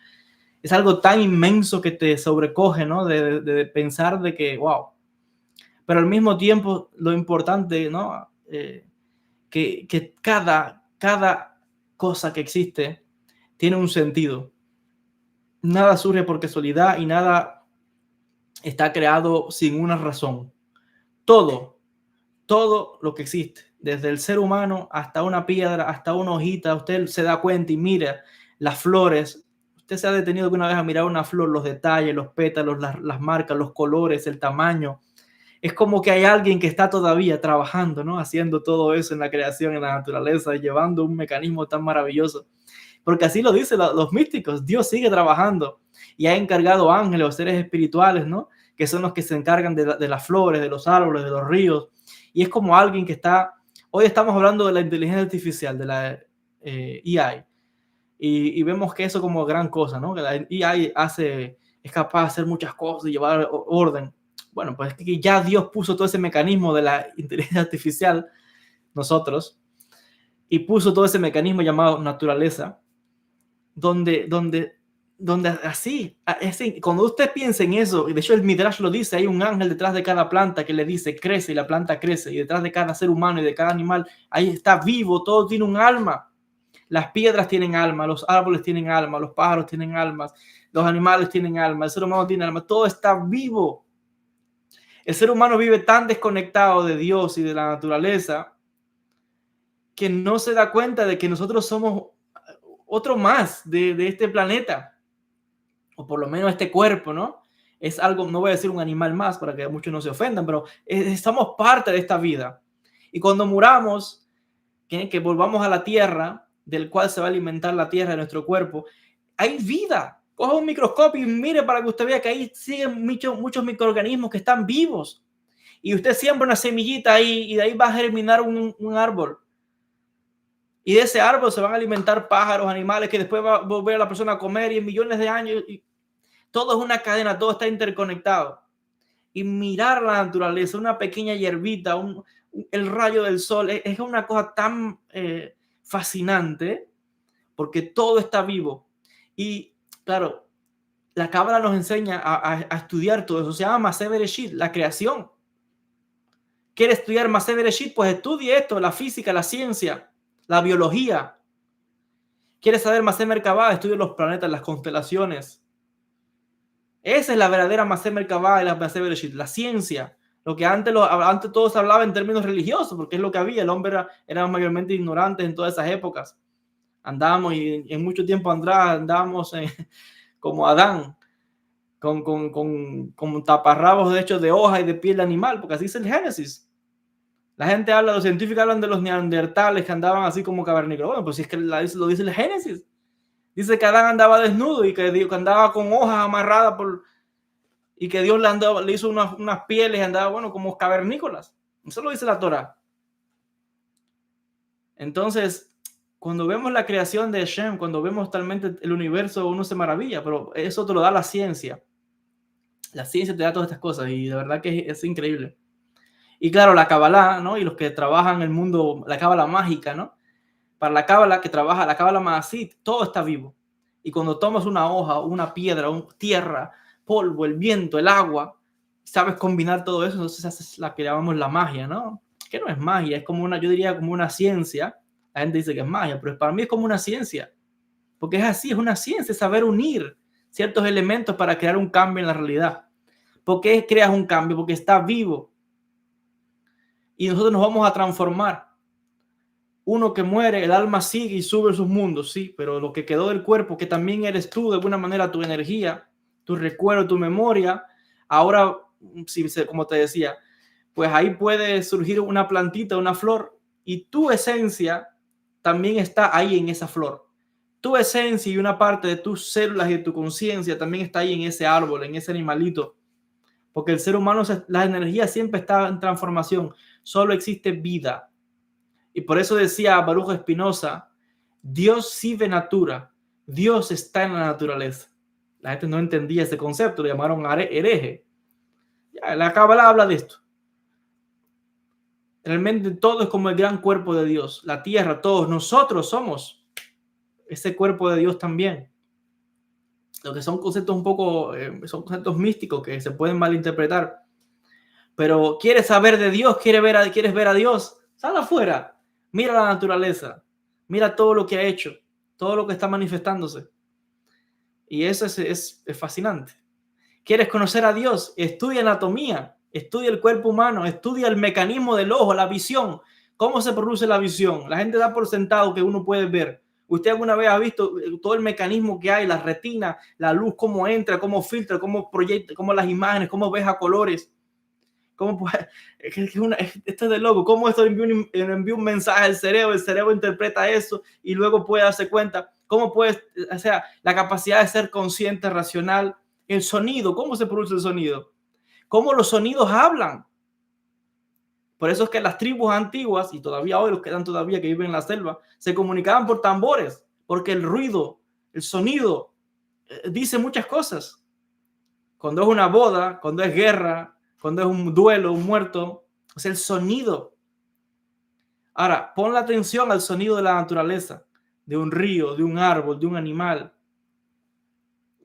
Es algo tan inmenso que te sobrecoge, ¿no? De pensar de que, wow. Pero al mismo tiempo, lo importante, ¿no? Que cada cosa que existe tiene un sentido. Nada surge por casualidad y nada está creado sin una razón. Todo lo que existe, desde el ser humano hasta una piedra, hasta una hojita, usted se da cuenta y mira las flores. Usted se ha detenido alguna vez a mirar una flor, los detalles, los pétalos, las marcas, los colores, el tamaño. Es como que hay alguien que está todavía trabajando, ¿no? Haciendo todo eso en la creación, en la naturaleza, llevando un mecanismo tan maravilloso. Porque así lo dicen los místicos, Dios sigue trabajando y ha encargado ángeles o seres espirituales, ¿no? Que son los que se encargan de las flores, de los árboles, de los ríos. Y es como alguien que hoy estamos hablando de la inteligencia artificial, de la AI, y vemos que eso como gran cosa, ¿no? Que la AI es capaz de hacer muchas cosas y llevar orden. Bueno, pues es que ya Dios puso todo ese mecanismo de la inteligencia artificial, nosotros, y puso todo ese mecanismo llamado naturaleza, donde así, cuando usted piensa en eso, y de hecho el Midrash lo dice, hay un ángel detrás de cada planta que le dice crece y la planta crece, y detrás de cada ser humano y de cada animal, ahí está vivo, todo tiene un alma. Las piedras tienen alma, los árboles tienen alma, los pájaros tienen almas, los animales tienen alma, el ser humano tiene alma, todo está vivo. El ser humano vive tan desconectado de Dios y de la naturaleza que no se da cuenta de que nosotros somos otro más de este planeta, o por lo menos este cuerpo, ¿no? Es algo, no voy a decir un animal más para que muchos no se ofendan, pero estamos parte de esta vida. Y cuando muramos, que volvamos a la tierra, del cual se va a alimentar la tierra de nuestro cuerpo, hay vida. Coja un microscopio y mire para que usted vea que ahí siguen muchos microorganismos que están vivos. Y usted siembra una semillita ahí y de ahí va a germinar un árbol. Y de ese árbol se van a alimentar pájaros, animales, que después va a volver a la persona a comer y en millones de años. Y todo es una cadena, todo está interconectado. Y mirar la naturaleza, una pequeña hierbita, el rayo del sol, es una cosa tan fascinante porque todo está vivo. Y claro, la cábala nos enseña a estudiar todo eso. Se llama Masé Bereshit, la creación. ¿Quiere estudiar Masé Bereshit? Pues estudie esto, la física, la ciencia, la biología. ¿Quiere saber Masé Merkabah? Estudie los planetas, las constelaciones. Esa es la verdadera Masé Merkabah y la Masé Bereshit, la ciencia. Lo que antes todo se hablaba en términos religiosos, porque es lo que había. El hombre era mayormente ignorante en todas esas épocas. Andábamos, y en mucho tiempo andábamos como Adán, con taparrabos de hecho de hoja y de piel de animal, porque así es el Génesis. La gente habla, los científicos hablan de los neandertales que andaban así como cavernícolas. Bueno, pues si es que lo dice el Génesis. Dice que Adán andaba desnudo y que andaba con hojas amarradas y que Dios le hizo unas pieles y andaba, bueno, como cavernícolas. Eso lo dice la Torá. Entonces, cuando vemos la creación de Hashem, cuando vemos totalmente el universo, uno se maravilla, pero eso te lo da la ciencia. La ciencia te da todas estas cosas y de verdad que es increíble. Y claro, la Kabbalah, ¿no? Y los que trabajan en el mundo, la Kabbalah mágica, ¿no? Para la Kabbalah que trabaja, la Kabbalah Maasit, todo está vivo. Y cuando tomas una hoja, una piedra, tierra, polvo, el viento, el agua, sabes combinar todo eso, entonces haces la que llamamos la magia, ¿no? Que no es magia, es como yo diría como una ciencia. La gente dice que es magia, pero para mí es como una ciencia. Porque es así, es una ciencia, saber unir ciertos elementos para crear un cambio en la realidad. ¿Por qué creas un cambio? Porque está vivo. Y nosotros nos vamos a transformar. Uno que muere, el alma sigue y sube sus mundos, sí, pero lo que quedó del cuerpo, que también eres tú, de alguna manera, tu energía, tu recuerdo, tu memoria, ahora, sí, como te decía, pues ahí puede surgir una plantita, una flor, y tu esencia también está ahí en esa flor. Tu esencia y una parte de tus células y de tu conciencia también está ahí en ese árbol, en ese animalito. Porque el ser humano, la energía siempre está en transformación. Solo existe vida. Y por eso decía Baruch Espinosa, Dios sive natura. Dios está en la naturaleza. La gente no entendía ese concepto, lo llamaron hereje. La Cábala habla de esto. Realmente todo es como el gran cuerpo de Dios. La tierra, todos nosotros somos ese cuerpo de Dios también. Lo que son conceptos un poco, son conceptos místicos que se pueden malinterpretar. Pero quieres saber de Dios, quieres ver a Dios, sal afuera, mira la naturaleza, mira todo lo que ha hecho, todo lo que está manifestándose. Y eso es fascinante. ¿Quieres conocer a Dios? Estudia anatomía, estudia el cuerpo humano, estudia el mecanismo del ojo, la visión. ¿Cómo se produce la visión? La gente da por sentado que uno puede ver. ¿Usted alguna vez ha visto todo el mecanismo que hay, la retina, la luz, cómo entra, cómo filtra, cómo proyecta, cómo las imágenes, cómo ves a colores? ¿Cómo puede? Esto es de loco. ¿Cómo esto envía un mensaje al cerebro? El cerebro interpreta eso y luego puede darse cuenta. ¿Cómo puede, o sea, la capacidad de ser consciente, racional? El sonido, ¿cómo se produce el sonido? ¿Cómo los sonidos hablan? Por eso es que las tribus antiguas, y todavía hoy los quedan todavía que viven en la selva, se comunicaban por tambores, porque el ruido, el sonido, dice muchas cosas. Cuando es una boda, cuando es guerra, cuando es un duelo, un muerto, es el sonido. Ahora, pon la atención al sonido de la naturaleza, de un río, de un árbol, de un animal.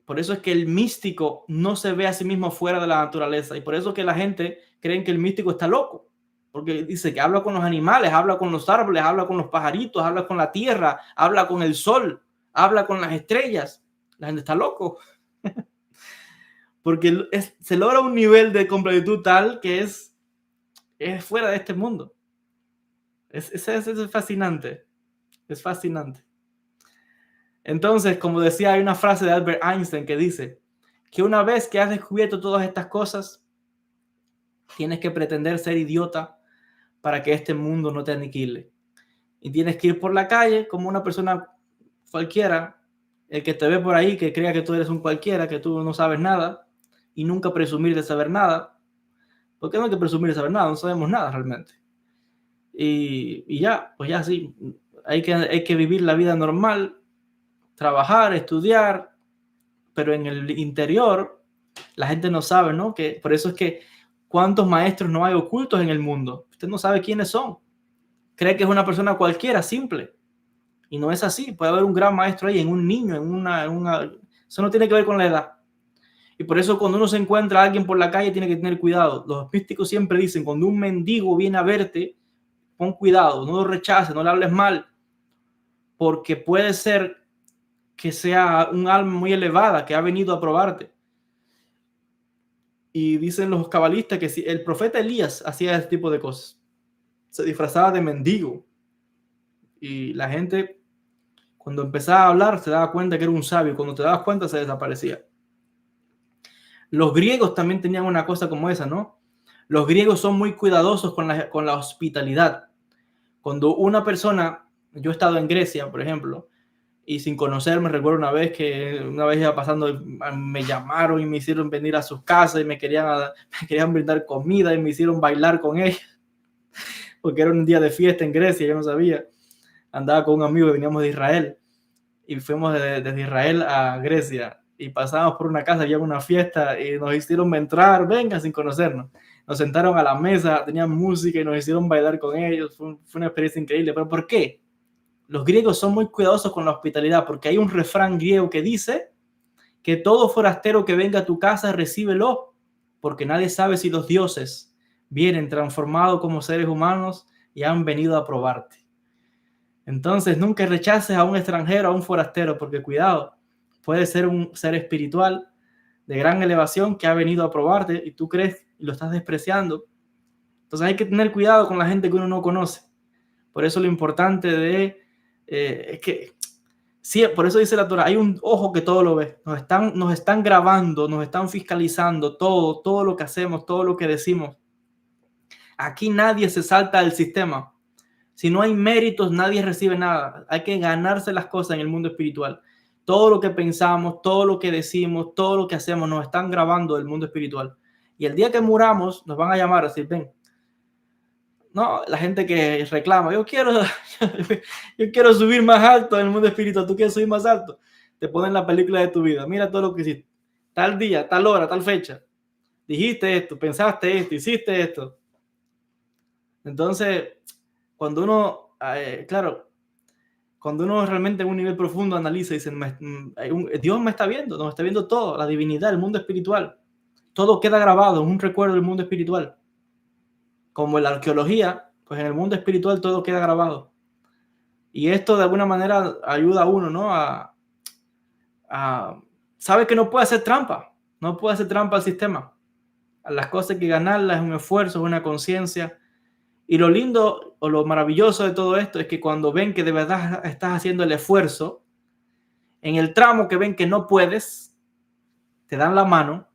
Por eso es que el místico no se ve a sí mismo fuera de la naturaleza. Y por eso es que la gente cree que el místico está loco. Porque dice que habla con los animales, habla con los árboles, habla con los pajaritos, habla con la tierra, habla con el sol, habla con las estrellas. La gente está loco. Porque se logra un nivel de completitud tal que es fuera de este mundo. Es fascinante. Es fascinante. Entonces, como decía, hay una frase de Albert Einstein que dice que una vez que has descubierto todas estas cosas, tienes que pretender ser idiota para que este mundo no te aniquile. Y tienes que ir por la calle como una persona cualquiera, el que te ve por ahí, que crea que tú eres un cualquiera, que tú no sabes nada, y nunca presumir de saber nada. ¿Por qué no hay que presumir de saber nada? No sabemos nada realmente. Y ya, pues ya sí, hay que vivir la vida normal, trabajar, estudiar, pero en el interior la gente no sabe, ¿no? Que por eso es que cuántos maestros no hay ocultos en el mundo. Usted no sabe quiénes son. Cree que es una persona cualquiera, simple. Y no es así. Puede haber un gran maestro ahí en un niño, eso no tiene que ver con la edad. Y por eso cuando uno se encuentra a alguien por la calle tiene que tener cuidado. Los místicos siempre dicen, cuando un mendigo viene a verte, pon cuidado, no lo rechaces, no le hables mal, porque puede ser que sea un alma muy elevada que ha venido a probarte. Y dicen los cabalistas que si el profeta Elías hacía ese tipo de cosas, se disfrazaba de mendigo. Y la gente, cuando empezaba a hablar, se daba cuenta que era un sabio. Cuando te dabas cuenta, se desaparecía. Los griegos también tenían una cosa como esa, ¿no? Los griegos son muy cuidadosos con la hospitalidad. Cuando una persona, yo he estado en Grecia, por ejemplo, y sin conocerme, recuerdo una vez iba pasando, me llamaron y me hicieron venir a sus casas y me querían brindar comida y me hicieron bailar con ellos, porque era un día de fiesta en Grecia, yo no sabía. Andaba con un amigo que veníamos de Israel y fuimos desde Israel a Grecia y pasamos por una casa, había una fiesta y nos hicieron entrar, venga, sin conocernos. Nos sentaron a la mesa, tenían música y nos hicieron bailar con ellos. Fue una experiencia increíble. ¿Pero por qué? Los griegos son muy cuidadosos con la hospitalidad porque hay un refrán griego que dice que todo forastero que venga a tu casa, recíbelo, porque nadie sabe si los dioses vienen transformados como seres humanos y han venido a probarte. Entonces, nunca rechaces a un extranjero, a un forastero, porque cuidado, puede ser un ser espiritual de gran elevación que ha venido a probarte y tú crees y lo estás despreciando. Entonces hay que tener cuidado con la gente que uno no conoce. Por eso lo importante es que, sí, por eso dice la Torah, hay un ojo que todo lo ve. Nos están grabando, nos están fiscalizando todo lo que hacemos, todo lo que decimos. Aquí nadie se salta del sistema. Si no hay méritos, nadie recibe nada. Hay que ganarse las cosas en el mundo espiritual. Todo lo que pensamos, todo lo que decimos, todo lo que hacemos, nos están grabando del mundo espiritual. Y el día que muramos, nos van a llamar a decir, ven, no, la gente que reclama, yo quiero subir más alto en el mundo espiritual, tú quieres subir más alto. Te ponen la película de tu vida, mira todo lo que hiciste. Tal día, tal hora, tal fecha. Dijiste esto, pensaste esto, hiciste esto. Entonces, cuando uno, claro, cuando uno realmente en un nivel profundo analiza y dice, Dios me está viendo, nos está viendo todo, la divinidad, el mundo espiritual. Todo queda grabado, es un recuerdo del mundo espiritual. Como en la arqueología, pues en el mundo espiritual todo queda grabado. Y esto de alguna manera ayuda a uno, ¿no? Sabe que no puede hacer trampa, no puede hacer trampa al sistema. A las cosas hay que ganarlas, es un esfuerzo, es una conciencia. Y lo lindo o lo maravilloso de todo esto es que cuando ven que de verdad estás haciendo el esfuerzo, en el tramo que ven que no puedes, te dan la mano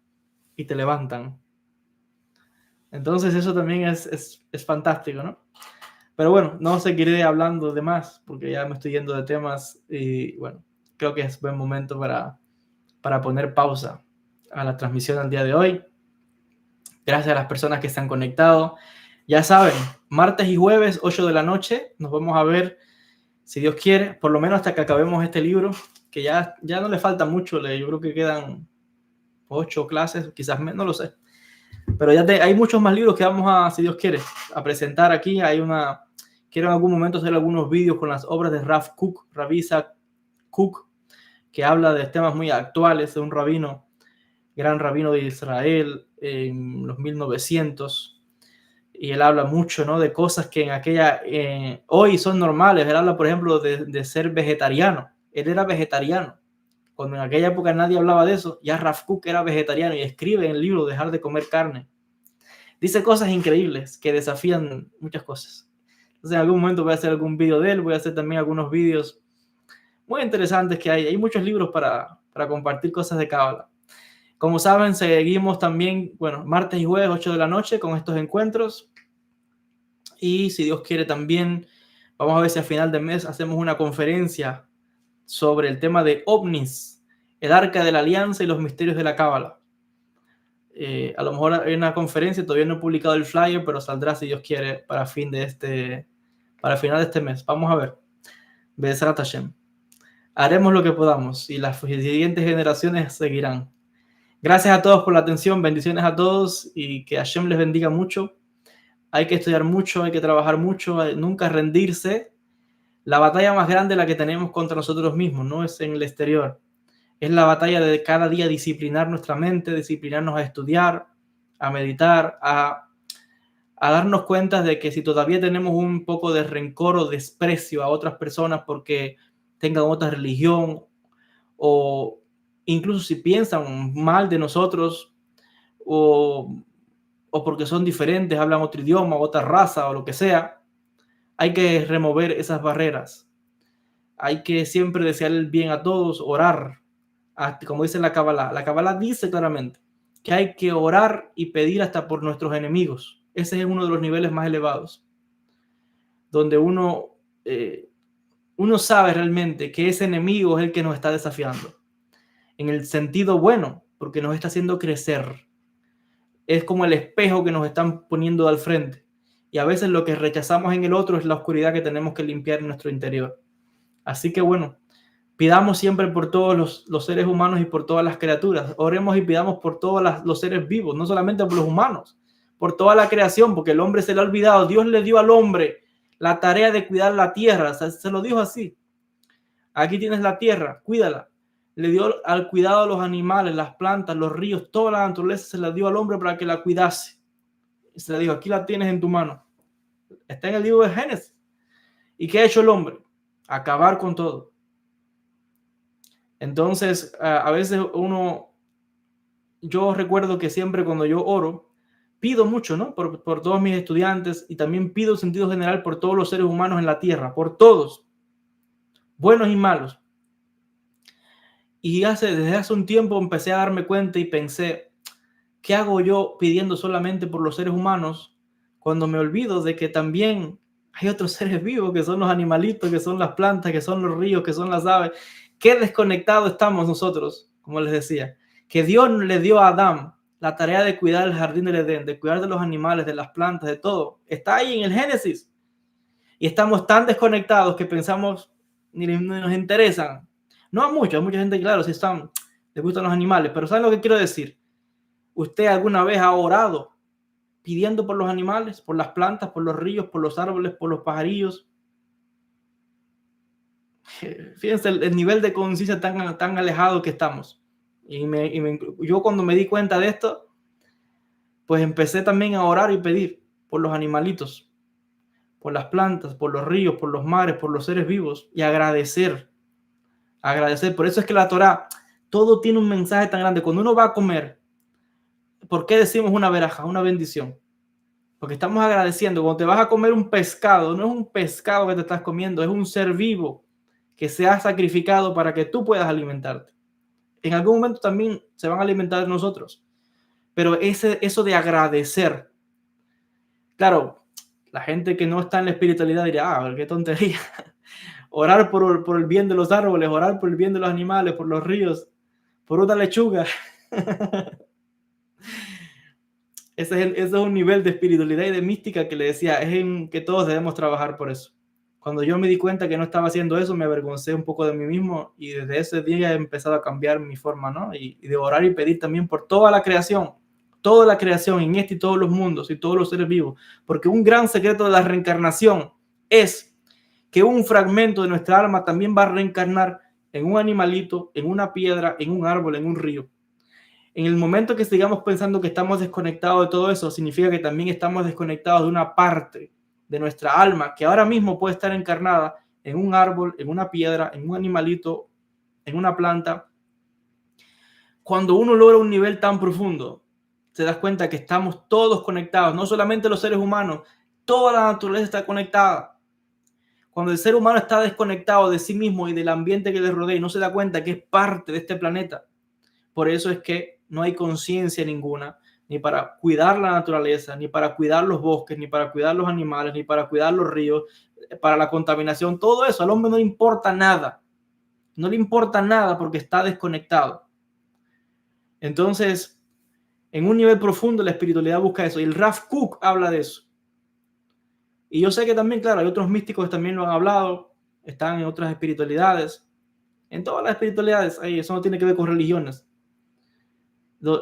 y te levantan. Entonces eso también es fantástico, ¿no? Pero bueno, no seguiré hablando de más porque ya me estoy yendo de temas y bueno, creo que es buen momento para poner pausa a la transmisión del día de hoy. Gracias a las personas que se han conectado. Ya saben, martes y jueves, 8 de la noche, nos vamos a ver, si Dios quiere, por lo menos hasta que acabemos este libro, que ya no le falta mucho, yo creo que quedan 8 clases, quizás menos, no lo sé. Pero hay muchos más libros que vamos a, si Dios quiere, a presentar aquí. Quiero en algún momento hacer algunos vídeos con las obras de Rav Isaac Kook, que habla de temas muy actuales, de un gran rabino de Israel en los 1900. Y él habla mucho, ¿no? De cosas que hoy son normales. Él habla, por ejemplo, de ser vegetariano. Él era vegetariano. Cuando en aquella época nadie hablaba de eso, ya Rav Kook era vegetariano y escribe en el libro Dejar de comer carne. Dice cosas increíbles que desafían muchas cosas. Entonces en algún momento voy a hacer algún vídeo de él, voy a hacer también algunos vídeos muy interesantes que hay. Hay muchos libros para compartir cosas de Cábala. Como saben, seguimos también, bueno, martes y jueves, 8 de la noche con estos encuentros. Y si Dios quiere también, vamos a ver si a final de mes hacemos una conferencia sobre el tema de ovnis, el arca de la alianza y los misterios de la Cábala. A lo mejor hay una conferencia, todavía no he publicado el flyer, pero saldrá si Dios quiere para final de este mes. Vamos a ver. Be'ezrat Hashem. Haremos lo que podamos y las siguientes generaciones seguirán. Gracias a todos por la atención, bendiciones a todos y que Hashem les bendiga mucho. Hay que estudiar mucho, hay que trabajar mucho, nunca rendirse. La batalla más grande la que tenemos contra nosotros mismos, no es en el exterior. Es la batalla de cada día disciplinar nuestra mente, disciplinarnos a estudiar, a meditar, a darnos cuenta de que si todavía tenemos un poco de rencor o desprecio a otras personas porque tengan otra religión o incluso si piensan mal de nosotros o porque son diferentes, hablan otro idioma, otra raza o lo que sea, hay que remover esas barreras. Hay que siempre desear el bien a todos, orar. Como dice la Kabbalah. La Kabbalah dice claramente que hay que orar y pedir hasta por nuestros enemigos. Ese es uno de los niveles más elevados, donde uno sabe realmente que ese enemigo es el que nos está desafiando, en el sentido bueno, porque nos está haciendo crecer. Es como el espejo que nos están poniendo al frente. Y a veces lo que rechazamos en el otro es la oscuridad que tenemos que limpiar en nuestro interior. Así que bueno, pidamos siempre por todos los seres humanos y por todas las criaturas. Oremos y pidamos por todos los seres vivos, no solamente por los humanos, por toda la creación, porque el hombre se le ha olvidado. Dios le dio al hombre la tarea de cuidar la tierra. O sea, se lo dijo así. Aquí tienes la tierra, cuídala. Le dio al cuidado a los animales, las plantas, los ríos, toda la naturaleza se la dio al hombre para que la cuidase. Y se le dijo, aquí la tienes en tu mano. Está en el libro de Génesis. ¿Y qué ha hecho el hombre? Acabar con todo. Entonces, a veces yo recuerdo que siempre cuando yo oro, pido mucho, ¿no? Por todos mis estudiantes, y también pido en sentido general por todos los seres humanos en la tierra, por todos, buenos y malos. Y desde hace un tiempo empecé a darme cuenta y pensé, ¿qué hago yo pidiendo solamente por los seres humanos cuando me olvido de que también hay otros seres vivos, que son los animalitos, que son las plantas, que son los ríos, que son las aves? Qué desconectados estamos nosotros, como les decía, que Dios le dio a Adán la tarea de cuidar el jardín del Edén, de cuidar de los animales, de las plantas, de todo. Está ahí en el Génesis. Y estamos tan desconectados que pensamos ni nos interesan. No a mucha gente, claro, si les gustan los animales, pero ¿saben lo que quiero decir? ¿Usted alguna vez ha orado pidiendo por los animales, por las plantas, por los ríos, por los árboles, por los pajarillos? Fíjense el nivel de conciencia tan alejado que estamos. Yo cuando me di cuenta de esto, pues empecé también a orar y pedir por los animalitos, por las plantas, por los ríos, por los mares, por los seres vivos, y agradecer. Por eso es que la Torá, todo tiene un mensaje tan grande. Cuando uno va a comer, ¿por qué decimos una veraja, una bendición? Porque estamos agradeciendo. Cuando te vas a comer un pescado, no es un pescado que te estás comiendo, es un ser vivo que se ha sacrificado para que tú puedas alimentarte. En algún momento también se van a alimentar de nosotros. Pero eso de agradecer, claro, la gente que no está en la espiritualidad dirá, qué tontería. Orar por el bien de los árboles, orar por el bien de los animales, por los ríos, por una lechuga. Ese es un nivel de espiritualidad y de mística que le decía, es en que todos debemos trabajar por eso. Cuando yo me di cuenta que no estaba haciendo eso, me avergoncé un poco de mí mismo, y desde ese día he empezado a cambiar mi forma, ¿no? Y de orar y pedir también por toda la creación en este y todos los mundos y todos los seres vivos, porque un gran secreto de la reencarnación es que un fragmento de nuestra alma también va a reencarnar en un animalito, en una piedra, en un árbol, en un río. En el momento que sigamos pensando que estamos desconectados de todo eso, significa que también estamos desconectados de una parte de nuestra alma que ahora mismo puede estar encarnada en un árbol, en una piedra, en un animalito, en una planta. Cuando uno logra un nivel tan profundo, te das cuenta que estamos todos conectados, no solamente los seres humanos, toda la naturaleza está conectada. Cuando el ser humano está desconectado de sí mismo y del ambiente que le rodea y no se da cuenta que es parte de este planeta, por eso es que no hay conciencia ninguna, ni para cuidar la naturaleza, ni para cuidar los bosques, ni para cuidar los animales, ni para cuidar los ríos, para la contaminación, todo eso. Al hombre no le importa nada. No le importa nada porque está desconectado. Entonces, en un nivel profundo, la espiritualidad busca eso. Y el Rav Kook habla de eso. Y yo sé que también, claro, hay otros místicos que también lo han hablado, están en otras espiritualidades. En todas las espiritualidades, eso no tiene que ver con religiones.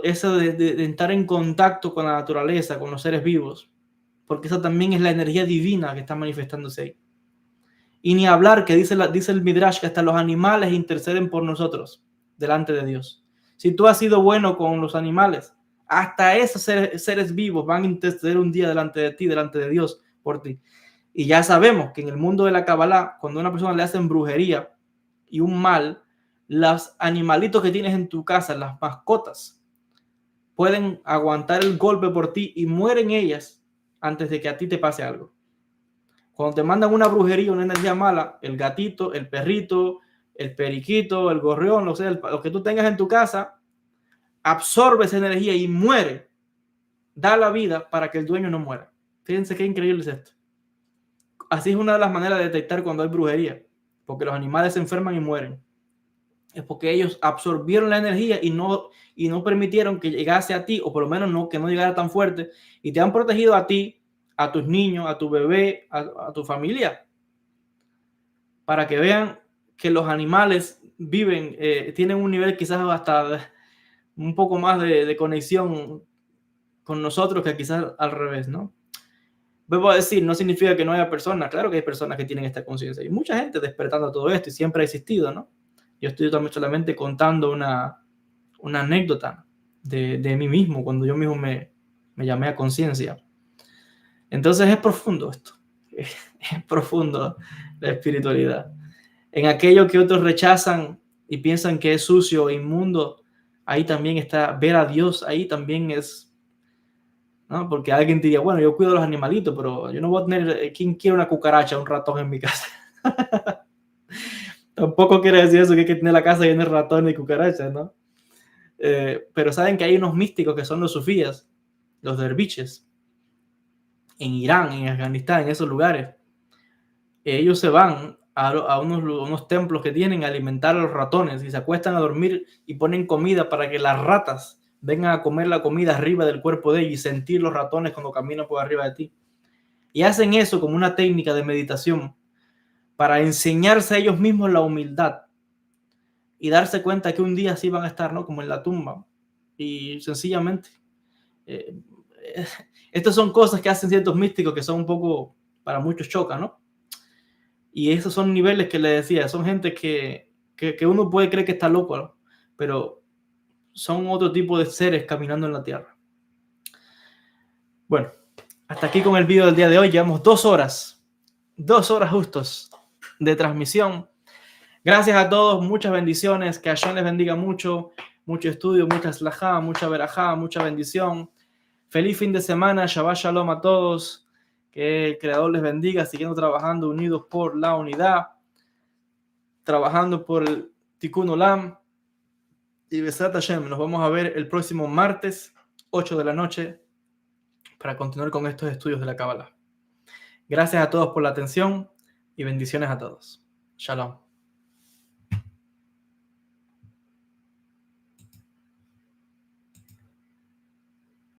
Eso de estar en contacto con la naturaleza, con los seres vivos, porque esa también es la energía divina que está manifestándose ahí. Y ni hablar que dice el Midrash que hasta los animales interceden por nosotros delante de Dios. Si tú has sido bueno con los animales, hasta esos seres vivos van a interceder un día delante de ti, delante de Dios, por ti. Y ya sabemos que en el mundo de la Kabbalah, cuando a una persona le hacen brujería y un mal, los animalitos que tienes en tu casa, las mascotas, pueden aguantar el golpe por ti y mueren ellas antes de que a ti te pase algo. Cuando te mandan una brujería, una energía mala, el gatito, el perrito, el periquito, el gorrión, lo que tú tengas en tu casa, absorbe esa energía y muere, da la vida para que el dueño no muera. Fíjense qué increíble es esto. Así es una de las maneras de detectar cuando hay brujería, porque los animales se enferman y mueren. Es porque ellos absorbieron la energía y no permitieron que llegase a ti, o por lo menos no, que no llegara tan fuerte, y te han protegido a ti, a tus niños, a tu bebé, a tu familia, para que vean que los animales viven, tienen un nivel quizás hasta un poco más de conexión con nosotros que quizás al revés, ¿no? Vuelvo a decir, no significa que no haya personas, claro que hay personas que tienen esta conciencia, y mucha gente despertando todo esto, y siempre ha existido, ¿no? Yo estoy también solamente contando una anécdota de mí mismo, cuando yo mismo me llamé a conciencia. Entonces es profundo esto, es profundo la espiritualidad. En aquello que otros rechazan y piensan que es sucio o inmundo, ahí también está, ver a Dios ahí también es, ¿no? Porque alguien diría, bueno, yo cuido a los animalitos, pero yo no voy a tener, ¿quién quiere una cucaracha, un ratón en mi casa? Tampoco quiere decir eso, que hay que tener la casa llena de ratones y cucarachas, ¿no? Pero saben que hay unos místicos que son los sufíes, los derviches, en Irán, en Afganistán, en esos lugares. Ellos se van a unos templos que tienen a alimentar a los ratones y se acuestan a dormir y ponen comida para que las ratas vengan a comer la comida arriba del cuerpo de ellos y sentir los ratones cuando caminan por arriba de ti. Y hacen eso como una técnica de meditación para enseñarse a ellos mismos la humildad y darse cuenta que un día sí van a estar, ¿no? Como en la tumba. Y sencillamente, eh, estas son cosas que hacen ciertos místicos que son un poco, para muchos chocan, ¿no? Y esos son niveles que les decía, son gente que uno puede creer que está loco, ¿no? Pero son otro tipo de seres caminando en la tierra. Bueno, hasta aquí con el video del día de hoy. Llevamos 2 horas justos de transmisión. Gracias a todos, muchas bendiciones, que Hashem les bendiga mucho, mucho estudio, mucha slajá, mucha verajá, mucha bendición. Feliz fin de semana, Shabbat Shalom a todos, que el Creador les bendiga, siguiendo trabajando unidos por la unidad, trabajando por el Tikkun Olam, y Besat Hashem. Nos vamos a ver el próximo martes, 8 de la noche, para continuar con estos estudios de la Kabbalah. Gracias a todos por la atención y bendiciones a todos. Shalom.